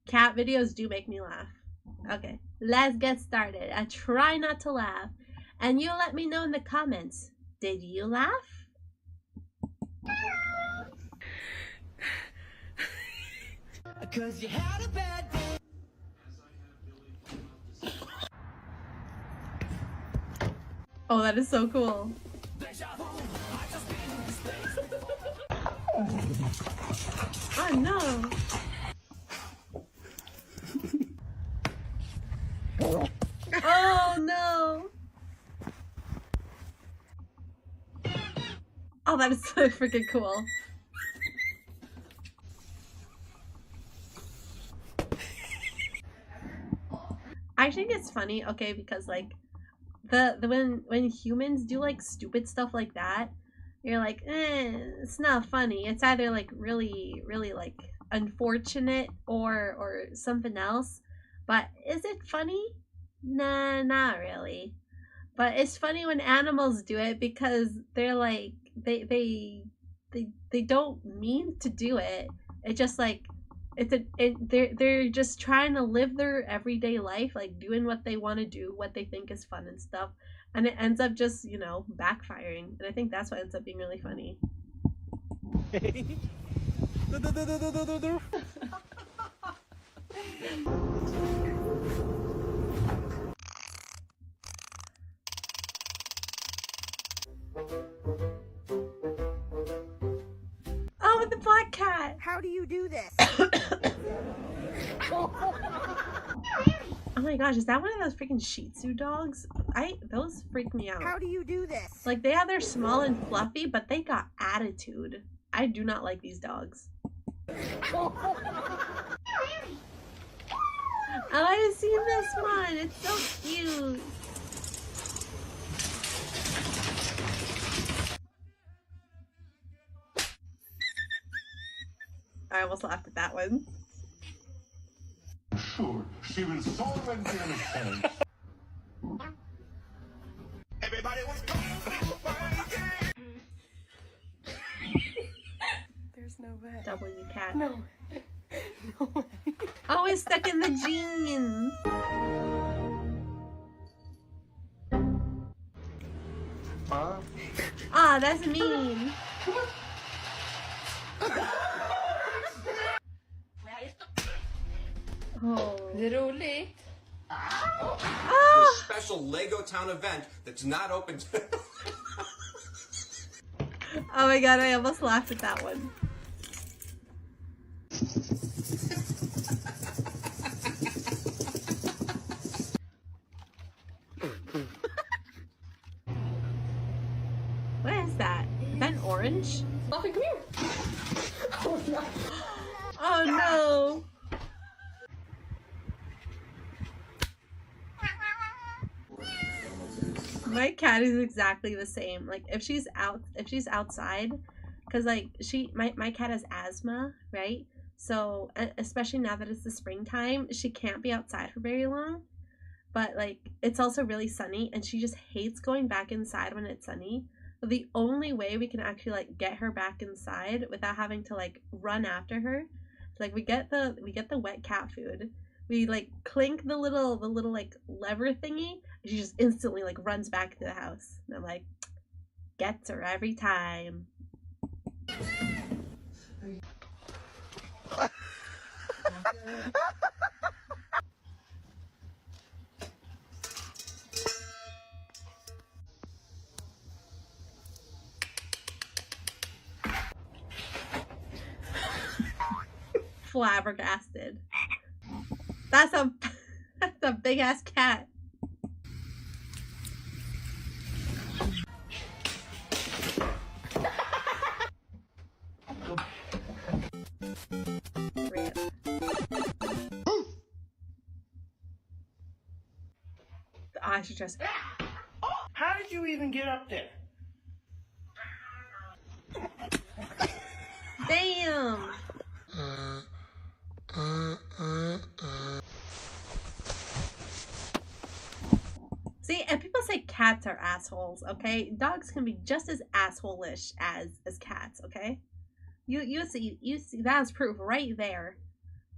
A: cat videos do make me laugh. Okay, let's get started. I try not to laugh. And you let me know in the comments, did you laugh? Cause you had a bad day. Oh, that is so cool. Oh no. Oh no. Oh, that is so freaking cool. I think it's funny, okay, because like when humans do like stupid stuff like that, you're like, it's not funny. It's either like really like unfortunate or something else. But is it funny? Nah, not really. But it's funny when animals do it because they're like they don't mean to do it. It's just like they're just trying to live their everyday life, like doing what they want to do, what they think is fun and stuff. And it ends up just, you know, backfiring. And I think that's why it ends up being really funny. Oh, with the black cat! How do you do this? Oh my gosh, is that one of those freaking Shih Tzu dogs? Those freak me out.
P: How do you do this?
A: Like, they're small and fluffy, but they got attitude. I do not like these dogs. Oh, I've seen this one. It's so cute. I almost laughed at that one.
Q: Sure, she will solve and understand. Everybody was
K: There's no way.
A: W cat.
K: No. No way.
A: Oh, it's stuck in the jeans. Ah, that's mean. Oh.
O: Roligt.
R: The special Lego Town event that's not open to...
A: Oh my god, I almost laughed at that one. What is that? Is that an orange?
O: Buffy, come here. Oh no.
A: Oh no. My cat is exactly the same. Like if she's outside, because like my cat has asthma, right? So especially now that it's the springtime, she can't be outside for very long. But like it's also really sunny, and she just hates going back inside when it's sunny. So the only way we can actually like get her back inside without having to like run after her, like we get the wet cat food. We like clink the little like lever thingy, and she just instantly like runs back to the house. And I'm like, gets her every time. Flabbergasted. That's a big ass cat. I should just.
Q: How did you even get up there?
A: Damn. See, and people say cats are assholes, okay? Dogs can be just as asshole-ish as cats, okay? You see that's proof right there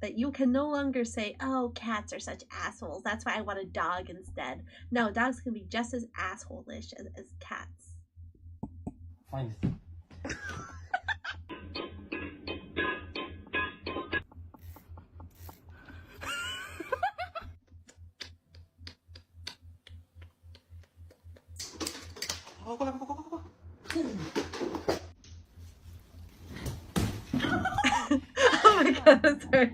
A: that you can no longer say, oh, cats are such assholes, that's why I want a dog instead. No, dogs can be just as asshole-ish as cats.
Q: Fine.
A: Oh my god, I'm sorry.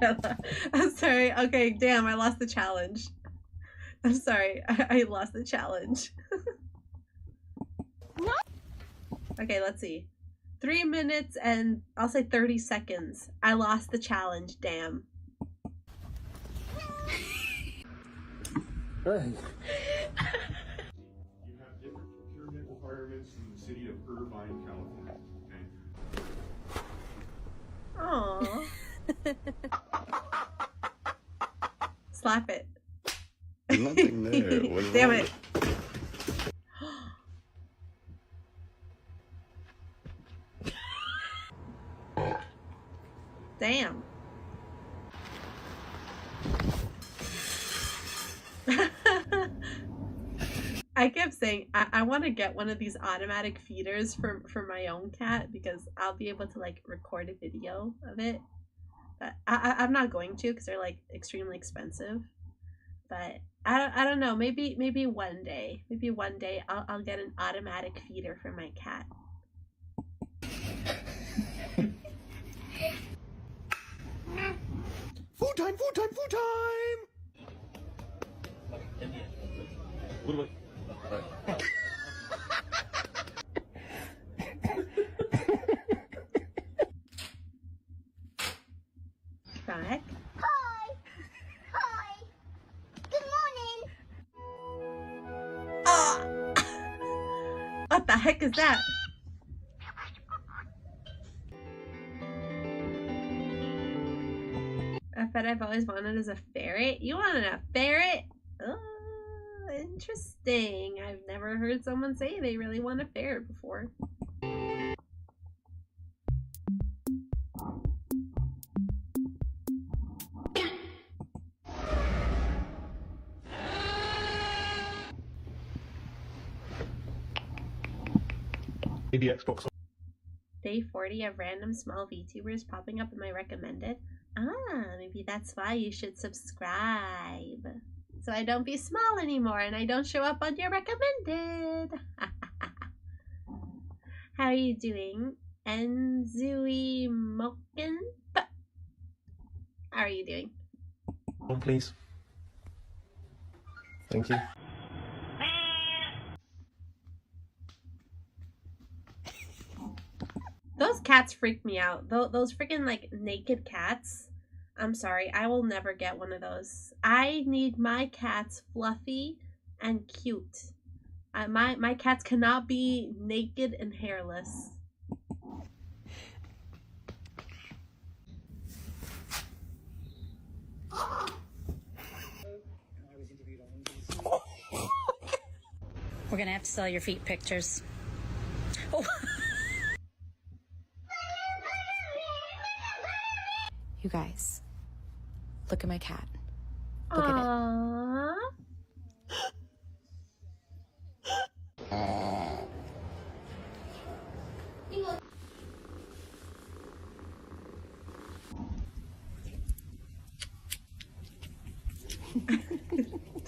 A: I'm sorry. Okay, damn, I lost the challenge. I'm sorry. I lost the challenge. Okay, let's see. 3 minutes and I'll say 30 seconds. I lost the challenge, damn.
Q: Hey.
S: You have different procurement requirements from the city of Irvine, California.
A: Aww. Slap it.
B: Nothing there. What's
A: Damn
B: wrong
A: it. Damn. I kept saying I want to get one of these automatic feeders for my own cat because I'll be able to like record a video of it. But I'm not going to because they're like extremely expensive. But I don't know. Maybe one day. Maybe one day I'll get an automatic feeder for my cat.
Q: Food time, food time, food time!
A: Back.
P: Hi. Hi. Good morning.
A: What the heck is that? A pet I've always wanted is a ferret. You wanted a ferret? Oh, interesting. I've never heard someone say they really want a ferret before.
S: Maybe Xbox.
A: Day 40 of random small VTubers popping up in my recommended. Ah, maybe that's why you should subscribe. So I don't be small anymore and I don't show up on your recommended. How are you doing? Enzui Moken? How are you doing?
S: One, please. Thank you.
A: Those cats freak me out. Those freaking like naked cats. I'm sorry, I will never get one of those. I need my cats fluffy and cute. My cats cannot be naked and hairless.
T: We're gonna have to sell your feet pictures. Oh.
U: You guys, look at my cat. Look at
A: it.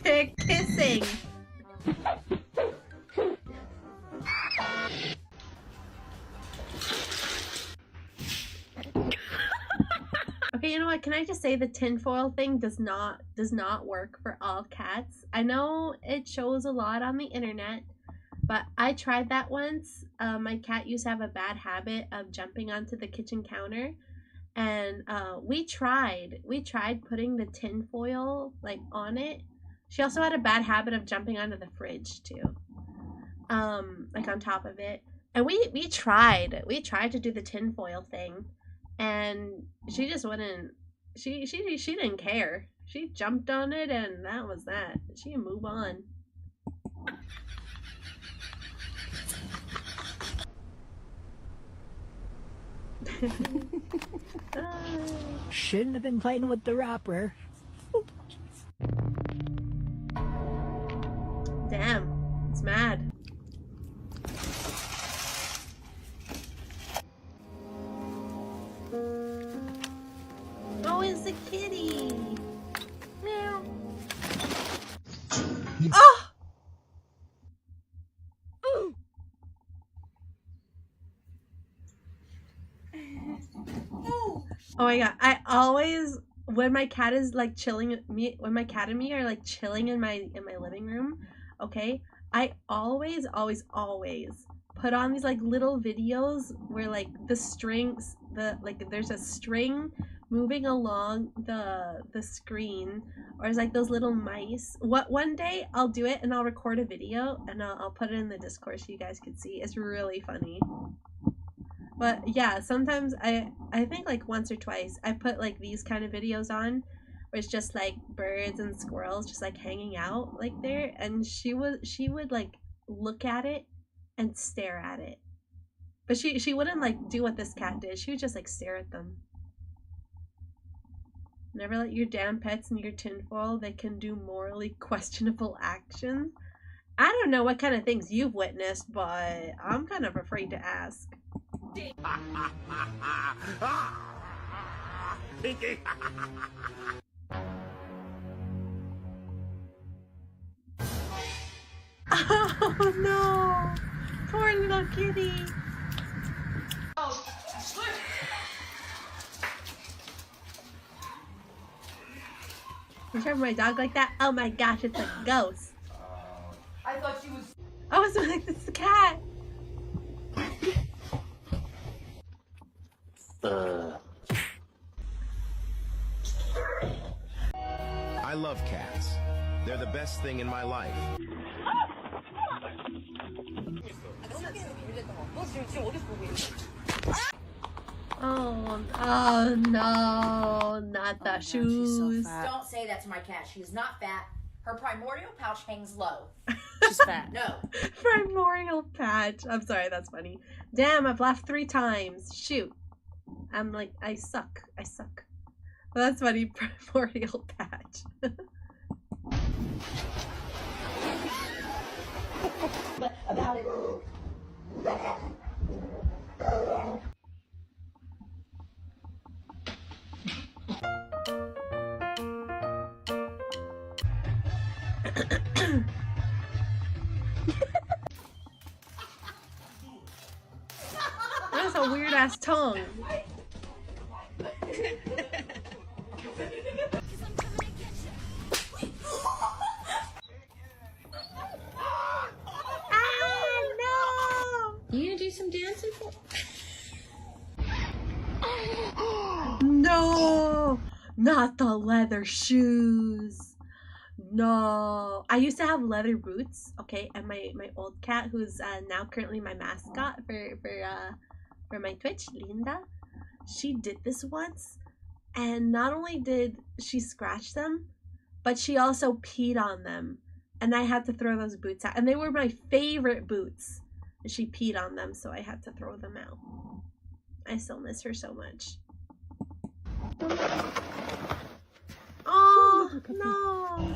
A: They're kissing. Okay, you know what? Can I just say the tinfoil thing does not work for all cats. I know it shows a lot on the internet, but I tried that once. My cat used to have a bad habit of jumping onto the kitchen counter, and we tried putting the tinfoil like on it. She also had a bad habit of jumping onto the fridge too, like on top of it. And we tried to do the tinfoil thing. And she just wouldn't. She didn't care. She jumped on it, and that was that. She can move on.
V: Shouldn't have been playing with the wrapper.
A: Damn, it's mad. Oh, it's a kitty. Meow. Oh! Ooh. Oh my god! I always, when my cat is like chilling at me, when my cat and me are like chilling in my living room, okay, I always put on these like little videos where like the strings, there's a string moving along the screen, or it's like those little mice. One day I'll do it and I'll record a video and I'll put it in the Discord so you guys can see. It's really funny. But yeah, sometimes I think like once or twice I put like these kind of videos on where it's just like birds and squirrels just like hanging out like there, and she would like look at it and stare at it. But she wouldn't like do what this cat did. She would just like stare at them. Never let your damn pets in your tinfoil. They can do morally questionable actions. I don't know what kind of things you've witnessed, but I'm kind of afraid to ask. Oh no! Poor little kitty! You try my dog like that? Oh my gosh, it's a ghost.
C: I thought she was.
A: I was like, this is the cat.
F: I love cats. They're the best thing in my life.
A: Oh no, not the shoes.
C: Don't say that to my cat. She's not fat. Her primordial pouch hangs low.
U: She's fat.
C: No.
A: Primordial patch. I'm sorry, that's funny. Damn, I've laughed 3 times. Shoot. I'm like, I suck. I suck. But that's funny. Primordial patch.
C: But about it.
A: That's a weird ass tongue.
M: You gonna do some dancing for?
A: No, not the leather shoes. No, I used to have leather boots. Okay, and my old cat, who's now currently my mascot for my Twitch, Linda, she did this once, and not only did she scratch them, but she also peed on them, and I had to throw those boots out. And they were my favorite boots. And she peed on them, so I had to throw them out. I still miss her so much. Oh, no.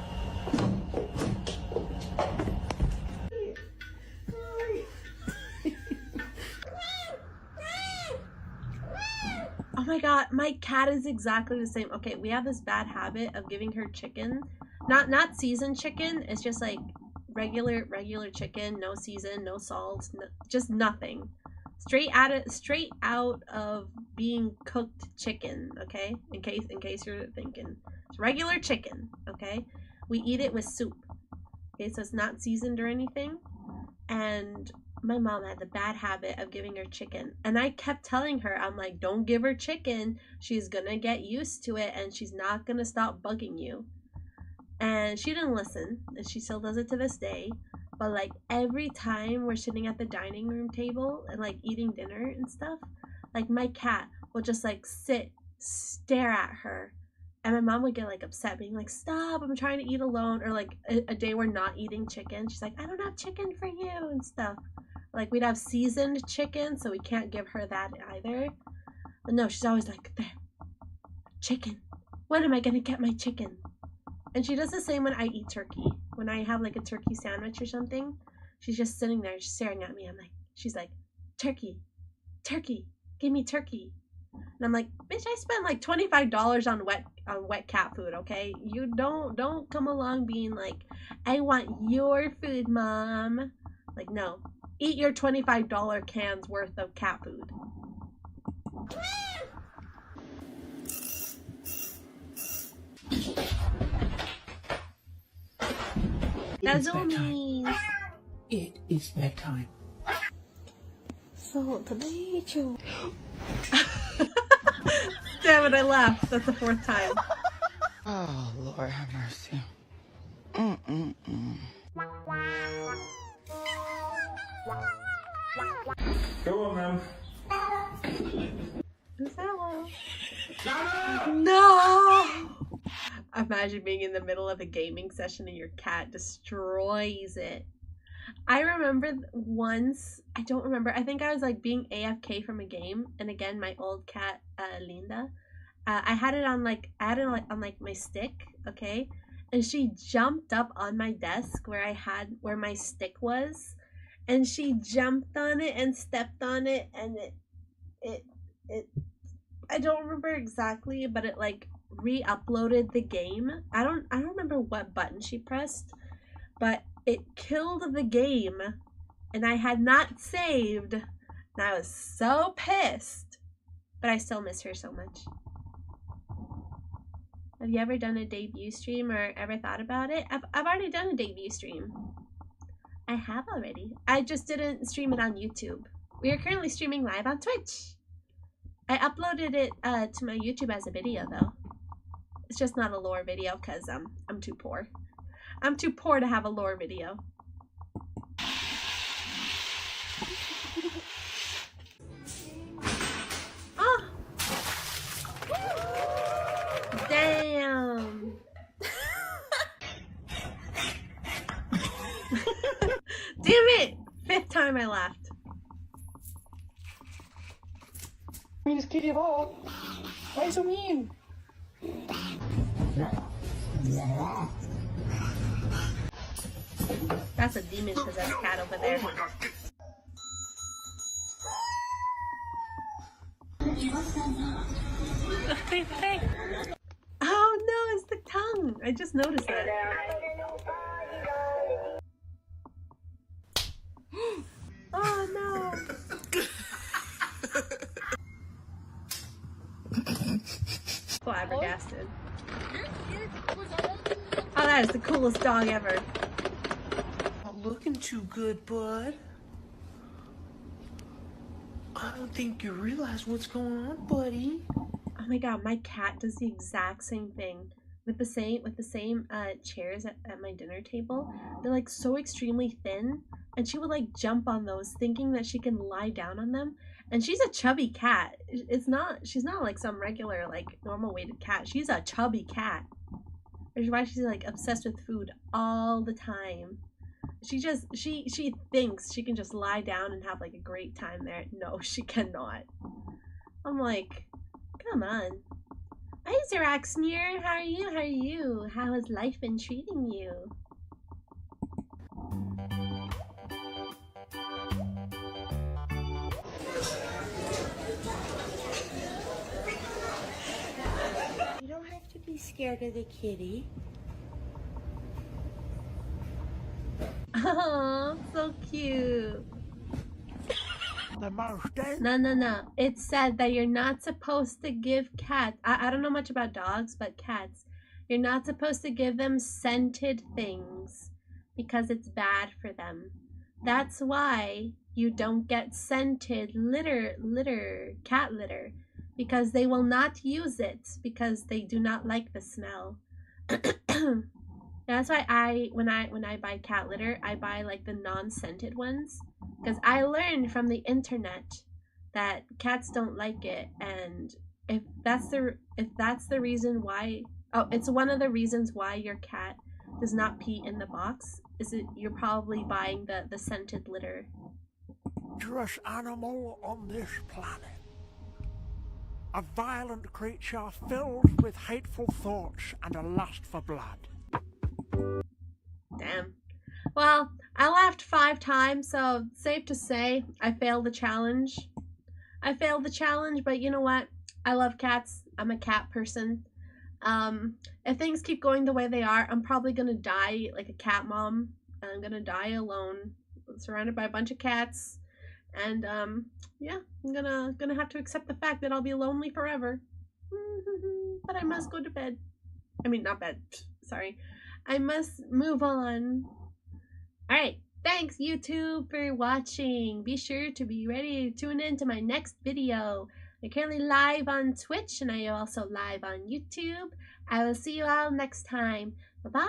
A: Oh my god, my cat is exactly the same. Okay, we have this bad habit of giving her chicken. Not seasoned chicken, it's just like regular chicken, no season, no salt, no, just nothing. Straight out of being cooked chicken, okay? In case you're thinking. It's regular chicken, okay? We eat it with soup. Okay, so it's not seasoned or anything. And my mom had the bad habit of giving her chicken. And I kept telling her, I'm like, don't give her chicken. She's gonna get used to it and she's not gonna stop bugging you. And she didn't listen, and she still does it to this day. But like every time we're sitting at the dining room table and like eating dinner and stuff, like my cat will just like stare at her. And my mom would get like upset, being like, stop, I'm trying to eat alone. Or like a day we're not eating chicken, she's like, I don't have chicken for you and stuff. Like we'd have seasoned chicken, so we can't give her that either. But no, she's always like, there, chicken. When am I gonna get my chicken? And she does the same when I eat turkey. When I have like a turkey sandwich or something, she's just sitting there staring at me. She's like, turkey, give me turkey. And I'm like, bitch, I spent like $25 on wet cat food, okay? You don't come along being like, I want your food, mom. Like, no. Eat your $25 cans worth of cat food. That's all means.
L: It is bedtime.
A: So the nature. Damn it, I laughed. That's the 4th time.
W: Oh, Lord have mercy.
S: Go on, man.
A: Hello. No! Imagine being in the middle of a gaming session and your cat destroys it. I remember once, I don't remember, I think I was like being AFK from a game, and again, my old cat, Linda, I had it on like my stick, okay? And she jumped up on my desk where my stick was, and she jumped on it and stepped on it, and it I don't remember exactly, but it like re-uploaded the game. I don't remember what button she pressed, but it killed the game, and I had not saved, and I was so pissed. But I still miss her so much. Have you ever done a debut stream or ever thought about it? I've already done a debut stream. I have already. I just didn't stream it on YouTube. We are currently streaming live on Twitch. I uploaded it to my YouTube as a video though. It's just not a lore video because I'm too poor. I'm too poor to have a lore video. Oh! Damn! Damn it! 5th time I laughed.
Q: I just give up. Why are you so mean?
A: That's a demon-possessed cat over there. Oh no, it's the tongue! I just noticed that. Oh no! Flabbergasted. Oh, that is the coolest dog ever.
L: Not looking too good, bud. I don't think you realize what's going on, buddy.
A: Oh my god, my cat does the exact same thing. With the same chairs at my dinner table. They're like so extremely thin, and she would like jump on those thinking that she can lie down on them. And she's a chubby cat. She's not like some regular like normal weighted cat. She's a chubby cat. Which is why she's like obsessed with food all the time. She thinks she can just lie down and have like a great time there. No, she cannot. I'm like, come on. Hi Zeraxneer, how are you? How are you? How has life been treating you?
E: You don't have to be scared of the kitty.
A: Oh, so cute.
L: The most
A: No. It said that you're not supposed to give cats. I don't know much about dogs, but cats. You're not supposed to give them scented things because it's bad for them. That's why you don't get scented cat litter, because they will not use it because they do not like the smell. That's why when I buy cat litter, I buy like the non-scented ones, because I learned from the internet that cats don't like it, and if that's the reason why, it's one of the reasons why your cat does not pee in the box, is it you're probably buying the scented litter.
L: Dangerous animal on this planet. A violent creature filled with hateful thoughts and a lust for blood.
A: Damn. Well, I laughed 5 times, so safe to say I failed the challenge. But you know what? I love cats. I'm a cat person. If things keep going the way they are, I'm probably gonna die like a cat mom. I'm gonna die alone, surrounded by a bunch of cats. And yeah, I'm gonna have to accept the fact that I'll be lonely forever. But I must go to bed. I mean, not bed. Sorry. I must move on. Alright, thanks YouTube for watching. Be sure to be ready to tune in to my next video. I'm currently live on Twitch and I am also live on YouTube. I will see you all next time. Bye-bye.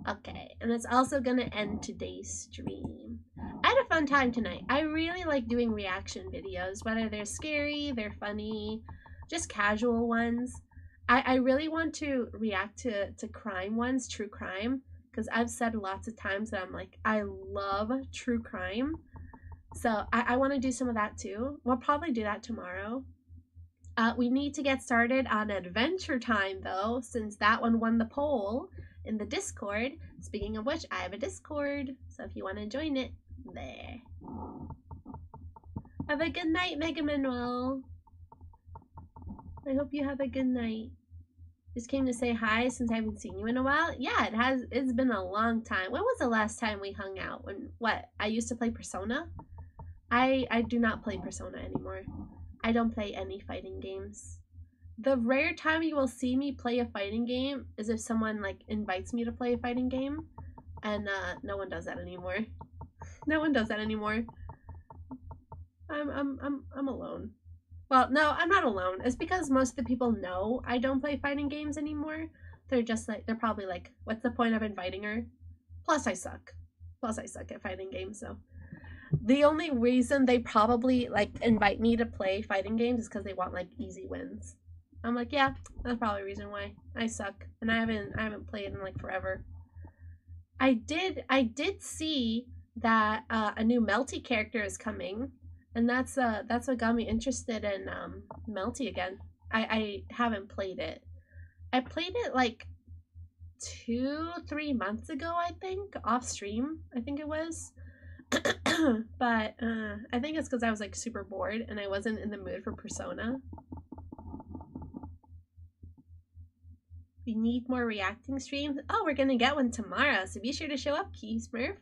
A: Okay, and it's also gonna end today's stream. I had a fun time tonight. I really like doing reaction videos, whether they're scary, they're funny, just casual ones. I really want to react to crime ones, true crime, because I've said lots of times that I'm like, I love true crime. So I want to do some of that too. We'll probably do that tomorrow. We need to get started on Adventure Time though, since that one won the poll in the Discord. Speaking of which, I have a Discord, so if you want to join it, there. Have a good night, Mega Manuel. I hope you have a good night. Just came to say hi since I haven't seen you in a while. Yeah, it's been a long time. When was the last time we hung out? What? I used to play Persona? I do not play Persona anymore. I don't play any fighting games. The rare time you will see me play a fighting game is if someone like invites me to play a fighting game, and no one does that anymore. No one does that anymore. I'm alone. Well, no, I'm not alone. It's because most of the people know I don't play fighting games anymore. They're just like, they're probably like, what's the point of inviting her? Plus I suck. Plus I suck at fighting games, so. The only reason they probably like invite me to play fighting games is because they want like easy wins. I'm like, yeah, that's probably the reason why. I suck, and I haven't played in like forever. I did see that a new Melty character is coming, and that's what got me interested in Melty again. I haven't played it. I played it like 2-3 months ago, I think, off stream. I think it was. But I think it's because I was like super bored and I wasn't in the mood for Persona. We need more reacting streams. Oh, we're gonna get one tomorrow, so be sure to show up, Key Smurf.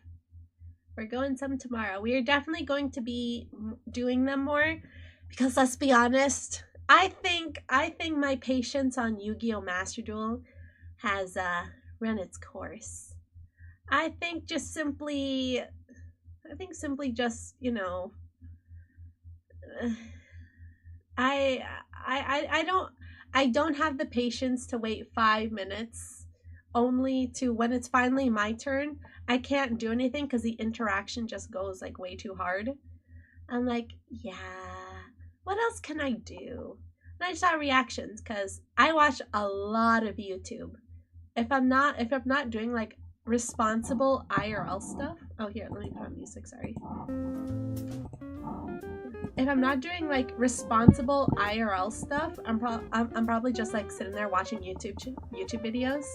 A: We're going some tomorrow. We are definitely going to be doing them more because let's be honest, I think my patience on Yu-Gi-Oh! Master Duel has run its course. I think simply just, you know, I don't have the patience to wait 5 minutes only to when it's finally my turn. I can't do anything because the interaction just goes like way too hard. I'm like, yeah, what else can I do? And I saw reactions because I watch a lot of YouTube. If I'm not doing like responsible IRL stuff. Oh, here, let me put on music, sorry. If I'm not doing like responsible IRL stuff, I'm probably just like sitting there watching YouTube videos.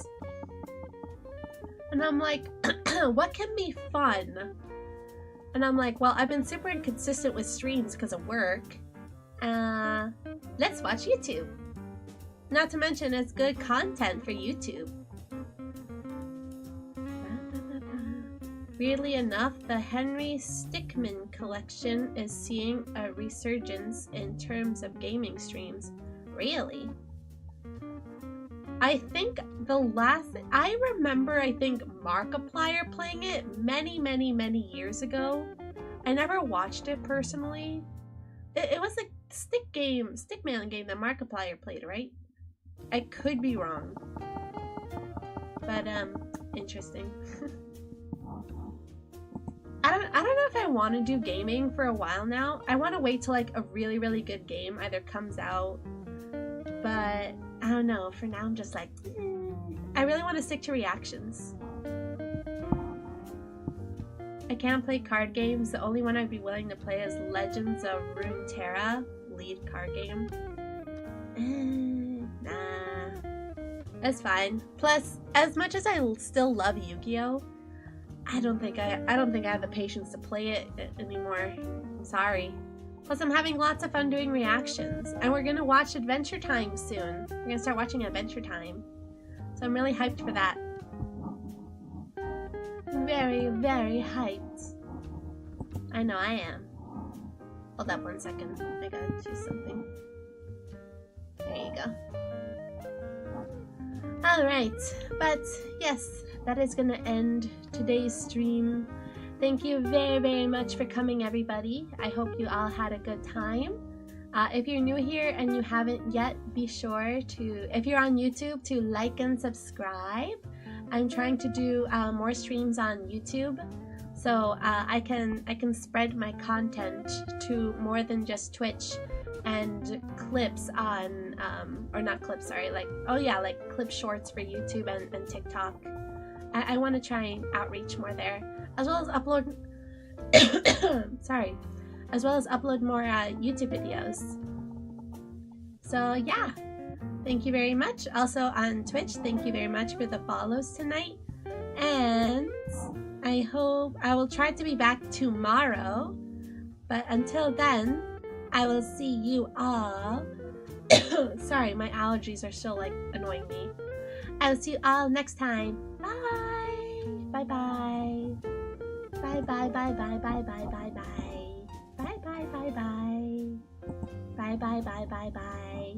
A: And I'm like, what can be fun? And I'm like, well, I've been super inconsistent with streams because of work. Let's watch YouTube. Not to mention it's good content for YouTube. Weirdly enough, the Henry Stickmin collection is seeing a resurgence in terms of gaming streams. Really? I think I remember Markiplier playing it many years ago. I never watched it personally. It was a Stickman game that Markiplier played, right? I could be wrong. But interesting. I don't know if I want to do gaming for a while now. I want to wait till like a really good game either comes out. But I don't know. For now, I'm just like, I really want to stick to reactions. I can't play card games. The only one I'd be willing to play is Legends of Runeterra, lead card game. Nah, that's fine. Plus, as much as I still love Yu-Gi-Oh, I don't think I have the patience to play it anymore. Sorry. Plus, I'm having lots of fun doing reactions, and we're gonna watch Adventure Time soon. We're gonna start watching Adventure Time, so I'm really hyped for that. Very hyped. I know I am. Hold up 1 second. I gotta do something. There you go. Alright, but yes, that is gonna end today's stream. Thank you very much for coming, everybody. I hope you all had a good time. If you're new here and you haven't yet, be sure to, if you're on YouTube, to like and subscribe. I'm trying to do more streams on YouTube, so I can spread my content to more than just Twitch and clips on, or not clips, sorry, like, oh yeah, like clip shorts for YouTube and TikTok. I want to try and outreach more there, as well as upload, sorry, as well as upload more YouTube videos. So yeah. Thank you very much. Also on Twitch, thank you very much for the follows tonight. And I hope I will try to be back tomorrow. But until then, I will see you all. Sorry, my allergies are still like annoying me. I will see you all next time. Bye. Bye bye. Bye bye bye bye bye bye bye bye. Bye bye bye bye. Bye bye bye bye bye.